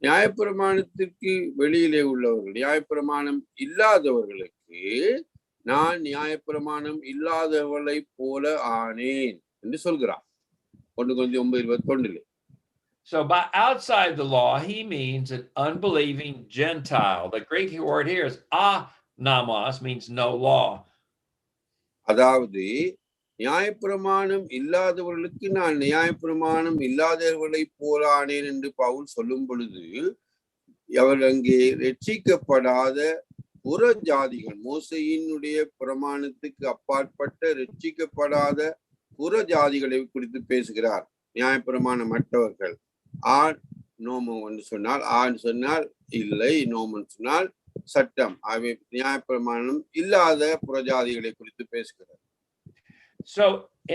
நியாயப்பிரமாணத்திற்கு வெளியிலே உள்ளவர்கள், நியாயப்பிரமாணம் இல்லாதவர்களுக்கு நான் நியாயப்பிரமாணம் இல்லாதவளை போல ஆனேன் என்று சொல்கிறார். 1 கொரிந்தியர் 9:21. So by outside the law, he means an unbelieving Gentile. The Greek word here is anamos, means no law. அதாவது நியாயப்பிரமாணம் இல்லாதவர்களுக்கு நான் நியாயப்பிரமாணம் இல்லாதவர்களை போலானேன் என்று பவுல் சொல்லும் பொழுது அவர் அங்கே ரட்சிக்கப்படாத புற ஜாதிகள், மோசேயினுடைய பிரமாணத்துக்கு அப்பாற்பட்ட ரட்சிக்கப்படாத புற ஜாதிகளை குறித்து பேசுகிறார். நியாயப்பிரமாணம் மற்றவர்கள். ஆண் நோமம் என்று சொன்னால், ஆண் சொன்னால் இல்லை, நோமன் சொன்னால் சட்டம். அவை நியாயப்பிரமாணம் இல்லாத புறஜாதிகளை குறித்து பேசுகிறார். So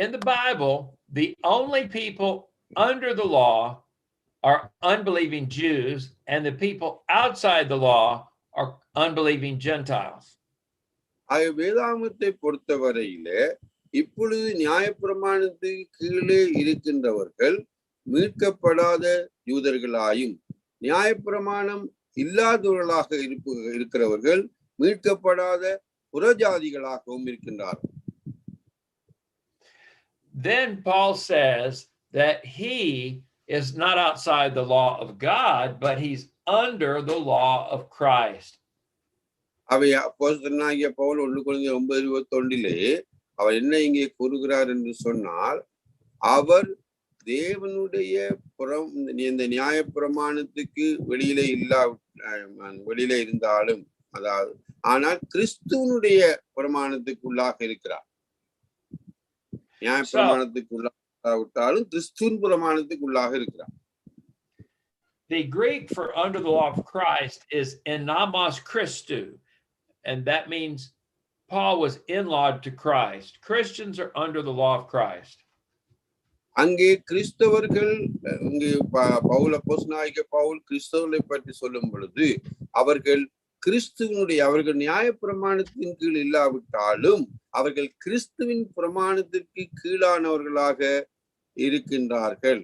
in the Bible, the only people under the law are unbelieving Jews, and the people outside the law are unbelieving Gentiles. வேதாகமத்தை பொறுத்தவரையிலே இப்பொழுது நியாயப்பிரமாணத்துக்கு கீழே இருக்கின்றவர்கள் மீட்கப்படாத யூதர்களாயும், நியாயப்பிரமாணம் இல்லாதவர்களாக இருக்கிறவர்கள் மீட்கப்படாத புறஜாதிகளாகவும் இருக்கின்றார்கள். Then Paul says that he is not outside the law of God, but he's under the law of Christ. அவை அப்போஸ்தலனாகிய பவுல் 1 கொரிந்தியர் 9:21 அவர் என்ன இங்கே கூறுகிறார் என்று சொன்னால், அவர் தேவனுடைய இந்த நியாய பிரமாணத்துக்கு வெளியிலே இருந்தாலும், அதாவது ஆனால் கிறிஸ்துவனுடைய பிரமாணத்துக்குள்ளாக இருக்கிறார். நியாய பிரமாணத்துக்குள்ளாவிட்டாலும் கிறிஸ்துவின் பிரமாணத்துக்குள்ளாக இருக்கிறார். The Greek for under the law of Christ is enamos Christou, and that means Paul was in law to Christ. Christians are under the law of Christ. அங்கே கிறிஸ்தவர்கள் இங்கே பவுல் அப்போஸ்தலனாகிய பவுல் கிறிஸ்தவர்களை பற்றி சொல்லும் பொழுது அவர்கள் கிறிஸ்துவனுடைய அவர்கள் நியாயப்பிரமாணத்தின் கீழ் இல்லாவிட்டாலும் அவர்கள் கிறிஸ்துவின் பிரமாணத்திற்கு கீழானவர்களாக இருக்கின்றார்கள்.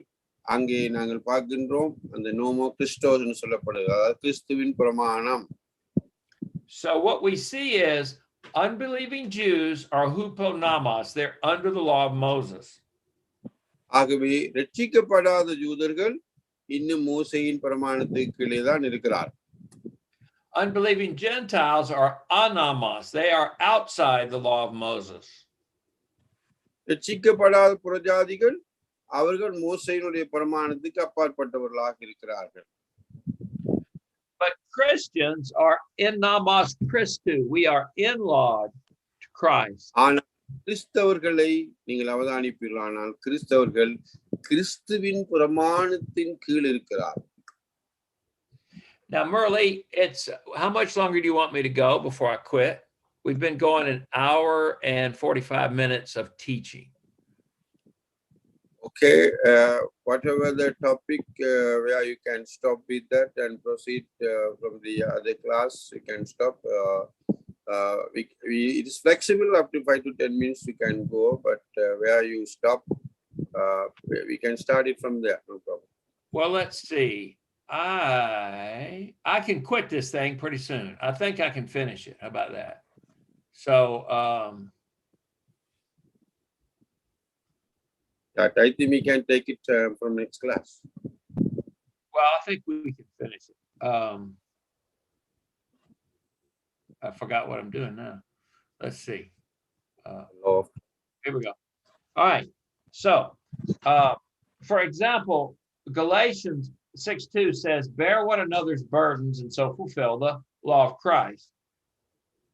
அங்கே நாங்கள் பார்க்கின்றோம் அந்த நோமோ கிறிஸ்டோஸ் சொல்லப்படுகிறது, அதாவது கிறிஸ்துவின் பிரமாணம். So what we see is unbelieving Jews are huponamos. They're under the law of Moses. ஆகவே ரட்சிக்கப்படாத யூதர்கள் இன்னும் மோசேயின் பிரமாணத்துக்கு கீழே தான் இருக்கிறார். Unbelieving Gentiles are anamos. They are outside the law of Moses. ரட்சிக்கப்படாத புறஜாதிகள் அவர்கள் மோசேயினுடைய பிரமாணத்துக்கு அப்பாற்பட்டவர்களாக இருக்கிறார்கள். But Christians are in nomos Christu. We are in law to Christ. ஆனால் கிறிஸ்தவர்களை நீங்கள் அவதானிப்பீர்களானால் கிறிஸ்தவர்கள் கிறிஸ்துவின் பிரமாணத்தின் கீழ் இருக்கிறார். Now, Murley, it's how much longer do you want me to go before I quit? We've been going an hour and 45 minutes of teaching. Okay, whatever the topic where you can stop with that and proceed from the other class, you can stop. It is flexible up to 5 to 10 minutes you can go, but where you stop, we can start it from there, no problem. Well, let's see. I can quit this thing pretty soon. I think I can finish it. How about that? So I think we can take it from next class. well, I think we can finish it. I forgot what I'm doing now. Let's see. Here we go. All right. So, for example, Galatians 6:2 says, bear one another's burdens and so fulfill the law of Christ.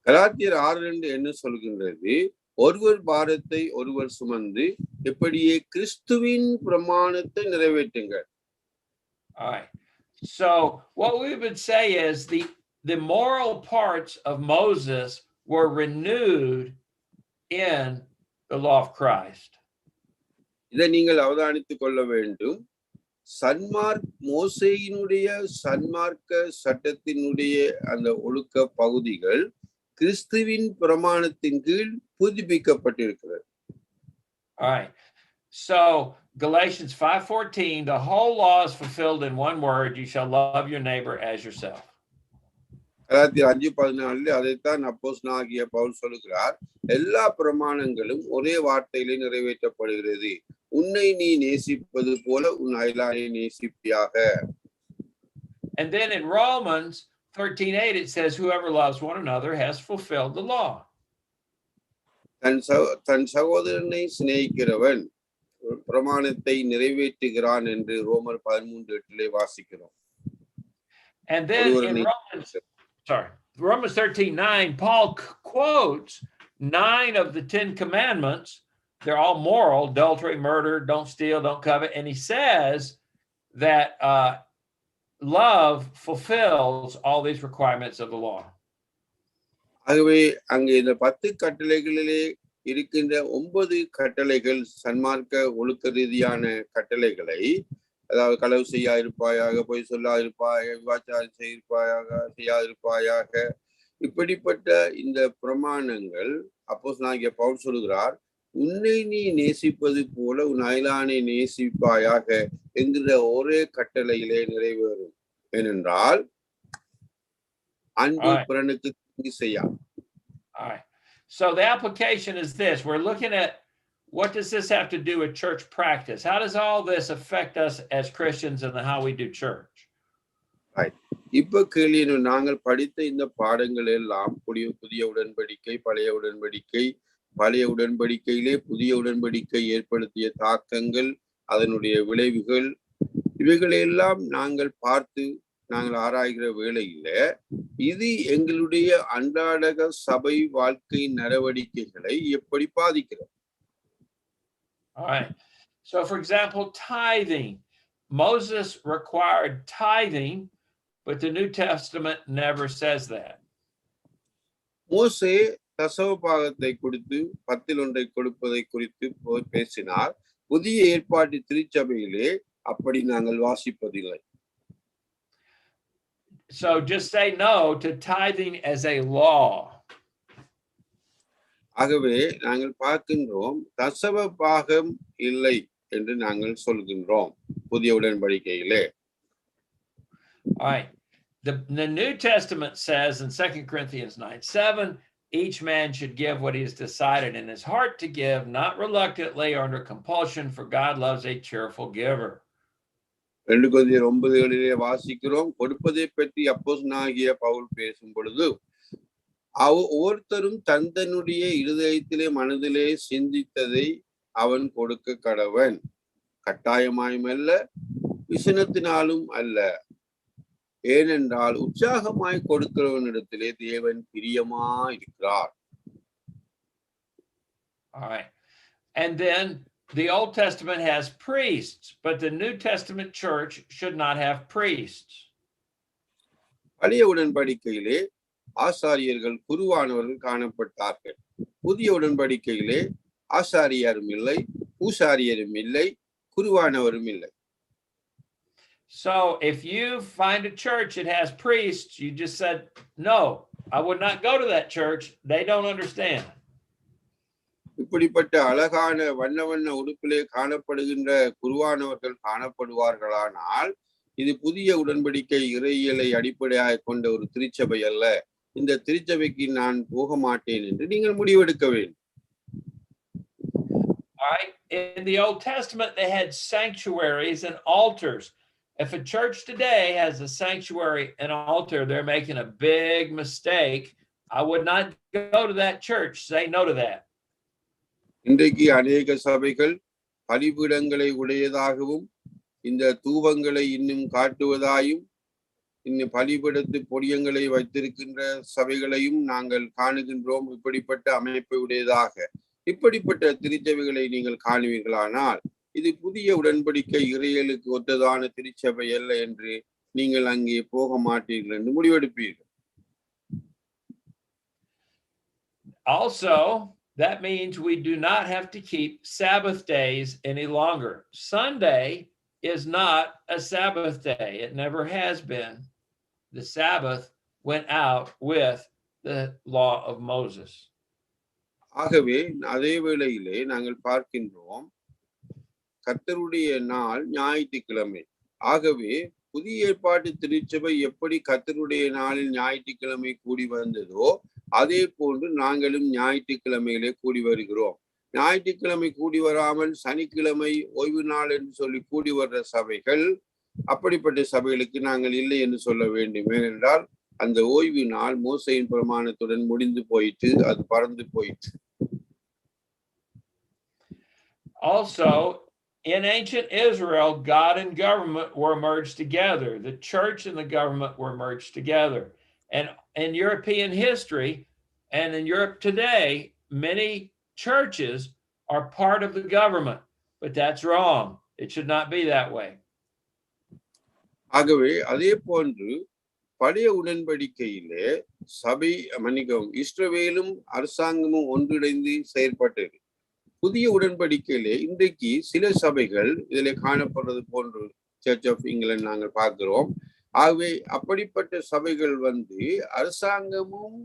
கலாத்தியர் 6:2 என்ன சொல்கின்றது? ஒருவர் பாரத்தை ஒருவர் சுமந்து எப்படியே கிறிஸ்துவின் பிரமாணத்தை நிறைவேற்றுங்கள். All right. So what we would say is the moral parts of Moses were renewed in the law of Christ. இதை நீங்கள் அவதானித்துக் கொள்ள வேண்டும். மோசேயினுடைய சன்மார்க்க சட்டத்தினுடைய அந்த ஒழுக்க பகுதிகள் கிறிஸ்துவின் பிரமாணத்தின் கீழ் புதுப்பிக்கப்பட்டிருக்கிறது. All right. So Galatians 5:14, the whole law is fulfilled in one word, you shall love your neighbor as yourself. கலாத்தியர் 5:14 அதைத்தான் அப்போஸ்தலனாகிய பவுல் சொல்கிறார். எல்லா பிரமாணங்களும் ஒரே வார்த்தையிலே நிறைவேற்றப்படுகிறது. உன்னை நீ நேசிப்பது போல உன் அயலானை நேசிப்பியாக. And then in Romans 13:8 it says whoever loves one another has fulfilled the law. தன் சகோதரனை சிநேகிக்கிறவன் பிரமாணத்தை நிறைவேற்றுகிறான் என்று ரோமர் 13:8 வாசிக்கிறோம். And then in Romans 13:9, Paul quotes 9 of the 10 commandments. They're all moral: adultery, murder, don't steal, don't covet. And he says that love fulfills all these requirements of the law. ஆகவே அங்கே இந்த 10 கட்டளைகளிலே இருக்கின்ற 9 கட்டளைகள் சன்மார்க்க ஒழுக்க ரீதியான கட்டளைகளை, அதாவது களவு செய்யாதிருப்பாயாக, பொய் சொல்லாதிருப்பாயாக, விபச்சாரம் செய்யாதிருப்பாயாக, இப்படிப்பட்ட இந்த பிரமாணங்கள் அப்போஸ்தலனாகிய பவுல் சொல்கிறார், உன்னை நீ நேசிப்பது போல உன் அயலானை நேசிப்பாயாக என்கிற ஒரே கட்டளையிலே நிறைவேறும். ஏனென்றால் அன்பு பிறனுக்கு தீங்கு செய்யாது. All right. So the application is this. We're looking at what does this have to do with church practice? How does all this affect us as Christians and how we do church? Right. இப்ப கேள்வி, நாங்கள் படித்த இந்த பாடங்கள் எல்லாம் புதிய உடன்படிக்கை, பழைய உடன்படிக்கை, பழைய உடன்படிக்கையிலே புதிய உடன்படிக்கை ஏற்படுத்திய தாக்கங்கள், அதனுடைய விளைவுகள், இவைகளெல்லாம் நாங்கள் பார்த்து நாங்கள் ஆராய்கிற வேளையில இது எங்களுடைய அன்றாட சபை வாழ்க்கை நடவடிக்கைகளை எப்படி பாதிக்கிறது? All right. So for example, tithing. Moses required tithing, but the New Testament never says that. மோசே தசம பாகத்தை கொடுத்து 10 கொடுப்பதை குறித்து பேசினார். புதிய ஏற்பாட்டு திருச்சபையிலே அப்படி நாங்கள் வாசிப்பதில்லை. So just say no to tithing as a law. ஆகவே நாங்கள் பார்க்கின்றோம் தசம பாகம் இல்லை என்று நாங்கள் சொல்கின்றோம் புதிய உடன்படிக்கையிலே. All right. The New Testament says in 2 Corinthians 9:7, each man should give what he has decided in his heart to give, not reluctantly or under compulsion, for God loves a cheerful giver. 2 கொரிந்தியர் 9:7 வாசிக்கிறோம். கொடுப்பதை பற்றி அப்போஸ்தலனாகிய பவுல் பேசும் பொழுது ஒவ்வொருத்தரும் தன்னுடைய இருதயத்திலே மனதிலே சிந்தித்ததை அவன் கொடுக்க கடவன், கட்டாயமாயும் அல்ல, விசனத்தினாலும் அல்ல. ஏனென்றால் உற்சாகமாய் கொடுக்கிறவனிடத்திலே தேவன் பிரியமாயிருக்கிறார். All right. And then the Old Testament has priests, but the New Testament church should not have priests. பழைய உடன்படிக்கையிலே ஆசாரியர்கள் குருவானவர்கள் காணப்பட்டார்கள். புதிய உடன்படிக்கையிலே ஆசாரியரும் இல்லை, பூசாரியரும் இல்லை, குருவானவரும் இல்லை. So if you find a church that has priests, you just said, no, I would not go to that church. They don't understand. இப்படிப்பட்ட அழகான வண்ண வண்ண உடுப்பிலே காணப்படுகின்ற குருவானவர்கள் காணப்படுவார்களானால் இது புதிய உடன்படிக்கை இறையியலை அடிப்படையாக கொண்ட ஒரு திருச்சபை அல்ல, இந்த திருச்சபைக்கு நான் போக மாட்டேன் என்று நீங்கள் முடிவெடுக்க வேண்டும். All right. In the Old Testament, they had sanctuaries and altars. If a church today has a sanctuary and altar, they're making a big mistake. I would not go to that church. Say no to that. இன்றைக்கு அநேக சபைகள் பலிபீடங்களை உடையதாகவும் இந்த தூபங்களை இன்னும் காட்டுவதாயும் இன்னும் பலிபீடத்து பொடியங்களை வைத்திருக்கின்ற சபைகளையும் நாங்கள் காணுகின்றோம். இப்படிப்பட்ட அமைப்பை உடையதாக இப்படிப்பட்ட திருச்சபைகளை நீங்கள் காணுவீர்களானால் இது புதிய உடன்படிக்கை இறையலுக்கு ஒத்ததான திருச்சபை அல்ல என்று நீங்கள் அங்கே போக மாட்டீர்கள் என்று முடிவெடுப்பீர்கள். Also, that means we do not have to keep Sabbath days any longer. Sunday is not a Sabbath day. It never has been. The Sabbath went out with the law of Moses. ஆகவே அதே வேளையிலே நாங்கள் பார்க்கின்றோம் கர்த்தருடைய நாள் ஞாயிற்றுக்கிழமை. ஆகவே புதிய ஏற்பாட்டு திருச்சபை எப்படி கர்த்தருடைய நாளில் ஞாயிற்றுக்கிழமை கூடி வந்ததோ அதே போன்று நாங்களும் ஞாயிற்றுக்கிழமையிலே கூடி வருகிறோம். ஞாயிற்றுக்கிழமை கூடி வராமல் சனிக்கிழமை ஓய்வு நாள் என்று சொல்லி கூடி வர்ற சபைகள், அப்படிப்பட்ட சபைகளுக்கு நாங்கள் இல்லை என்று சொல்ல வேண்டும். ஏனென்றால் அந்த ஓய்வு நாள் மோசையின் பிரமாணத்துடன் முடிந்து போயிட்டு, அது பறந்து போயிட்டு. Also, in ancient Israel, God and government were merged together. The church and the government were merged together. And in European history and in Europe today, many churches are part of the government, but that's wrong. It should not be that way. ஆகவே அதே போன்று பழைய உடன்படிக்கையிலே சபை இஸ்ரவேலும் அரசாங்கமும் ஒன்றிணைந்து செயற்பட்டது. புதிய உடன்படிக்கையிலே இன்றைக்கு சில சபைகள் இதில் காணப்படுறது போன்று சர்ச் ஆஃப் இங்கிலாந்து நாங்கள் பார்க்கிறோம். ஆகவே அப்படிப்பட்ட சபைகள் அரசாங்கமும்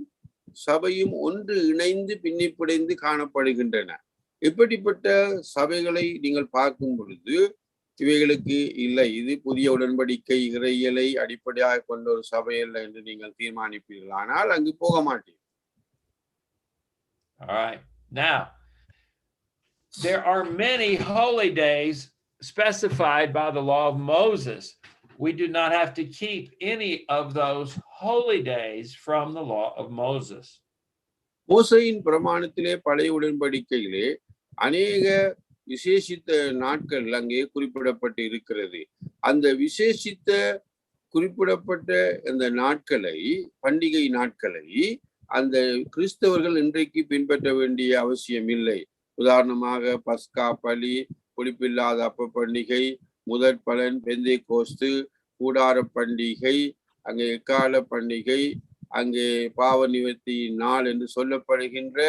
சபையும் ஒன்று இணைந்து பின்னிப்பிடைந்து காணப்படுகின்றன. இப்படிப்பட்ட சபைகளை நீங்கள் பார்க்கும் பொழுது இவைகளுக்கு இல்லை, இது புதிய உடன்படிக்கை இறையியலை அடிப்படையாக கொண்ட ஒரு சபை அல்ல என்று நீங்கள் தீர்மானிப்பீர்கள். ஆனால் அங்கு போக மாட்டீர்கள். All right. Now, there are many holy days specified by the law of Moses. We do not have to keep any of those holy days from the law of Moses. மோசையின் பிரமாணத்திலே பழைய உடன்படிக்கையிலே அநேக விசேஷித்த நாட்கள் அங்கே குறிப்பிடப்பட்டு இருக்கிறது. அந்த விசேஷித்த குறிப்பிடப்பட்ட அந்த நாட்களை, பண்டிகை நாட்களை அந்த கிறிஸ்தவர்கள் இன்றைக்கு பின்பற்ற வேண்டிய அவசியம் இல்லை. உதாரணமாக பஸ்கா பலி, புளிப்பில்லாத அப்ப பண்டிகை, முதற் பலன், பெந்தை கோஸ்து, கூடார பண்டிகை, அங்கே எக்கால பண்டிகை, அங்கே பாவ நிவர்த்தி நாள் என்று சொல்லப்படுகின்ற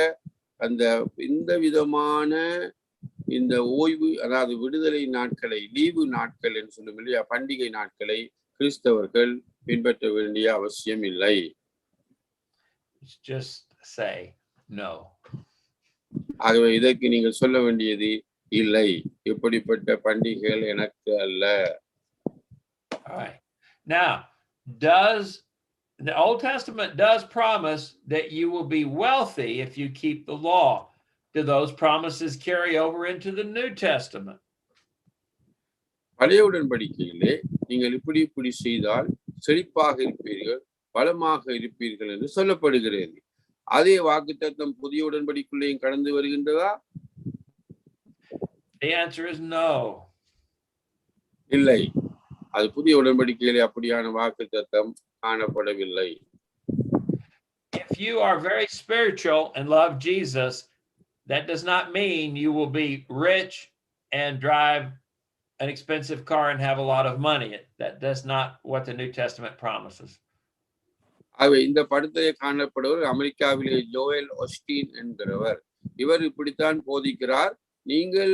அந்த இந்த விதமான இந்த ஓய்வு, அதாவது விடுதலை நாட்களை, லீவு நாட்கள் என்று சொல்லும் இல்லையா, பண்டிகை நாட்களை கிறிஸ்தவர்கள் பின்பற்ற வேண்டிய அவசியம் இல்லை. ஆகவே இதற்கு நீங்கள் சொல்ல வேண்டியது இல்லை, இப்படிப்பட்ட பண்டிகைகள் எனக்கு அல்ல. Now, the Old Testament does promise that you will be wealthy if you keep the law. Do those promises carry over into the New Testament? பழைய உடன்படிக்கையிலே நீங்கள் இப்படி செய்தால் செழிப்பாக இருப்பீர்கள், பலமாக இருப்பீர்கள் என்று சொல்லப்படுகிறது. அதே வாக்குத்தத்தம் புதிய உடன்படிக்கையிலேயும் கடந்து வருகின்றதா? The answer is no. இல்லை, அது புதிய உடன்படிக்கையிலே அப்படியான வாக்குத்தத்தம் காணப்படவில்லை. If you are very spiritual and love Jesus, that does not mean you will be rich and drive an expensive car and have a lot of money. That's not what the New Testament promises. ஆகவே இந்த படத்திலே காணப்படுவர் அமெரிக்காவிலே Joel Austin என்கிறவர். இவர் இப்படித்தான் போதிக்கிறார், நீங்கள்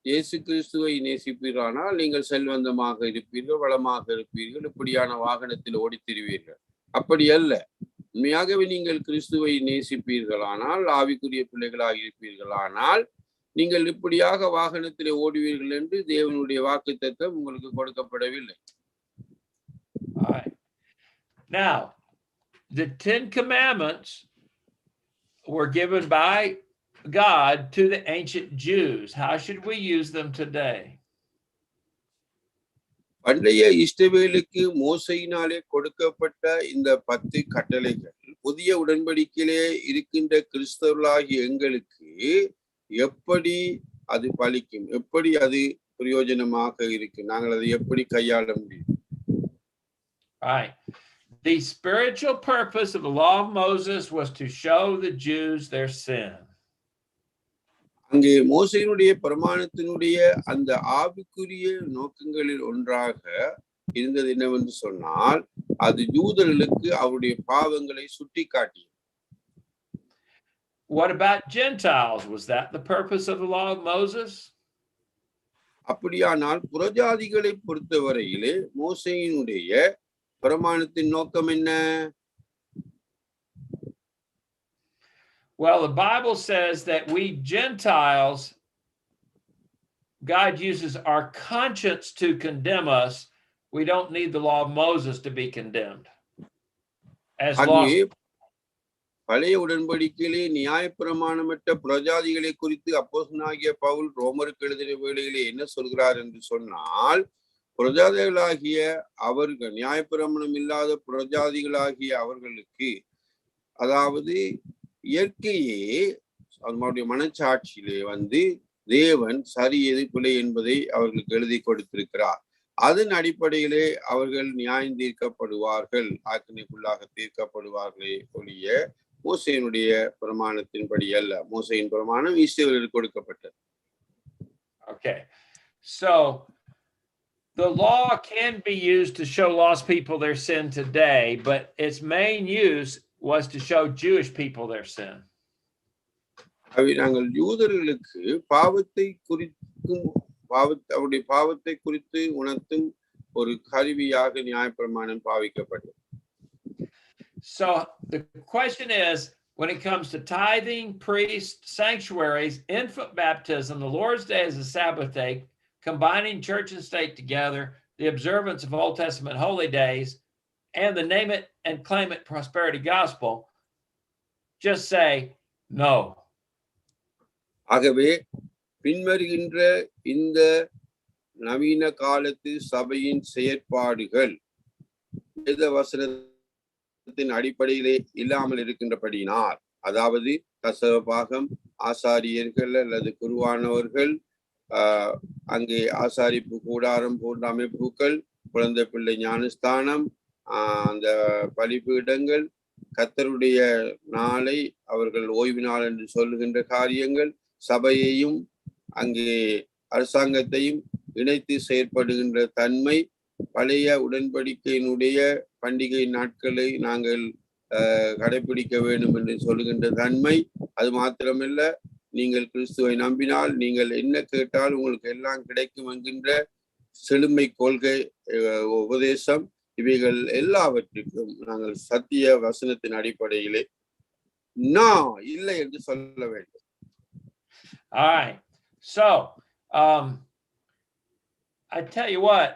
இயேசு கிறிஸ்துவை நேசிப்பீர்களானால் நீங்கள் செல்வந்தமாக இருப்பீர்கள், வளமாக இருப்பீர்கள், இப்படியான வாகனத்தில் ஓடித்திருவீர்கள். அப்படி அல்ல. உண்மையாகவே நீங்கள் கிறிஸ்துவை நேசிப்பீர்களானால், ஆவிக்குரிய பிள்ளைகளாக இருப்பீர்களானால் நீங்கள் இப்படியாக வாகனத்திலே ஓடுவீர்கள் என்று தேவனுடைய வாக்குத்தத்தம் உங்களுக்கு கொடுக்கப்படவில்லை. Now, the 10 commandments were given by God to the ancient Jews. How should we use them today? பண்டைய இஸ்ரவேலுக்கு மோசையினாலே கொடுக்கப்பட்ட இந்த 10 கட்டளைகள் புதிய உடன்படிக்கையிலே இருக்கின்ற கிறிஸ்தவர்களாகிய எங்களுக்கு எப்படி அது பலிக்கும், எப்படி அது பிரயோஜனமாக இருக்கு, நாங்கள் அதை எப்படி கையாள முடியும்? Right. The spiritual purpose of the law of Moses was to show the Jews their sin. அங்கே மோசையினுடைய பிரமாணத்தினுடைய அந்த ஆவிக்குரிய நோக்கங்களில் ஒன்றாக இருந்தது என்னவென்று சொன்னால், அது யூதர்களுக்கு அவருடைய பாவங்களை சுட்டி காட்டியது. What about Gentiles? Was that the purpose of the law of Moses? அப்படியானால் புறஜாதிகளை பொறுத்தவரையிலே மோசையினுடைய பிரமாணத்தின் நோக்கம் என்ன? Well, the Bible says that we Gentiles, God uses our conscience to condemn us. We don't need the law of Moses to be condemned. பழைய உடன்படிக்கையிலே நியாயப்பிரமாணமற்ற புறஜாதிகளை குறித்து அப்போஸ்தலனாகிய பவுல் ரோமருக்கு எழுதின வேளையிலே என்ன சொல்கிறார் என்று சொன்னால், புறஜாதிகளாகிய அவர்கள், நியாயப்பிரமாணம் இல்லாத புறஜாதிகளாகிய அவர்களுக்கு, அதாவது இயற்கையே அவர்களுடைய மனச்சாட்சியிலே தேவன் சரி எது பிழை என்பதை அவர்களுக்கு எழுதி கொடுத்திருக்கிறார். அதன் அடிப்படையிலே அவர்கள் நியாயம் தீர்க்கப்படுவார்கள், ஆக்கினைக்குள்ளாக தீர்க்கப்படுவார்களே ஒழிய மோசையினுடைய பிரமாணத்தின்படி அல்ல. மோசையின் பிரமாணம் இஸ்ரவேலுக்கு கொடுக்கப்பட்டது. Okay, so the law can be used to show lost people their sin today, but its main use was to show Jewish people their sin. நாங்கள் யூதர்களுக்கு பாவத்தை குறித்தும் அவருடைய பாவத்தை குறித்து உணர்த்தும் ஒரு கருவியாக நியாயப்பிரமாணம் பாவிக்கப்பட்டது. So the question is, when it comes to tithing, priests, sanctuaries, infant baptism, the Lord's Day as a Sabbath day, combining church and state together, the observance of Old Testament holy days, and the name it and claim it prosperity gospel, just say no. ஆகவே பின்வருகின்ற இந்த நவீன காலத்து சபையின் செயற்பாடுகள் வேத வசனத்தின் அடிப்படையிலே இல்லாமல் இருக்கின்றபடியினால், அதாவது தசம பாகம், ஆசாரியர்கள் அல்லது குருவானவர்கள், அங்கே ஆசாரிப்பு கூடாரம் போன்ற அமைப்புகள், குழந்தை பிள்ளை ஞானஸ்தானம், அந்த பலிபீடங்கள், கர்த்தருடைய நாளை அவர்கள் ஓய்வு நாள் என்று சொல்லுகின்ற காரியங்கள், சபையையும் அங்கே அரசாங்கத்தையும் இணைத்து செயற்படுகின்ற தன்மை, பழைய உடன்படிக்கையினுடைய பண்டிகை நாட்களை நாங்கள் கடைபிடிக்க வேண்டும் என்று சொல்லுகின்ற தன்மை. அது மாத்திரமல்ல, நீங்கள் கிறிஸ்துவை நம்பினால் நீங்கள் என்ன கேட்டால் உங்களுக்கு எல்லாம் கிடைக்கும் என்கின்ற செழுமை கொள்கை, உபதேசம், இவைகள் எல்லாவற்றிற்கும் நாங்கள் சத்திய வசனத்தின் அடிப்படையிலே இல்லை என்று சொல்ல வேண்டும். All right. So, I tell you what,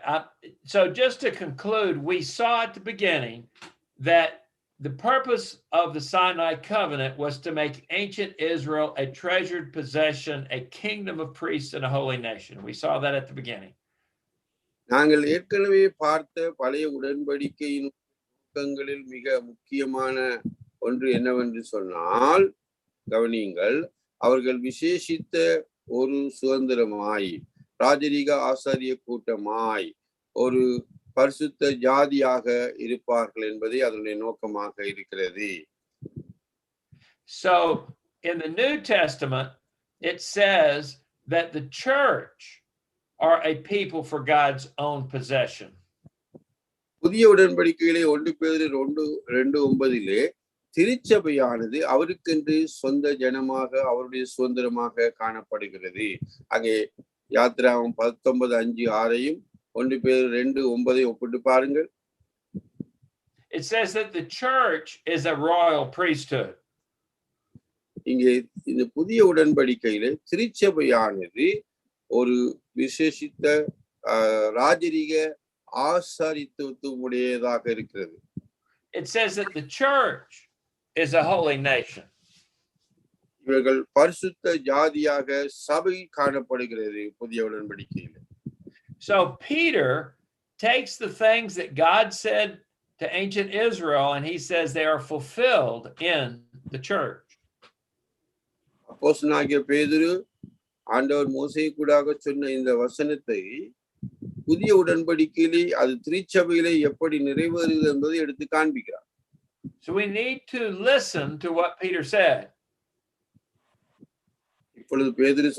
so just to conclude, we saw at the beginning that the purpose of the Sinai covenant was to make ancient Israel a treasured possession, a kingdom of priests and a holy nation. We saw that at the beginning. நாங்கள் ஏற்கனவே பார்த்த பழைய உடன்படிக்கையின் நோக்கங்களில் மிக முக்கியமான ஒன்று என்னவென்று சொன்னால், கவனியுங்கள், அவர்கள் விசேஷித்த ஒரு சுதந்திரமாய், ராஜரீக ஆசாரிய கூட்டமாய், ஒரு பரிசுத்த ஜாதியாக இருப்பார்கள் என்பதே அதனுடைய நோக்கமாக இருக்கிறது. So in the New Testament it says that the church are a people for God's own possession. புதிய உடன்படிக்கையிலே 1 பேதுரு 2:9 திருச்சபையானது அவருக்கென்று சொந்த ஜனமாக, அவருடைய சுதந்திரமாக காணப்படுகிறது. அங்கே யாத்திராகமம் 19:5-6 1 பேதுரு 2:9 ஒப்பிட்டு பாருங்கள். It says that the church is a royal priesthood. இங்கே இந்த புதிய உடன்படிக்கையிலே திருச்சபையானது ஒரு விசேஷித்த ராஜரீக ஆசாரித்துவமுடையதாக இருக்கிறது. It says that the church is a holy nation. இவர்கள் பரிசுத்த ஜாதியாக சபை காணப்படுகிறது புதிய உடன்படிக்கையில். So Peter takes the things that God said to ancient Israel and he says they are fulfilled in the church. அப்போஸ்தலனாகிய பேதுரு ஆண்டவர் மோசேக்குடாக சொன்ன இந்த வசனத்தை புதிய உடன்படிக்கையிலே அது திருச்சபையிலே எப்படி நிறைவேறுகிறது என்பதை எடுத்து காண்பிக்கிறார். So we need to listen to what Peter said. இப்பொழுது பேதுரு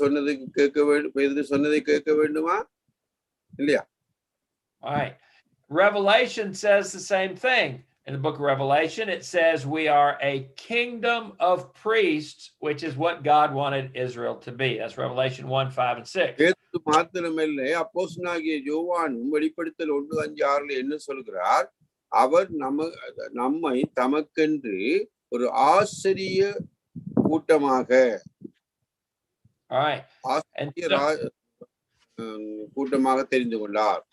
சொன்னதை கேட்க வேண்டுமா இல்லையா? All right. Revelation says the same thing. In the book of Revelation, it says we are a kingdom of priests, which is what God wanted Israel to be. That's Revelation 1:5-6. பேதுரு மாத்திரமல்ல, அப்போஸ்தலனாகிய யோவானும் வெளிப்படுத்தல் 1:5-6 என்ன சொல்கிறார்? அவர் நம்மை தமக்கென்று ஒரு ஆசிரிய கூட்டமாக, கூட்டமாக தெரிந்து கொண்டார்.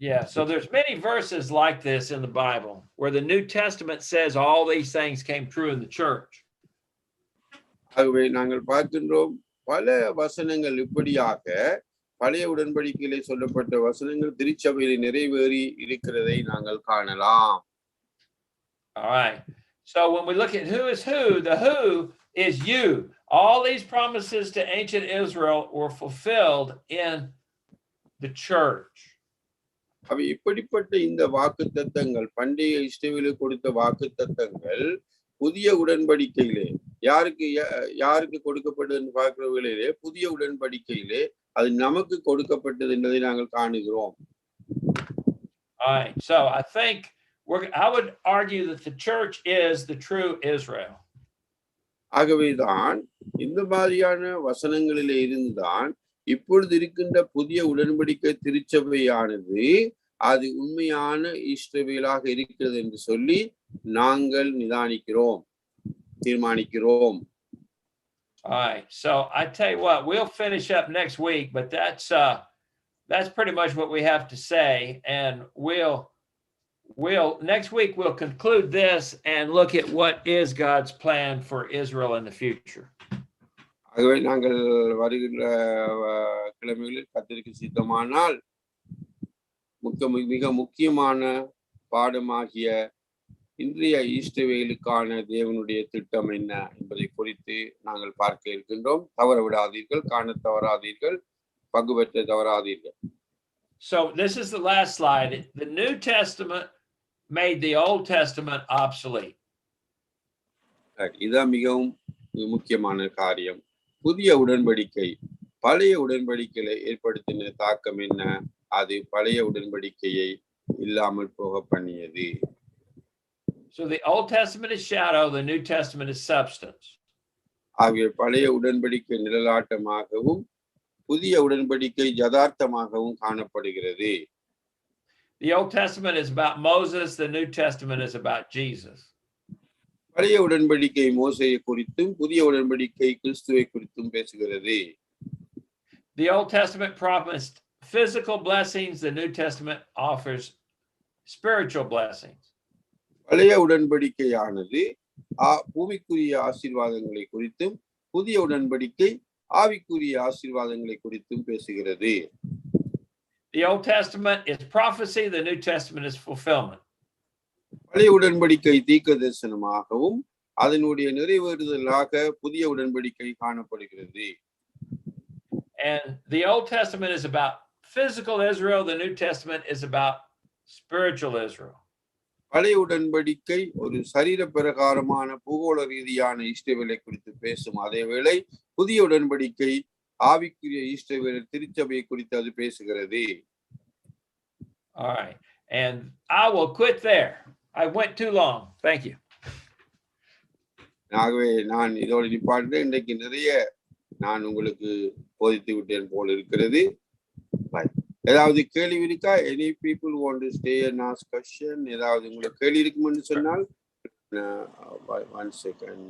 Yeah, so there's many verses like this in the Bible where the New Testament says all these things came true in the church. ஆகவே நாங்கள் பார்க்கின்றோம் பல வசனங்கள் இப்படியாக பழைய உடன்படிக்கையிலே சொல்லப்பட்ட வசனங்கள் திருச்சபையில் நிறைவேறி இருக்கிறதை நாங்கள் காணலாம். All right. So when we look at who is who, the who is you. All these promises to ancient Israel were fulfilled in the church. அவை இப்படிப்பட்ட இந்த வாக்குத்தத்தங்கள், பண்டைய இஸ்ரவேலுக்கு கொடுத்த வாக்குத்தத்தங்கள் புதிய உடன்படிக்கையிலே யாருக்கு கொடுக்கப்பட்டதுன்னு பார்க்கிற வேளையிலே புதிய உடன்படிக்கையிலே அது நமக்கு கொடுக்கப்பட்டது என்பதை நாங்கள் காணுகிறோம். All right. So I think I would argue that the church is the true Israel. ஆகவேதான் இந்த மாதிரியான வசனங்களிலே இருந்துதான் இப்பொழுது இருக்கின்ற புதிய உடன்படிக்கை திருச்சபையானது அது உண்மையான இஸ்ரவேலாக இருக்கிறது என்று சொல்லி நாங்கள் தீர்மானிக்கிறோம். All right. So I tell you what, we'll finish up next week, but that's pretty much what we have to say, and next week we'll conclude this and look at what is God's plan for Israel in the future. ஆகவே நாங்கள் வருகின்ற கிழமைகளில் கர்த்தருக்கு சித்தமானால் மிக முக்கியமான பாடமாகிய இன்றைய இஸ்ரவேலுக்கான தேவனுடைய திட்டம் என்ன என்பதை குறித்து நாங்கள் பார்க்க இருக்கின்றோம். தவற விடாதீர்கள், காண தவறாதீர்கள், பங்கு பெற்ற தவறாதீர்கள். So this is the last slide. The New Testament made the Old Testament obsolete. இதுதான் மிகவும் முக்கியமான காரியம். புதிய உடன்படிக்கை பழைய உடன்படிக்கையில ஏற்படுத்தின தாக்கம் என்ன? அது பழைய உடன்படிக்கையை இல்லாமல் போக பண்ணியது. So the Old Testament is shadow, the New Testament is substance. ஆகிய பழைய உடன்படிக்கை நிழலாட்டமாகவும் புதிய உடன்படிக்கை யதார்த்தமாகவும் காணப்படுகிறது. The Old Testament is about Moses, the New Testament is about Jesus. பழைய உடன்படிக்கை மோசேயை குறித்தும் புதிய உடன்படிக்கை கிறிஸ்துவை குறித்தும் பேசுகிறது. The Old Testament promised physical blessings, the New Testament offers spiritual blessings. பழைய உடன்படிக்கையானது பூமிக்குரிய ஆசீர்வாதங்களை குறித்தும் புதிய உடன்படிக்கை ஆவிக்குரிய ஆசீர்வாதங்களை குறித்தும் பேசுகிறது. The Old Testament is prophecy, the New Testament is fulfillment. பழைய உடன்படிக்கை தீர்க்க தரிசனமாகவும் அதனுடைய நிறைவேறுதலாக புதிய உடன்படிக்கை காணப்படுகிறது. And the Old Testament is about physical Israel, the New Testament is about spiritual Israel. பழைய உடன்படிக்கை ஒரு சரீர பிரகாரமான பூகோள ரீதியான இஸ்ரவேலை குறித்து பேசும் அதேவேளை புதிய உடன்படிக்கை ஆவிக்குரிய இஸ்ரவேல் திருச்சபையை குறித்து அது பேசுகிறது. All right, and I will quit there. I went too long. Thank you. ஆகவே நான் இதோட நிப்பாட்டுறேன். இன்றைக்கு நிறைய நான் உங்களுக்கு போதித்து விட்டேன் போல இருக்கிறது. ஏதாவது கேள்வி இருக்கா? Any people want to stay and ask question? ஏதாவது உங்களுக்கு கேள்வி இருக்குமென்னு சொன்னால் 1 second.